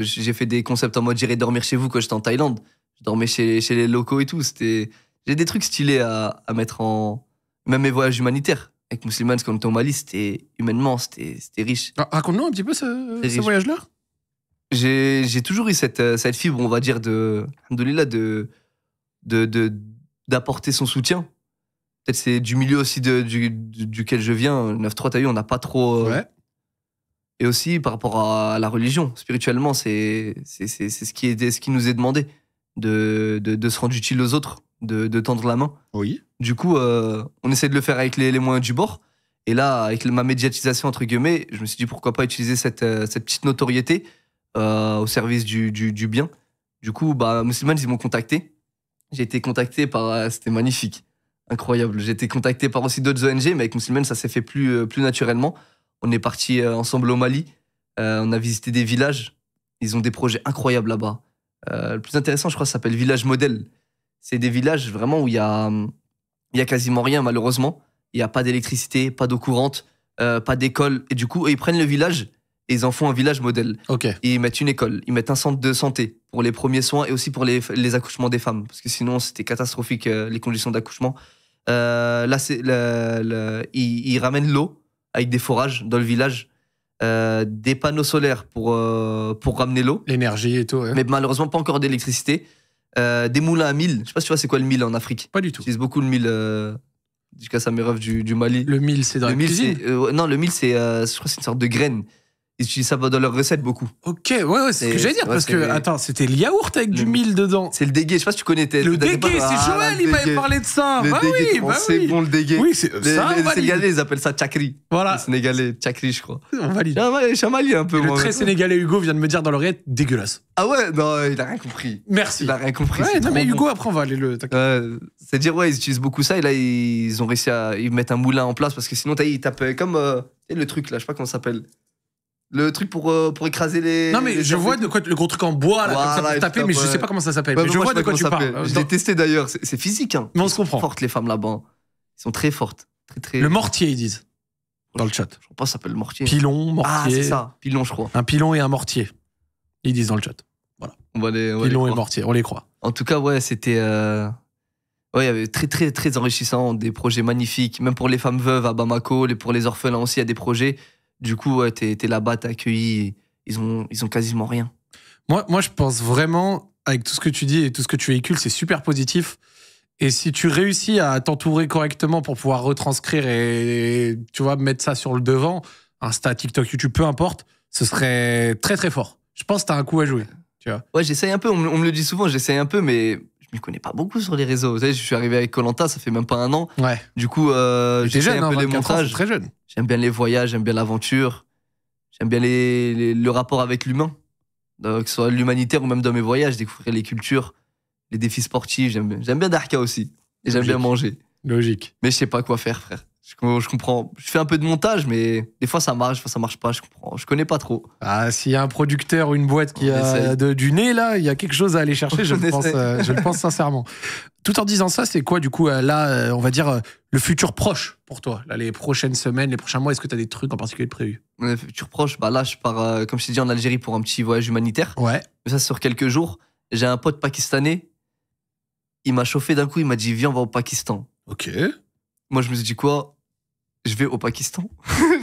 J'ai fait des concepts en mode j'irai dormir chez vous quand j'étais en Thaïlande. Je dormais chez les locaux et tout. J'ai des trucs stylés à mettre en. Même mes voyages humanitaires. Avec Muslimans, quand on était au Mali, humainement, c'était riche. Raconte-nous un petit peu ce riche. voyage-là. J'ai toujours eu cette fibre, on va dire, alhamdoulilah, d'apporter son soutien. Peut-être c'est du milieu aussi duquel je viens. 9-3, t'as vu, on n'a pas trop. Ouais. Et aussi par rapport à la religion, spirituellement, c'est ce qui nous est demandé, de se rendre utile aux autres, de tendre la main. Oui. Du coup, on essaie de le faire avec les moyens du bord. Et là, avec ma médiatisation, entre guillemets, je me suis dit pourquoi pas utiliser cette petite notoriété au service du bien. Du coup, Muslimans, ils m'ont contacté. J'ai été contacté par... c'était magnifique, incroyable. J'ai été contacté par aussi d'autres ONG, mais avec Muslimans, ça s'est fait plus naturellement. On est partis ensemble au Mali. On a visité des villages. Ils ont des projets incroyables là-bas. Le plus intéressant, je crois, ça s'appelle Village Modèle. C'est des villages vraiment où il y a quasiment rien, malheureusement. Il n'y a pas d'électricité, pas d'eau courante, pas d'école. Et du coup, ils prennent le village et ils en font un village modèle. Ok. Et ils mettent une école, ils mettent un centre de santé pour les premiers soins et aussi pour les accouchements des femmes. Parce que sinon, c'était catastrophique, les conditions d'accouchement. Là, ils ramènent l'eau avec des forages dans le village, des panneaux solaires pour ramener l'eau. L'énergie et tout. Ouais. Mais malheureusement, pas encore d'électricité. Des moulins à mil. Je sais pas si tu vois c'est quoi le mil en Afrique. Pas du tout. J'utilise beaucoup le mil jusqu'à Samerov du Mali. Le mille, c'est dans la cuisine. Non, le mil, je crois que c'est une sorte de graine Ils utilisent ça dans leurs recettes beaucoup. Ok, ouais, c'est ce que j'allais dire. Ouais, parce que, attends, c'était le yaourt avec du mil dedans. C'est le dégué, je sais pas si tu connais. Le dégué, c'est Joël, il m'avait parlé de ça. Le Bah dégué, oui, bah c'est oui. bon le dégué. Oui, c'est ça. Les Sénégalais, ils appellent ça tchakri. Voilà. Les Sénégalais, tchakri, je crois. On valide. Je suis un malien un peu. Le moi, très maintenant. sénégalais Hugo vient de me dire dans l'oreillette, dégueulasse. Ah ouais, non, il a rien compris. Merci. Il a rien compris. Ouais, c'est non, trop mais bon. Hugo, après, on va aller le. C'est-à-dire, ouais, ils utilisent beaucoup ça et là, ils ont réussi à ils mettent un moulin en place parce que sinon, ils tapent comme le truc là, je sais pas comment ça s'appelle. Le truc pour écraser les. Non, mais les je vois de quoi le gros truc en bois là, comme ça Voilà, pour taper, mais je sais pas comment ça s'appelle. Ouais, Mais je moi, vois sais de pas quoi tu comment ça parles. s'appelle. Je l'ai testé d'ailleurs, c'est physique. Hein. Mais on se comprend. Fortes les femmes là-bas. Ils sont très fortes. Très... Le mortier, ils disent. Dans le chat. Je crois pas que ça s'appelle mortier. Pilon, mortier. Ah, c'est ça, pilon, je crois. Un pilon et un mortier. Ils disent dans le chat. On va les Pilon et croire. mortier, on les croit. En tout cas, ouais, c'était. Ouais, il y avait très, très, très enrichissant, des projets magnifiques. Même pour les femmes veuves à Bamako, pour les orphelins aussi, il y a des projets. Du coup, ouais, t'es là-bas, t'es accueilli. Ils ont quasiment rien. Moi, je pense vraiment, avec tout ce que tu dis et tout ce que tu véhicules, c'est super positif. Et si tu réussis à t'entourer correctement pour pouvoir retranscrire et, tu vois, mettre ça sur le devant, Insta, TikTok, YouTube, peu importe, ce serait très, très fort. Je pense que t'as un coup à jouer, tu vois. Ouais, j'essaye un peu, on me le dit souvent, j'essaye un peu, mais je m'y connais pas beaucoup sur les réseaux. Vous savez, je suis arrivé avec Koh-Lanta, ça fait même pas un an. Ouais. Du coup, T'es j'essaye jeune, un peu les 24 ans, c'est montages. très jeune. J'aime bien les voyages, j'aime bien l'aventure. J'aime bien le rapport avec l'humain. Que ce soit l'humanitaire ou même dans mes voyages, découvrir les cultures, les défis sportifs. J'aime bien Darka aussi. Et j'aime bien manger. Logique. Mais je sais pas quoi faire, frère. Je comprends. Je fais un peu de montage, mais des fois ça marche, des fois ça marche pas. Je comprends. Je connais pas trop. Ah, s'il y a un producteur ou une boîte qui a du nez, là, il y a quelque chose à aller chercher, je le pense sincèrement. Tout en disant ça, c'est quoi, du coup, là, on va dire, le futur proche pour toi? Là, les prochaines semaines, les prochains mois, est-ce que tu as des trucs en particulier de prévus? Le futur proche, bah là, je pars, comme je t'ai dit, en Algérie pour un petit voyage humanitaire. Ouais. Mais ça, c'est sur quelques jours. J'ai un pote pakistanais. Il m'a chauffé d'un coup, il m'a dit, viens, on va au Pakistan. Ok. Moi, je me suis dit, quoi? Je vais au Pakistan.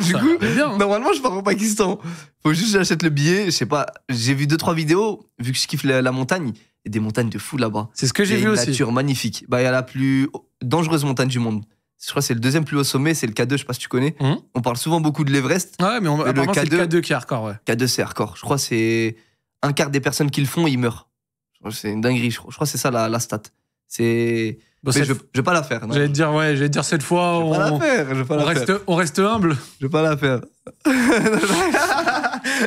Du Ça coup, va bien, hein. normalement, je pars au Pakistan. Faut juste que j'achète le billet. Je sais pas. J'ai vu 2-3 vidéos. Vu que je kiffe la montagne, il y a des montagnes de fou là-bas. C'est ce que j'ai Il y vu a une aussi. nature magnifique. Bah, il y a la plus dangereuse montagne du monde. Je crois que c'est le deuxième plus haut sommet. C'est le K2. Je sais pas si tu connais. On parle souvent beaucoup de l'Everest. Ouais, mais apparemment, c'est le K2 K2 qui est hardcore, ouais. K2, c'est hardcore. Je crois que c'est un quart des personnes qui le font, ils meurent. C'est une dinguerie. Je crois que c'est ça la stat. C'est. Bon, Mais je vais pas la faire. non. J'allais te dire cette fois, Je vais pas la faire. Je vais pas la faire. on reste humble. Je vais pas la faire.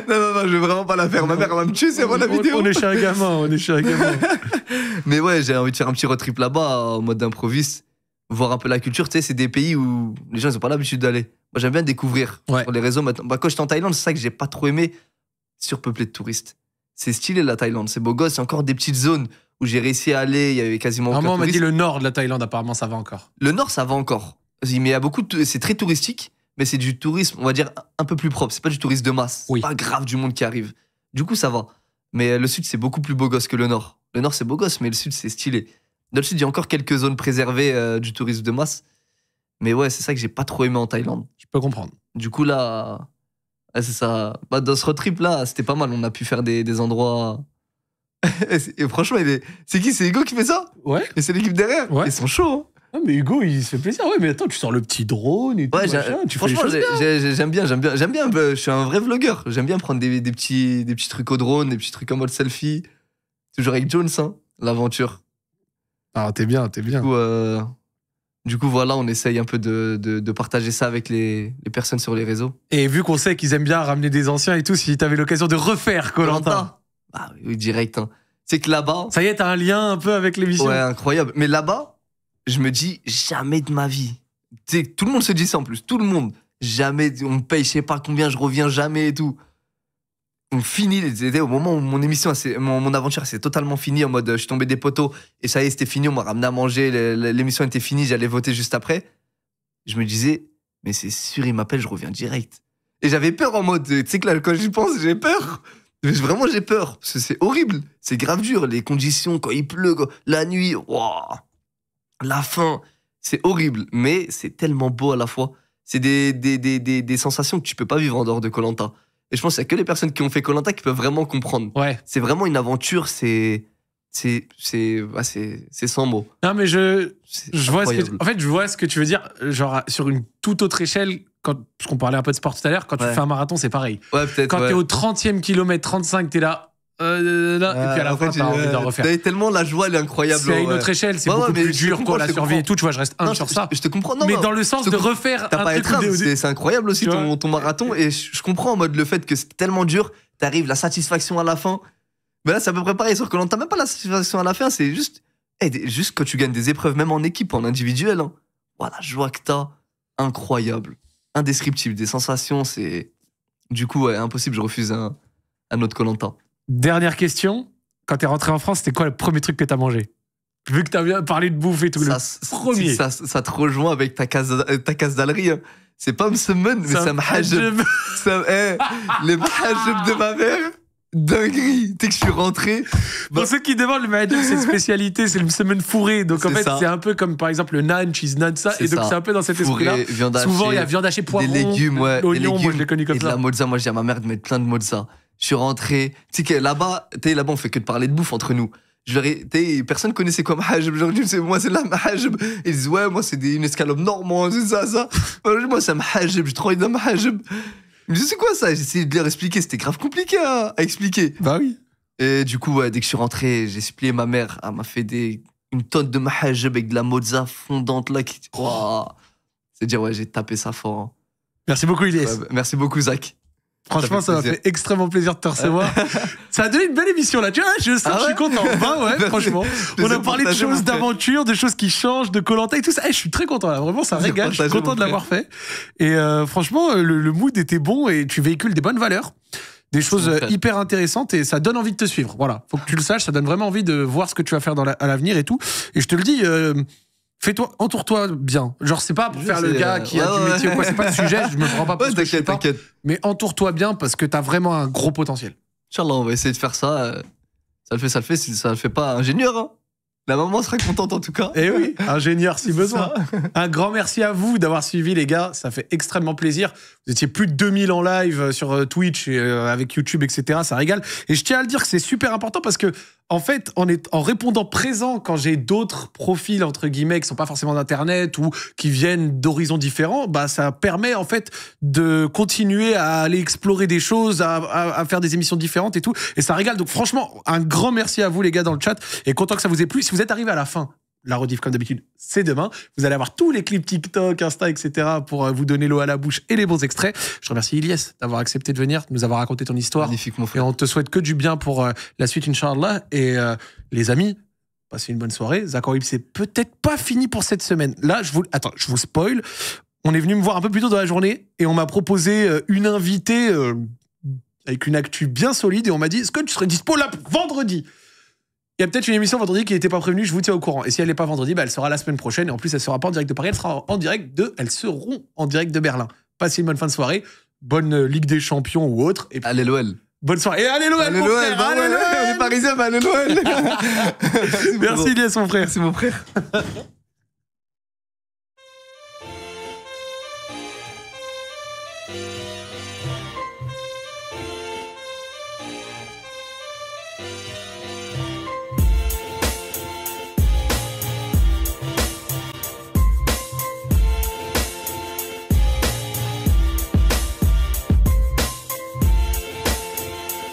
non, je vais vraiment pas la faire. Ma mère elle va me tuer, c'est moi la vidéo. On est chez un gamin, Mais ouais, j'ai envie de faire un petit road trip là-bas, en mode d'improviste, voir un peu la culture. Tu sais, c'est des pays où les gens ils ont pas l'habitude d'aller. Moi, j'aime bien découvrir Ouais. sur les réseaux maintenant. Bah, quand j'étais en Thaïlande, c'est ça que j'ai pas trop aimé, surpeuplé de touristes. C'est stylé la Thaïlande, c'est beau gosse, c'est encore des petites zones où j'ai réussi à aller, il y avait quasiment aucun Maman m'a dit touriste. le nord de la Thaïlande, apparemment, ça va encore. Le nord, ça va encore. Mais il y a beaucoup c'est très touristique, mais c'est du tourisme, on va dire, un peu plus propre. C'est pas du tourisme de masse. Oui. C'est pas grave du monde qui arrive. Du coup, ça va. Mais le sud, c'est beaucoup plus beau gosse que le nord. Le nord, c'est beau gosse, mais le sud, c'est stylé. Dans le sud, il y a encore quelques zones préservées du tourisme de masse. Mais ouais, c'est ça que j'ai pas trop aimé en Thaïlande. Je peux comprendre. Du coup, là, ouais, c'est ça. Bah, dans ce road trip là, c'était pas mal. On a pu faire des endroits. Et franchement, c'est qui? C'est Hugo qui fait ça? Ouais. Et c'est l'équipe derrière? Ouais. Ils sont chauds. Hein. Ah, mais Hugo, il se fait plaisir. Ouais, mais attends, tu sors le petit drone et tout. Ouais, machin, tu fais les franchement, choses bien. j'aime bien. Je suis un vrai vlogueur. J'aime bien prendre des petits trucs au drone, des petits trucs en mode selfie. Toujours avec Jones, hein, l'aventure. Ah, t'es bien. Du coup, voilà, on essaye un peu de partager ça avec les personnes sur les réseaux. Et vu qu'on sait qu'ils aiment bien ramener des anciens et tout, si t'avais l'occasion de refaire Koh-Lanta. Ah oui, direct. Hein. C'est que là-bas. Ça y est, t'as un lien un peu avec l'émission. Ouais, incroyable. Mais là-bas, je me dis, jamais de ma vie. Tu sais, tout le monde se dit ça en plus. Tout le monde. Jamais, on me paye, je sais pas combien, je reviens jamais et tout. On finit, au moment où mon émission, mon aventure, c'est totalement fini. En mode, je suis tombé des poteaux et ça y est, c'était fini. On m'a ramené à manger. L'émission était finie, j'allais voter juste après. Je me disais, mais c'est sûr, il m'appelle, je reviens direct. Et j'avais peur en mode, tu sais que là, quand j'y pense, j'ai peur. Mais vraiment, j'ai peur. Parce que c'est horrible. C'est grave dur. Les conditions, quand il pleut, la nuit, wow, la faim. C'est horrible. Mais c'est tellement beau à la fois. C'est des sensations que tu peux pas vivre en dehors de Koh-Lanta. Et je pense qu'il y a que les personnes qui ont fait Koh-Lanta qui peuvent vraiment comprendre. Ouais. C'est vraiment une aventure. C'est sans mots. Non, mais je vois incroyable. en fait, je vois ce que tu veux dire. Genre, sur une toute autre échelle, parce qu'on parlait un peu de sport tout à l'heure, quand tu fais un marathon, c'est pareil. Ouais, peut-être. Quand t'es au 30e kilomètre 35, t'es là. Et puis à la fin, t'as envie d'en refaire. Tellement la joie, elle est incroyable. C'est à une autre échelle, c'est beaucoup plus dur pour la survie et tout. Tu vois, je reste humble sur ça. Je te comprends. Mais dans le sens de refaire t'as un pas à truc être humble, c'est incroyable aussi ton marathon. Et je comprends en mode le fait que c'est tellement dur, t'arrives, la satisfaction à la fin. Mais là, c'est à peu près pareil. Sauf que t'as même pas la satisfaction à la fin, c'est juste quand tu gagnes des épreuves, même en équipe, en individuel. Voilà, la joie que t'as, incroyable, indescriptible. Des sensations, c'est. Du coup, impossible, je refuse un autre Koh-Lanta. Dernière question. Quand t'es rentré en France, c'était quoi le premier truc que t'as mangé? Vu que t'as bien parlé de bouffe et tout, le premier. Ça te rejoint avec ta case d'alerie. C'est pas msemen, mais ça m'hajeb. Les m'hajeb de ma mère. Dinguerie. Dès que je suis rentré. Pour ceux qui demandent, le mahajeb, c'est une spécialité, c'est le msemen fourré. Donc en fait, c'est un peu comme par exemple le naan, cheese naan, ça. Et donc c'est un peu dans cet esprit-là. Souvent, il y a viande hachée, poivron, des légumes, l'oignon, moi je l'ai connu comme ça. Et de la mozza, moi je dis à ma mère de mettre plein de mozza. Je suis rentré. Tu sais que là-bas, on fait que de parler de bouffe entre nous. Personne connaissait quoi mahajeb. Genre, moi, c'est la mahajeb. Ils disent, ouais, moi, c'est une escalope normande, c'est ça. Moi, c'est mahajeb. J'ai trop envie de mahajeb. Je me dis, c'est quoi ça? J'ai essayé de leur expliquer. C'était grave compliqué à expliquer. Bah oui. Et du coup, dès que je suis rentré, j'ai expliqué ma mère. Elle m'a fait une tonne de mahajeb avec de la mozza fondante là. C'est dire, j'ai tapé ça fort. Merci beaucoup, Ilyes. Merci beaucoup, Zach. Franchement, ça m'a fait extrêmement plaisir de te recevoir. Ça a donné une belle émission là. Tu vois, je suis content. Franchement. On a parlé de choses, d'aventures, de choses qui changent, de Koh-Lanta et tout ça. Je suis très content là. Vraiment, ça régale. Je suis content de l'avoir fait. Et franchement, le mood était bon et tu véhicules des bonnes valeurs, des choses hyper intéressantes et ça donne envie de te suivre. Voilà. Faut que tu le saches. Ça donne vraiment envie de voir ce que tu vas faire à l'avenir et tout. Et je te le dis. Entoure-toi bien. Genre, c'est pas pour faire le gars qui a du métier ou quoi, c'est pas le sujet, je me prends pas pour ce t'inquiète. Mais entoure-toi bien parce que t'as vraiment un gros potentiel. Inch'Allah, on va essayer de faire ça. Ça le fait, si ça le fait pas, ingénieur. La maman sera contente en tout cas. Eh oui, ingénieur si besoin. Un grand merci à vous d'avoir suivi les gars, ça fait extrêmement plaisir. Vous étiez plus de 2000 en live sur Twitch et avec YouTube, etc. Ça régale. Et je tiens à le dire que c'est super important parce que en fait, en répondant présent quand j'ai d'autres profils entre guillemets qui sont pas forcément d'internet ou qui viennent d'horizons différents, bah ça permet en fait de continuer à aller explorer des choses, à faire des émissions différentes et tout. Et ça régale. Donc franchement, un grand merci à vous les gars dans le chat et content que ça vous ait plu. Si vous êtes arrivé à la fin, la rediff comme d'habitude, c'est demain. Vous allez avoir tous les clips TikTok, Insta, etc. pour vous donner l'eau à la bouche et les bons extraits. Je remercie Ilyes d'avoir accepté de venir, de nous avoir raconté ton histoire. Magnifique, mon frère. Et on te souhaite que du bien pour la suite, Inch'Allah. Et les amis, passez une bonne soirée. Zach Horib, c'est peut-être pas fini pour cette semaine. Là, je vous spoil. On est venu me voir un peu plus tôt dans la journée et on m'a proposé une invitée avec une actu bien solide et on m'a dit, est-ce que tu serais dispo là vendredi? Il y a peut-être une émission vendredi qui n'était pas prévenue, je vous tiens au courant. Et si elle n'est pas vendredi, elle sera la semaine prochaine. Et en plus, elle ne sera pas en direct de Paris, elles seront en direct de Berlin. Passez une bonne fin de soirée, bonne Ligue des Champions ou autre. Et puis, allez l'OL. Bonne soirée. Et allez l'OL, allez l'OL, on est parisien, mais allez l'OL. Merci Ilyes, mon frère. Merci mon frère.